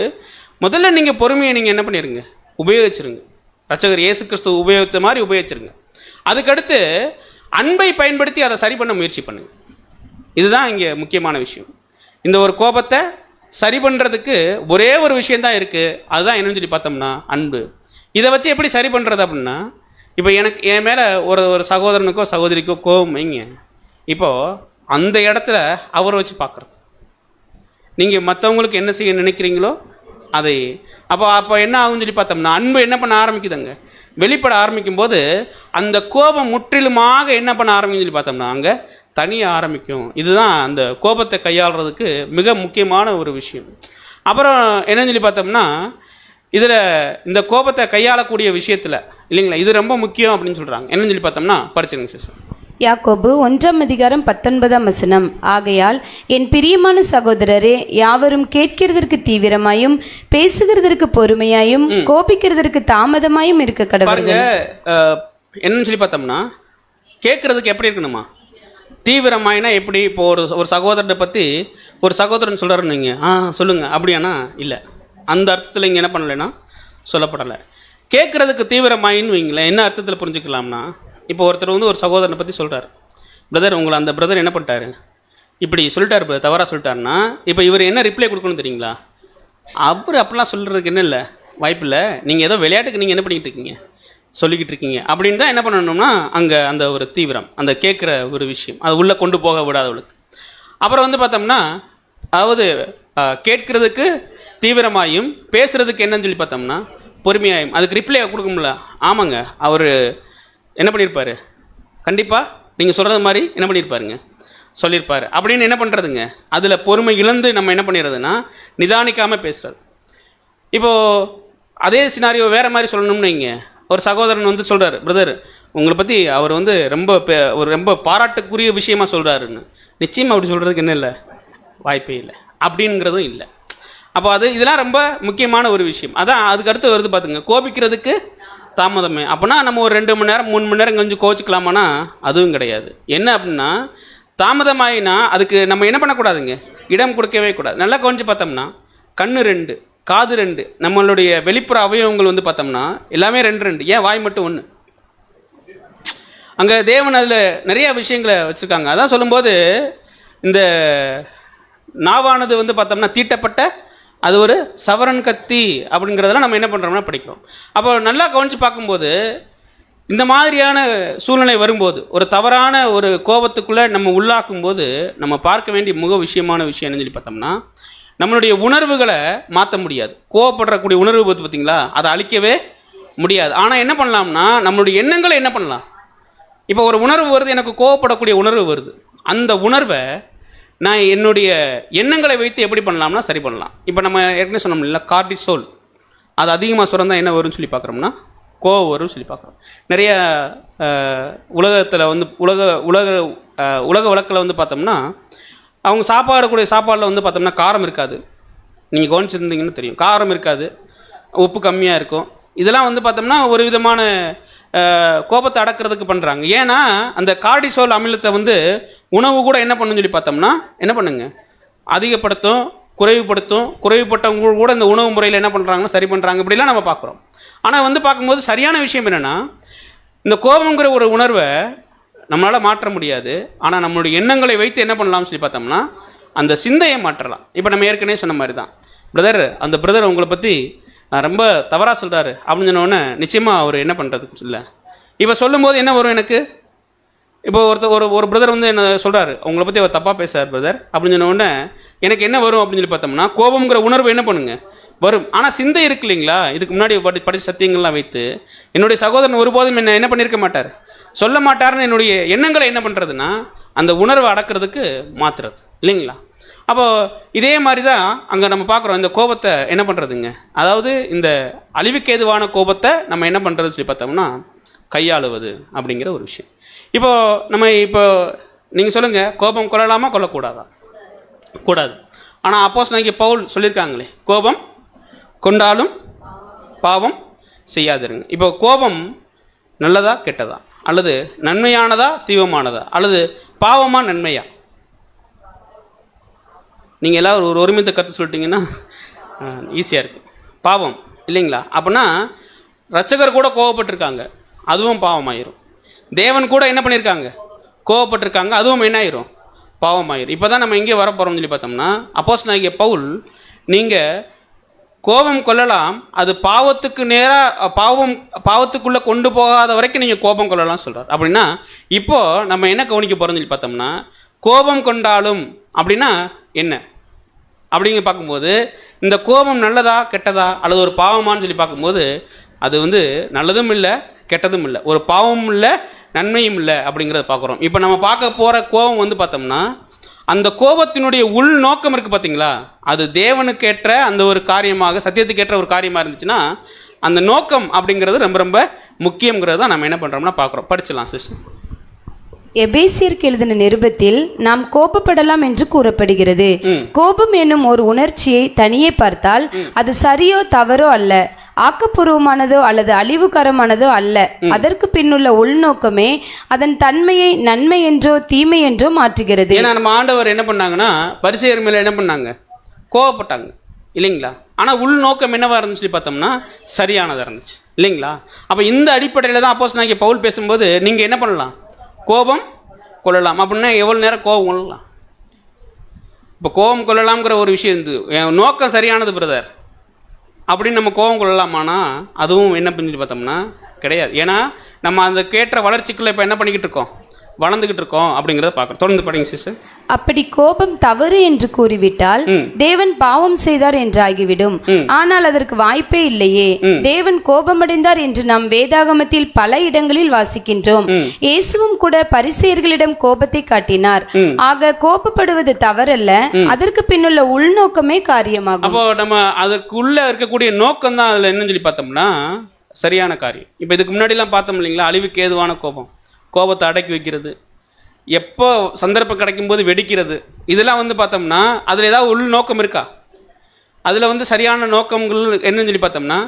முதல்ல நீங்கள் பொறுமையை நீங்கள் என்ன பண்ணிடுங்க உபயோகிச்சிருங்க. ரட்சகர் இயேசு கிறிஸ்து உபயோகித்த மாதிரி உபயோகிச்சிருங்க. அதுக்கடுத்து அன்பை பயன்படுத்தி அதை சரி பண்ண முயற்சி பண்ணுங்க. இதுதான் இங்கே முக்கியமான விஷயம். இந்த ஒரு கோபத்தை சரி பண்ணுறதுக்கு ஒரே ஒரு விஷயந்தான் இருக்குது, அதுதான் என்னன்னு சொல்லி பார்த்தோம்னா அன்பு. இதை வச்சு எப்படி சரி பண்ணுறது அப்படின்னா, இப்போ என் மேலே ஒரு சகோதரனுக்கோ சகோதரிக்கோ கோபம் வைங்க, இப்போது அந்த இடத்துல அவரை வச்சு பார்க்குறது, நீங்கள் மற்றவங்களுக்கு என்ன செய்ய நினைக்கிறீங்களோ அதை அப்போ என்ன ஆகும்னு சொல்லி பார்த்தோம்னா அன்பு என்ன பண்ண ஆரம்பிக்குதுங்க வெளிப்பட ஆரம்பிக்கும் போது அந்த கோபம் முற்றிலுமாக என்ன பண்ண ஆரம்பிக்குன்னு சொல்லி பார்த்தோம்னா அங்கே தனிய ஆரம்பிக்கும். இதுதான் அந்த கோபத்தை கையாளுறதுக்கு மிக முக்கியமான ஒரு விஷயம். அப்புறம் என்னன்னு சொல்லி பார்த்தோம்னா இதில் இந்த கோபத்தை கையாளக்கூடிய விஷயத்தில் இல்லைங்களா, இது ரொம்ப முக்கியம் அப்படின்னு சொல்கிறாங்க. என்னன்னு சொல்லி பார்த்தோம்னா படிச்சிருங்க சிஸ்டர். யாக்கோபு 1:19 ஆகையால் என் பிரியமான சகோதரரே, யாவரும் கேட்கிறதற்கு தீவிரமாயும் பேசுகிறதற்கு பொறுமையாயும் கோபிக்கிறதற்கு தாமதமாயும் இருக்க கடவுளுங்க. என்னன்னு சொல்லி பார்த்தோம்னா கேட்கறதுக்கு எப்படி இருக்கணுமா, தீவிரமாயினா எப்படி. இப்போ ஒரு சகோதரனை பற்றி ஒரு சகோதரன் சொல்கிறாருன்னு வைங்க, சொல்லுங்க அப்படியானா இல்லை, அந்த அர்த்தத்தில் இங்கே என்ன பண்ணலைன்னா சொல்லப்படலை. கேட்குறதுக்கு தீவிரமாயின்னு வைங்களேன், என்ன அர்த்தத்தில் புரிஞ்சுக்கலாம்னா, இப்போ ஒருத்தர் வந்து ஒரு சகோதரனை பற்றி சொல்கிறார், பிரதர் உங்களை அந்த பிரதர் என்ன பண்ணிட்டாரு இப்படி சொல்லிட்டார், தவறாக சொல்லிட்டாருன்னா இப்போ இவர் என்ன ரிப்ளை கொடுக்கணும் தெரியுங்களா, அவர் அப்படிலாம் சொல்கிறதுக்கு என்ன இல்லை, வாய்ப்பு இல்லை, நீங்கள் ஏதோ விளையாட்டுக்கு நீங்கள் என்ன பண்ணிக்கிட்டு இருக்கீங்க சொல்லிக்கிட்டு இருக்கீங்க அப்படின்னு தான் என்ன பண்ணணும்னா அங்கே அந்த ஒரு தீவிரம், அந்த கேட்குற ஒரு விஷயம் அது உள்ளே கொண்டு போக விடாதவளுக்கு. அப்புறம் வந்து பார்த்தோம்னா அதாவது கேட்கறதுக்கு தீவிரமாயும் பேசுகிறதுக்கு என்னன்னு சொல்லி பார்த்தோம்னா பொறுமையாயும், அதுக்கு ரிப்ளை கொடுக்கும்ல, ஆமாங்க அவர் என்ன பண்ணியிருப்பார், கண்டிப்பாக நீங்கள் சொல்கிறது மாதிரி என்ன பண்ணியிருப்பாருங்க சொல்லியிருப்பார் அப்படின்னு என்ன பண்ணுறதுங்க, அதில் பொறுமை இழந்து நம்ம என்ன பண்ணிடுறதுன்னா நிதானிக்காமல் பேசுகிறது. இப்போது அதே சினாரியோ வேறு மாதிரி சொல்லணும்னு வைங்க, ஒரு சகோதரன் வந்து சொல்கிறார், பிரதர் உங்களை பற்றி அவர் வந்து ரொம்ப பாராட்டுக்குரிய விஷயமா சொல்கிறாருன்னு, நிச்சயமாக அப்படி சொல்கிறதுக்கு என்ன இல்லை, வாய்ப்பே இல்லை அப்படிங்கிறதும் இல்லை. அப்போ இதெல்லாம் ரொம்ப முக்கியமான ஒரு விஷயம். அதான் அதுக்கு அடுத்து வருது பார்த்துங்க, கோபிக்கிறதுக்கு தாமதமே. அப்போனா நம்ம ஒரு 2 மணி நேரம் 3 மணி நேரம் கழிஞ்சு கோச்சிக்கலாமானா அதுவும் கிடையாது. என்ன அப்படின்னா தாமதமாயினா அதுக்கு நம்ம என்ன பண்ணக்கூடாதுங்க, இடம் கொடுக்கவே கூடாது. நல்லா கவனிச்சு பார்த்தோம்னா கண்ணு 2 காது 2 நம்மளுடைய வெளிப்புற அவயவங்கள் வந்து பார்த்தோம்னா எல்லாமே 2, ஏன் வாய் மட்டும் 1? அங்கே தேவன் அதில் நிறைய விஷயங்களை வச்சுருக்காங்க. அதான் சொல்லும்போது இந்த நாவானது வந்து பார்த்தோம்னா தீட்டப்பட்ட அது ஒரு சவரன் கத்தி அப்படிங்கிறதெல்லாம் நம்ம என்ன பண்ணுறோம்னா படிக்கிறோம். அப்போ நல்லா கவனித்து பார்க்கும்போது இந்த மாதிரியான சூழ்நிலை வரும்போது, ஒரு தவறான ஒரு கோபத்துக்குள்ளே நம்ம உள்ளாக்கும் போது நம்ம பார்க்க வேண்டிய விஷயமான விஷயம் என்னன்னு சொல்லி பார்த்தோம்னா, நம்மளுடைய உணர்வுகளை மாற்ற முடியாது. கோவப்படக்கூடிய உணர்வு பார்த்து பார்த்தீங்களா, அதை அழிக்கவே முடியாது. ஆனால் என்ன பண்ணலாம்னா, நம்மளுடைய எண்ணங்களை என்ன பண்ணலாம்? இப்போ ஒரு உணர்வு வருது, எனக்கு கோவப்படக்கூடிய உணர்வு வருது, அந்த உணர்வை நான் என்னுடைய எண்ணங்களை வைத்து எப்படி பண்ணலாம்னா சரி பண்ணலாம். இப்போ நம்ம ஏற்கனவே சொன்னோம் இல்லை, கார்டிசோல் அது அதிகமாக சுரந்தா என்ன வரும்னு சொல்லி பார்க்குறோம்னா கோவம் வரும்னு சொல்லி பார்க்குறோம். நிறைய உலகத்தில் வந்து உலக வழக்கில் வந்து பார்த்தோம்னா, அவங்க சாப்பாடில் வந்து பார்த்தோம்னா காரம் இருக்காது. நீங்கள் கவனிச்சிருந்தீங்கன்னு தெரியும், காரம் இருக்காது, உப்பு கம்மியாக இருக்கும். இதெல்லாம் வந்து பார்த்தோம்னா ஒரு விதமான கோபத்தை அடக்கிறதுக்கு பண்ணுறாங்க. ஏன்னா அந்த கார்டிசோல் அமிலத்தை வந்து உணவு கூட என்ன பண்ணுன்னு சொல்லி பார்த்தோம்னா என்ன பண்ணுங்க, அதிகப்படுத்தும், குறைவுபட்டவங்க கூட இந்த உணவு முறையில் என்ன பண்ணுறாங்கன்னா சரி பண்ணுறாங்க. இப்படிலாம் நம்ம பார்க்குறோம். ஆனால் வந்து பார்க்கும்போது சரியான விஷயம் என்னென்னா, இந்த கோபங்கிற ஒரு உணர்வை நம்மளால் மாற்ற முடியாது. ஆனால் நம்மளுடைய எண்ணங்களை வைத்து என்ன பண்ணலாம்னு சொல்லி பார்த்தோம்னா அந்த சிந்தையை மாற்றலாம். இப்போ நம்ம ஏற்கனவே சொன்ன மாதிரி தான், அந்த பிரதர் உங்களை பற்றி ரொம்ப தவறாக சொல்கிறாரு அப்படின்னு சொன்னோடனே நிச்சயமாக அவர் என்ன பண்ணுறதுக்கு இல்லை. இப்போ சொல்லும்போது என்ன வரும் எனக்கு, இப்போ ஒரு பிரதர் வந்து என்ன சொல்கிறாரு, உங்களை பற்றி அவர் தப்பாக பேசுகிறார் பிரதர் அப்படின்னு சொன்னோடனே எனக்கு என்ன வரும் அப்படின்னு சொல்லி பார்த்தோம்னா கோபங்கிற உணர்வு என்ன பண்ணுங்க வரும். ஆனால் சிந்தை இருக்கு இல்லைங்களா, இதுக்கு முன்னாடி படித்த சத்தியங்கள்லாம் வைத்து என்னுடைய சகோதரன் ஒருபோதும் என்ன பண்ணியிருக்க மாட்டார், சொல்ல மாட்டார்னு என்னுடைய எண்ணங்களை என்ன பண்ணுறதுன்னா அந்த உணர்வை அடக்கிறதுக்கு மாற்றுறது இல்லைங்களா. அப்போது இதே மாதிரி தான் அங்கே நம்ம பார்க்குறோம், இந்த கோபத்தை என்ன பண்ணுறதுங்க, அதாவது இந்த அழிவுக்கேதுவான கோபத்தை நம்ம என்ன பண்ணுறதுன்னு சொல்லி பார்த்தோம்னா கையாளுவது அப்படிங்கிற ஒரு விஷயம். இப்போ நீங்கள் சொல்லுங்கள், கோபம் கொள்ளலாமா கொள்ளக்கூடாதா? கூடாது. ஆனால் அப்போஸ்தலனாகிய பவுல் சொல்லியிருக்காங்களே, கோபம் கொண்டாலும் பாவம் செய்யாதிருங்க. இப்போ கோபம் நல்லதா கெட்டதா, அல்லது நன்மையானதா தீவமானதா, அல்லது பாவமா நன்மையா? நீங்கள் எல்லோரும் ஒரு ஒருமித்த கருத்து சொல்லிட்டீங்கன்னா ஈஸியாக இருக்குது. பாவம் இல்லைங்களா? அப்படின்னா ரட்சகர் கூட கோவப்பட்டிருக்காங்க, அதுவும் பாவமாயிரும். தேவன் கூட என்ன பண்ணியிருக்காங்க, கோவப்பட்டிருக்காங்க, அதுவும் என்ன ஆயிரும், பாவமாயிரும். இப்போ தான் நம்ம எங்கே வர போகிறோம்னு சொல்லி பார்த்தோம்னா, அப்போஸ்தலனாகிய பவுல் நீங்கள் கோபம் கொள்ளலாம், அது பாவத்துக்கு நேராக பாவத்துக்குள்ளே கொண்டு போகாத வரைக்கும் நீங்கள் கோபம் கொள்ளலாம் சொல்கிறார். அப்படின்னா இப்போது நம்ம என்ன கவனிக்க போகிறோம்னு சொல்லி பார்த்தோம்னா, கோபம் கொண்டாலும் அப்படின்னா என்ன அப்படிங்க பார்க்கும்போது, இந்த கோபம் நல்லதா கெட்டதா அல்லது ஒரு பாவமானு சொல்லி பார்க்கும்போது அது வந்து நல்லதும் இல்லை கெட்டதும் இல்லை, ஒரு பாவமும் இல்லை நன்மையும் இல்லை அப்படிங்கிறத பார்க்குறோம். இப்போ நம்ம பார்க்க போகிற கோபம் வந்து பார்த்தோம்னா அந்த கோபத்தினுடைய உள் நோக்கம் இருக்குது பார்த்தீங்களா, அது தேவனுக்கேற்ற அந்த ஒரு காரியமாக, சத்தியத்துக்கேற்ற ஒரு காரியமாக இருந்துச்சுன்னா அந்த நோக்கம் அப்படிங்கிறது ரொம்ப ரொம்ப முக்கியங்கிறத நம்ம என்ன பண்ணுறோம்னா பார்க்குறோம். படிச்சிடலாம் சிஸ்டர். எபேசியருக்கு எழுதின நிருபத்தில் நாம் கோபப்படலாம் என்று கூறப்படுகிறது. கோபம் என்னும் ஒரு உணர்ச்சியை தனியே பார்த்தால் அது சரியோ தவறோ அல்ல, ஆக்கப்பூர்வமானதோ அல்லது அழிவுகரமானதோ அல்ல. அதற்கு பின்னுள்ள உள்நோக்கமே அதன் தன்மையை நன்மை என்றோ தீமை என்றோ மாற்றுகிறது. ஏன்னா நம்ம ஆண்டவர் என்ன பண்ணாங்கன்னா பரிசேயர் மேல என்ன பண்ணாங்க, கோவப்பட்டாங்க இல்லைங்களா. ஆனால் உள்நோக்கம் என்னவா இருந்துச்சு சொல்லி பார்த்தோம்னா சரியானதாக இருந்துச்சு இல்லைங்களா. அப்போ இந்த அடிப்படையில் தான் அப்போஸ்தலனாகிய பவுல் பேசும்போது நீங்கள் என்ன பண்ணலாம், கோபம் கொள்ளலாம். அப்படின்னா எவ்வளோ நேரம் கோபம் கொள்ளலாம்? இப்போ கோபம் கொள்ளலாம்ங்கிற ஒரு விஷயம் இருந்து நோக்கம் சரியானது பிரதர் அப்படின்னு நம்ம கோபம் கொள்ளலாமானா அதுவும் என்ன பண்ணி பார்த்தோம்னா கிடையாது. ஏன்னா நம்ம அந்த கேட்ட வளர்ச்சிக்குள்ளே இப்போ என்ன பண்ணிக்கிட்டு இருக்கோம், வளர்ந்துக்கிட்டு இருக்கோம் அப்படிங்கிறத பார்க்குறோம். தொடர்ந்து படிங்க சிஸ்டர். அப்படி கோபம் தவறு என்று கூறிவிட்டால் தேவன் பாவம் செய்தார் என்றாகிவிடும். ஆனால் அதற்கு வாய்ப்பே இல்லையே. தேவன் கோபமடைந்தார் என்று நாம் வேதாகமத்தில் பல இடங்களில் வாசிக்கின்றோம். இயேசுவும் கூட பரிசேயர்களிடம் கோபத்தை காட்டினார். ஆக கோபப்படுவது தவறல்ல, அதற்கு பின்னுள்ள உள்நோக்கமே காரியமாகும். அப்போ நம்ம அதற்குள்ள இருக்கக்கூடிய நோக்கம் தான் அதில் என்னன்னு சொல்லி பார்த்தோம்னா சரியான காரியம். இப்போ இதுக்கு முன்னாடிலாம் பார்த்தோம் இல்லைங்களா, அழிவுக்கு ஏதுவான கோபத்தை அடக்கி வைக்கிறது, எப்போ சந்தர்ப்பம் கிடைக்கும் போது வெடிக்கிறது, இதெல்லாம் வந்து பார்த்தோம்னா அதில் ஏதாவது உள் நோக்கம் இருக்கா? அதில் வந்து சரியான நோக்கங்கள் என்னன்னு சொல்லி பார்த்தோம்னா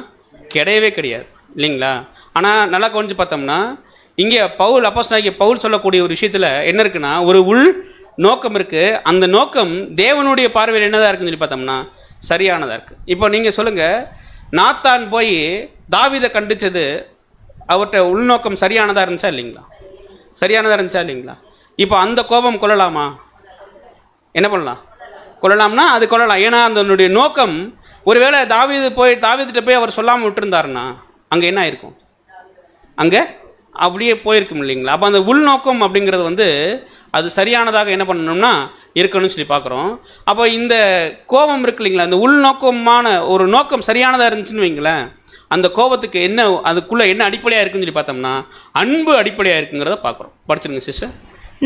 கிடையவே கிடையாது இல்லைங்களா. ஆனால் நல்லா கொஞ்சம் பார்த்தோம்னா இங்கே அப்போஸ்தலனாகிய பவுல் சொல்லக்கூடிய ஒரு விஷயத்தில் என்ன இருக்குன்னா ஒரு உள் நோக்கம் இருக்குது. அந்த நோக்கம் தேவனுடைய பார்வையில் என்னதாக இருக்குன்னு சொல்லி பார்த்தோம்னா சரியானதாக இருக்குது. இப்போ நீங்கள் சொல்லுங்கள், நாத்தான் போய் தாவீதை கண்டிச்சது அவர்கிட்ட உள்நோக்கம் சரியானதாக இருந்துச்சா இல்லைங்களா, சரியானதாக இருந்துச்சா இல்லைங்களா. இப்போ அந்த கோபம் கொள்ளலாமா, என்ன பண்ணலாம், கொள்ளலாம்னா அது கொள்ளலாம். ஏன்னா அதனுடைய நோக்கம் ஒருவேளை தாவீதுகிட்ட போய் அவர் சொல்லாமல் விட்டுருந்தாருன்னா அங்கே என்ன ஆயிருக்கும், அங்கே அப்படியே போயிருக்கும் இல்லைங்களா. அப்போ அந்த உள்நோக்கம் அப்படிங்கிறது வந்து அது சரியானதாக என்ன பண்ணணும்னா இருக்கணும்னு சொல்லி பார்க்குறோம். அப்போ இந்த கோபம் இருக்கு இல்லைங்களா, இந்த உள்நோக்கமான ஒரு நோக்கம் சரியானதாக இருந்துச்சுன்னு வைங்களேன், அந்த கோபத்துக்கு என்ன அதுக்குள்ளே என்ன அடிப்படையாக இருக்குன்னு சொல்லி பார்த்தோம்னா அன்பு அடிப்படையாக இருக்குங்கிறத பார்க்குறோம். படிச்சிருங்க சிஸ்டர்.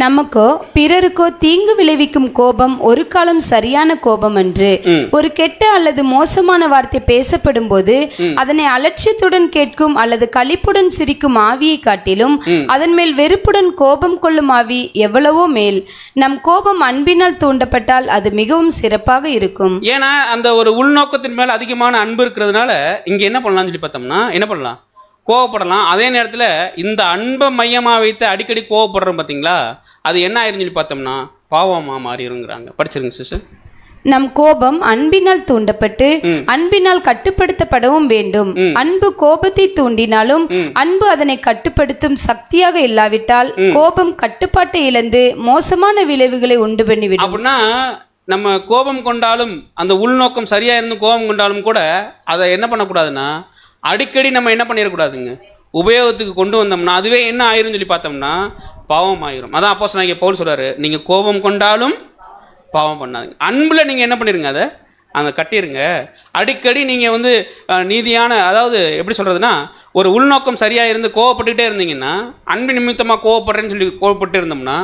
நமக்கோ பிறருக்கோ தீங்கு விளைவிக்கும் கோபம் ஒரு காலம் சரியான கோபம் அன்று. ஒரு கெட்ட அல்லது மோசமான வார்த்தை பேசப்படும் போது அதனை அலட்சியத்துடன் கேட்கும் அல்லது களிப்புடன் சிரிக்கும் ஆவியை காட்டிலும் அதன் மேல் வெறுப்புடன் கோபம் கொள்ளும் ஆவி எவ்வளவோ மேல். நம் கோபம் அன்பினால் தூண்டப்பட்டால் அது மிகவும் சிறப்பாக இருக்கும். ஏன்னா அந்த ஒரு உள்நோக்கத்தின் மேல அதிகமான அன்பு இருக்கிறதுனால இங்க என்ன பண்ணலாம்னு சொல்லி பார்த்தோம்னா என்ன பண்ணலாம், கோவப்படலாம். அதே நேரத்தில் இந்த அன்பை மையமாக வைத்து அடிக்கடி கோவப்படுறோம் பார்த்தீங்களா, அது என்ன ஆயிருன்னு சொல்லி பார்த்தோம்னா பாவமாக மாறிடுங்கிறாங்க. படிச்சிருங்க சிஸ்டர். நம் கோபம் அன்பினால் தூண்டப்பட்டு அன்பினால் கட்டுப்படுத்தப்படவும் வேண்டும். அன்பு கோபத்தை தூண்டினாலும் அன்பு அதனை கட்டுப்படுத்தும் சக்தியாக இல்லாவிட்டால் கோபம் கட்டுப்பாட்டை இழந்து மோசமான விளைவுகளை உண்டு பண்ணிவிடும். அப்படின்னா நம்ம கோபம் கொண்டாலும் அந்த உள்நோக்கம் சரியா இருந்து கோபம் கொண்டாலும் கூட அதை என்ன பண்ணக்கூடாதுன்னா அடிக்கடி நம்ம என்ன பண்ணிடக்கூடாதுங்க, உபயோகத்துக்கு கொண்டு வந்தோம்னா அதுவே என்ன ஆயிரும் சொல்லி பார்த்தோம்னா பாவம் ஆயிரும். அதான் அப்போஸ்தலனாகிய பவுல் சொல்றாரு, நீங்கள் கோபம் கொண்டாலும் பாவம் பண்ணாதுங்க. அன்பில் நீங்கள் என்ன பண்ணிடுங்க, அதை அந்த கட்டிடுங்க. அடிக்கடி நீங்கள் வந்து நீதியான, அதாவது எப்படி சொல்கிறதுனா ஒரு உள்நோக்கம் சரியாக இருந்து கோவப்பட்டுக்கிட்டே இருந்தீங்கன்னா, அன்பு நிமித்தமாக கோவப்படுறேன்னு சொல்லி கோவப்பட்டு இருந்தோம்னா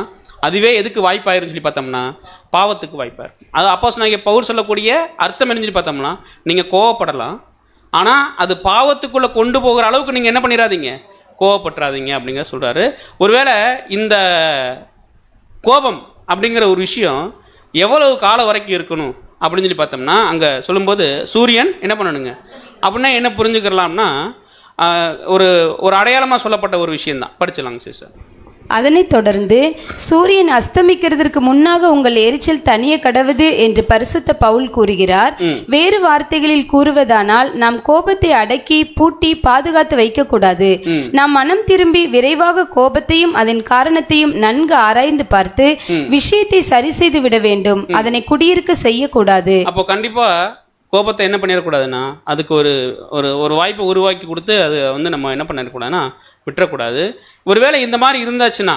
அதுவே எதுக்கு வாய்ப்பாயிருன்னு சொல்லி பார்த்தோம்னா பாவத்துக்கு வாய்ப்பாக இருக்கும். அது அப்போஸ்தலனாகிய பவுல் சொல்லக்கூடிய அர்த்தம் என்னன்னு சொல்லி பார்த்தோம்னா நீங்கள் கோவப்படலாம், ஆனால் அது பாவத்துக்குள்ளே கொண்டு போகிற அளவுக்கு நீங்கள் என்ன பண்ணிடாதீங்க, கோவப்பட்டுறாதீங்க அப்படிங்கிற சொல்கிறாரு. ஒருவேளை இந்த கோபம் அப்படிங்கிற ஒரு விஷயம் எவ்வளவு காலம் வரைக்கும் இருக்கணும் அப்படின்னு சொல்லி பார்த்தோம்னா அங்கே சொல்லும்போது சூரியன் என்ன பண்ணணுங்க அப்படின்னா என்ன புரிஞ்சுக்கலாம்னா ஒரு ஒரு அடையாளமாக சொல்லப்பட்ட ஒரு விஷயம்தான். படிச்சிடலாங்க சிஸ்டர். அதனைத் தொடர்ந்து சூரியன் அஸ்தமிக்கிறதற்கு முன்னாக உங்கள் எரிச்சல் தனிய கடவுது என்று பரிசுத்த பவுல் கூறுகிறார். வேறு வார்த்தைகளில் கூறுவதானால் நாம் கோபத்தை அடக்கி பூட்டி பாதுகாத்து வைக்க கூடாது. நாம் மனம் திரும்பி விரைவாக கோபத்தையும் அதன் காரணத்தையும் நன்கு ஆராய்ந்து பார்த்து விஷயத்தை சரி செய்து விட வேண்டும். அதனை குடியிருக்க செய்யக்கூடாது. அப்போ கண்டிப்பா கோபத்தை என்ன பண்ணிடக்கூடாதுன்னா அதுக்கு ஒரு ஒரு ஒரு வாய்ப்பை உருவாக்கி கொடுத்து அது வந்து நம்ம என்ன பண்ணிடக்கூடாதுன்னா விட்டுறக்கூடாது. ஒருவேளை இந்த மாதிரி இருந்தாச்சுன்னா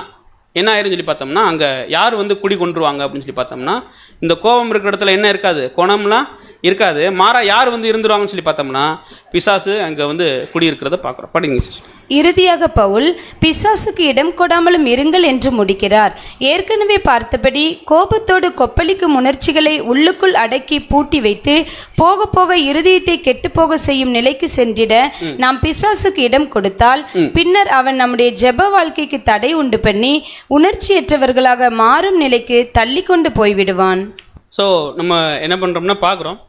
என்ன ஆயிரும் சொல்லி பார்த்தோம்னா அங்கே யார் வந்து குடி கொண்டுருவாங்க அப்படின்னு சொல்லி பார்த்தோம்னா இந்த கோபம் இருக்கிற இடத்துல என்ன இருக்காது, குணம்லாம் இருக்காது. மாறா யார் வந்து இருந்துருவாங்கன்னு சொல்லி பார்த்தோம்னா பிசாசு அங்கே வந்து குடியிருக்கிறத பார்க்குறோம். படிங்க சிஸ்டர். இறுதியாக பவுல் பிசாசுக்கு இடம் கொடாமலும் இருங்கள் என்று முடிக்கிறார். ஏற்கனவே பார்த்தபடி கோபத்தோடு கொப்பளிக்கும் உணர்ச்சிகளை உள்ளுக்குள் அடக்கி பூட்டி வைத்து போக போக இருதயத்தை கெட்டுப்போக செய்யும் நிலைக்கு சென்றிட நாம் பிசாசுக்கு இடம் கொடுத்தால் பின்னர் அவன் நம்முடைய ஜெப வாழ்க்கைக்கு தடை உண்டு பண்ணி உணர்ச்சியற்றவர்களாக மாறும் நிலைக்கு தள்ளி கொண்டு போய்விடுவான். ஸோ நம்ம என்ன பண்ணுறோம்னா பார்க்குறோம்,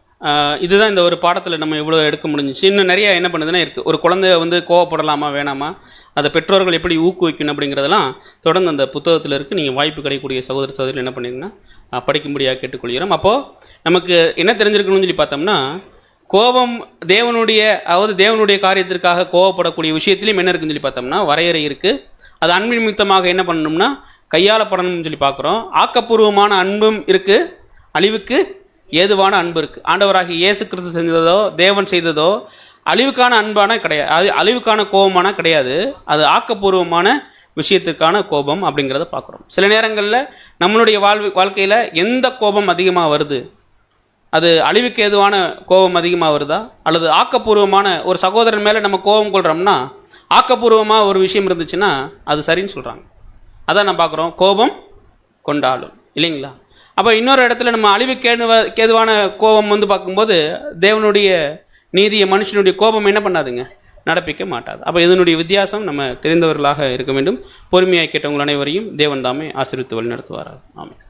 இதுதான் இந்த ஒரு பாடத்தில் நம்ம இவ்வளோ எடுக்க முடிஞ்சிச்சு. இன்னும் நிறைய என்ன பண்ணுதுன்னா இருக்குது. ஒரு குழந்தைய வந்து கோவப்படலாமா வேணாமா, அதை பெற்றோர்கள் எப்படி ஊக்குவிக்கணும் அப்படிங்கிறதெல்லாம் தொடர்ந்து அந்த புத்தகத்தில் இருக்குது. நீங்கள் வாய்ப்பு கிடைக்கக்கூடிய சகோதர சகோதரிகள் என்ன பண்ணிங்கன்னா படிக்கும்படியாக கேட்டுக்கொள்கிறோம். அப்போது நமக்கு என்ன தெரிஞ்சிருக்கணும்னு சொல்லி பார்த்தோம்னா கோபம் தேவனுடைய காரியத்திற்காக கோவப்படக்கூடிய விஷயத்திலையும் என்ன இருக்குன்னு சொல்லி பார்த்தோம்னா வரையறை இருக்குது. அது அன்பு நிமித்தமாக என்ன பண்ணணும்னா கையாளப்படணும்னு சொல்லி பார்க்குறோம். ஆக்கப்பூர்வமான அன்பும் இருக்குது, அழிவுக்கு ஏதுவான அன்பு இருக்குது. ஆண்டவராகிய இயேசு கிறிஸ்து செஞ்சதோ தேவன் செய்ததோ அழிவுக்கான அன்பான கிடையாது, அழிவுக்கான கோபமான கிடையாது. அது ஆக்கப்பூர்வமான விஷயத்திற்கான கோபம் அப்படிங்கிறத பார்க்குறோம். சில நேரங்களில் நம்மளுடைய வாழ்க்கையில் எந்த கோபம் அதிகமாக வருது, அது அழிவுக்கு ஏதுவான கோபம் அதிகமாக வருதா அல்லது ஆக்கப்பூர்வமான ஒரு சகோதரன் மேலே நம்ம கோபம் கொள்கிறோம்னா ஆக்கப்பூர்வமாக ஒரு விஷயம் இருந்துச்சுன்னா அது சரின்னு சொல்கிறாங்க. அதான் நான் பார்க்குறோம், கோபம் கொண்டாலும் இல்லைங்களா. அப்போ இன்னொரு இடத்துல நம்ம அழிவுக்கேதுவான கோபம் வந்து பார்க்கும்போது தேவனுடைய நீதியை மனுஷனுடைய கோபம் என்ன பண்ணாதுங்க, நடப்பிக்க மாட்டாது. அப்போ இதனுடைய வித்தியாசம் நம்ம தெரிந்தவர்களாக இருக்க வேண்டும். பொறுமையாக கேட்டவங்கள் அனைவரையும் தேவன் தாமே ஆசீர்வித்து வழி நடத்துவார்கள். ஆமாம்.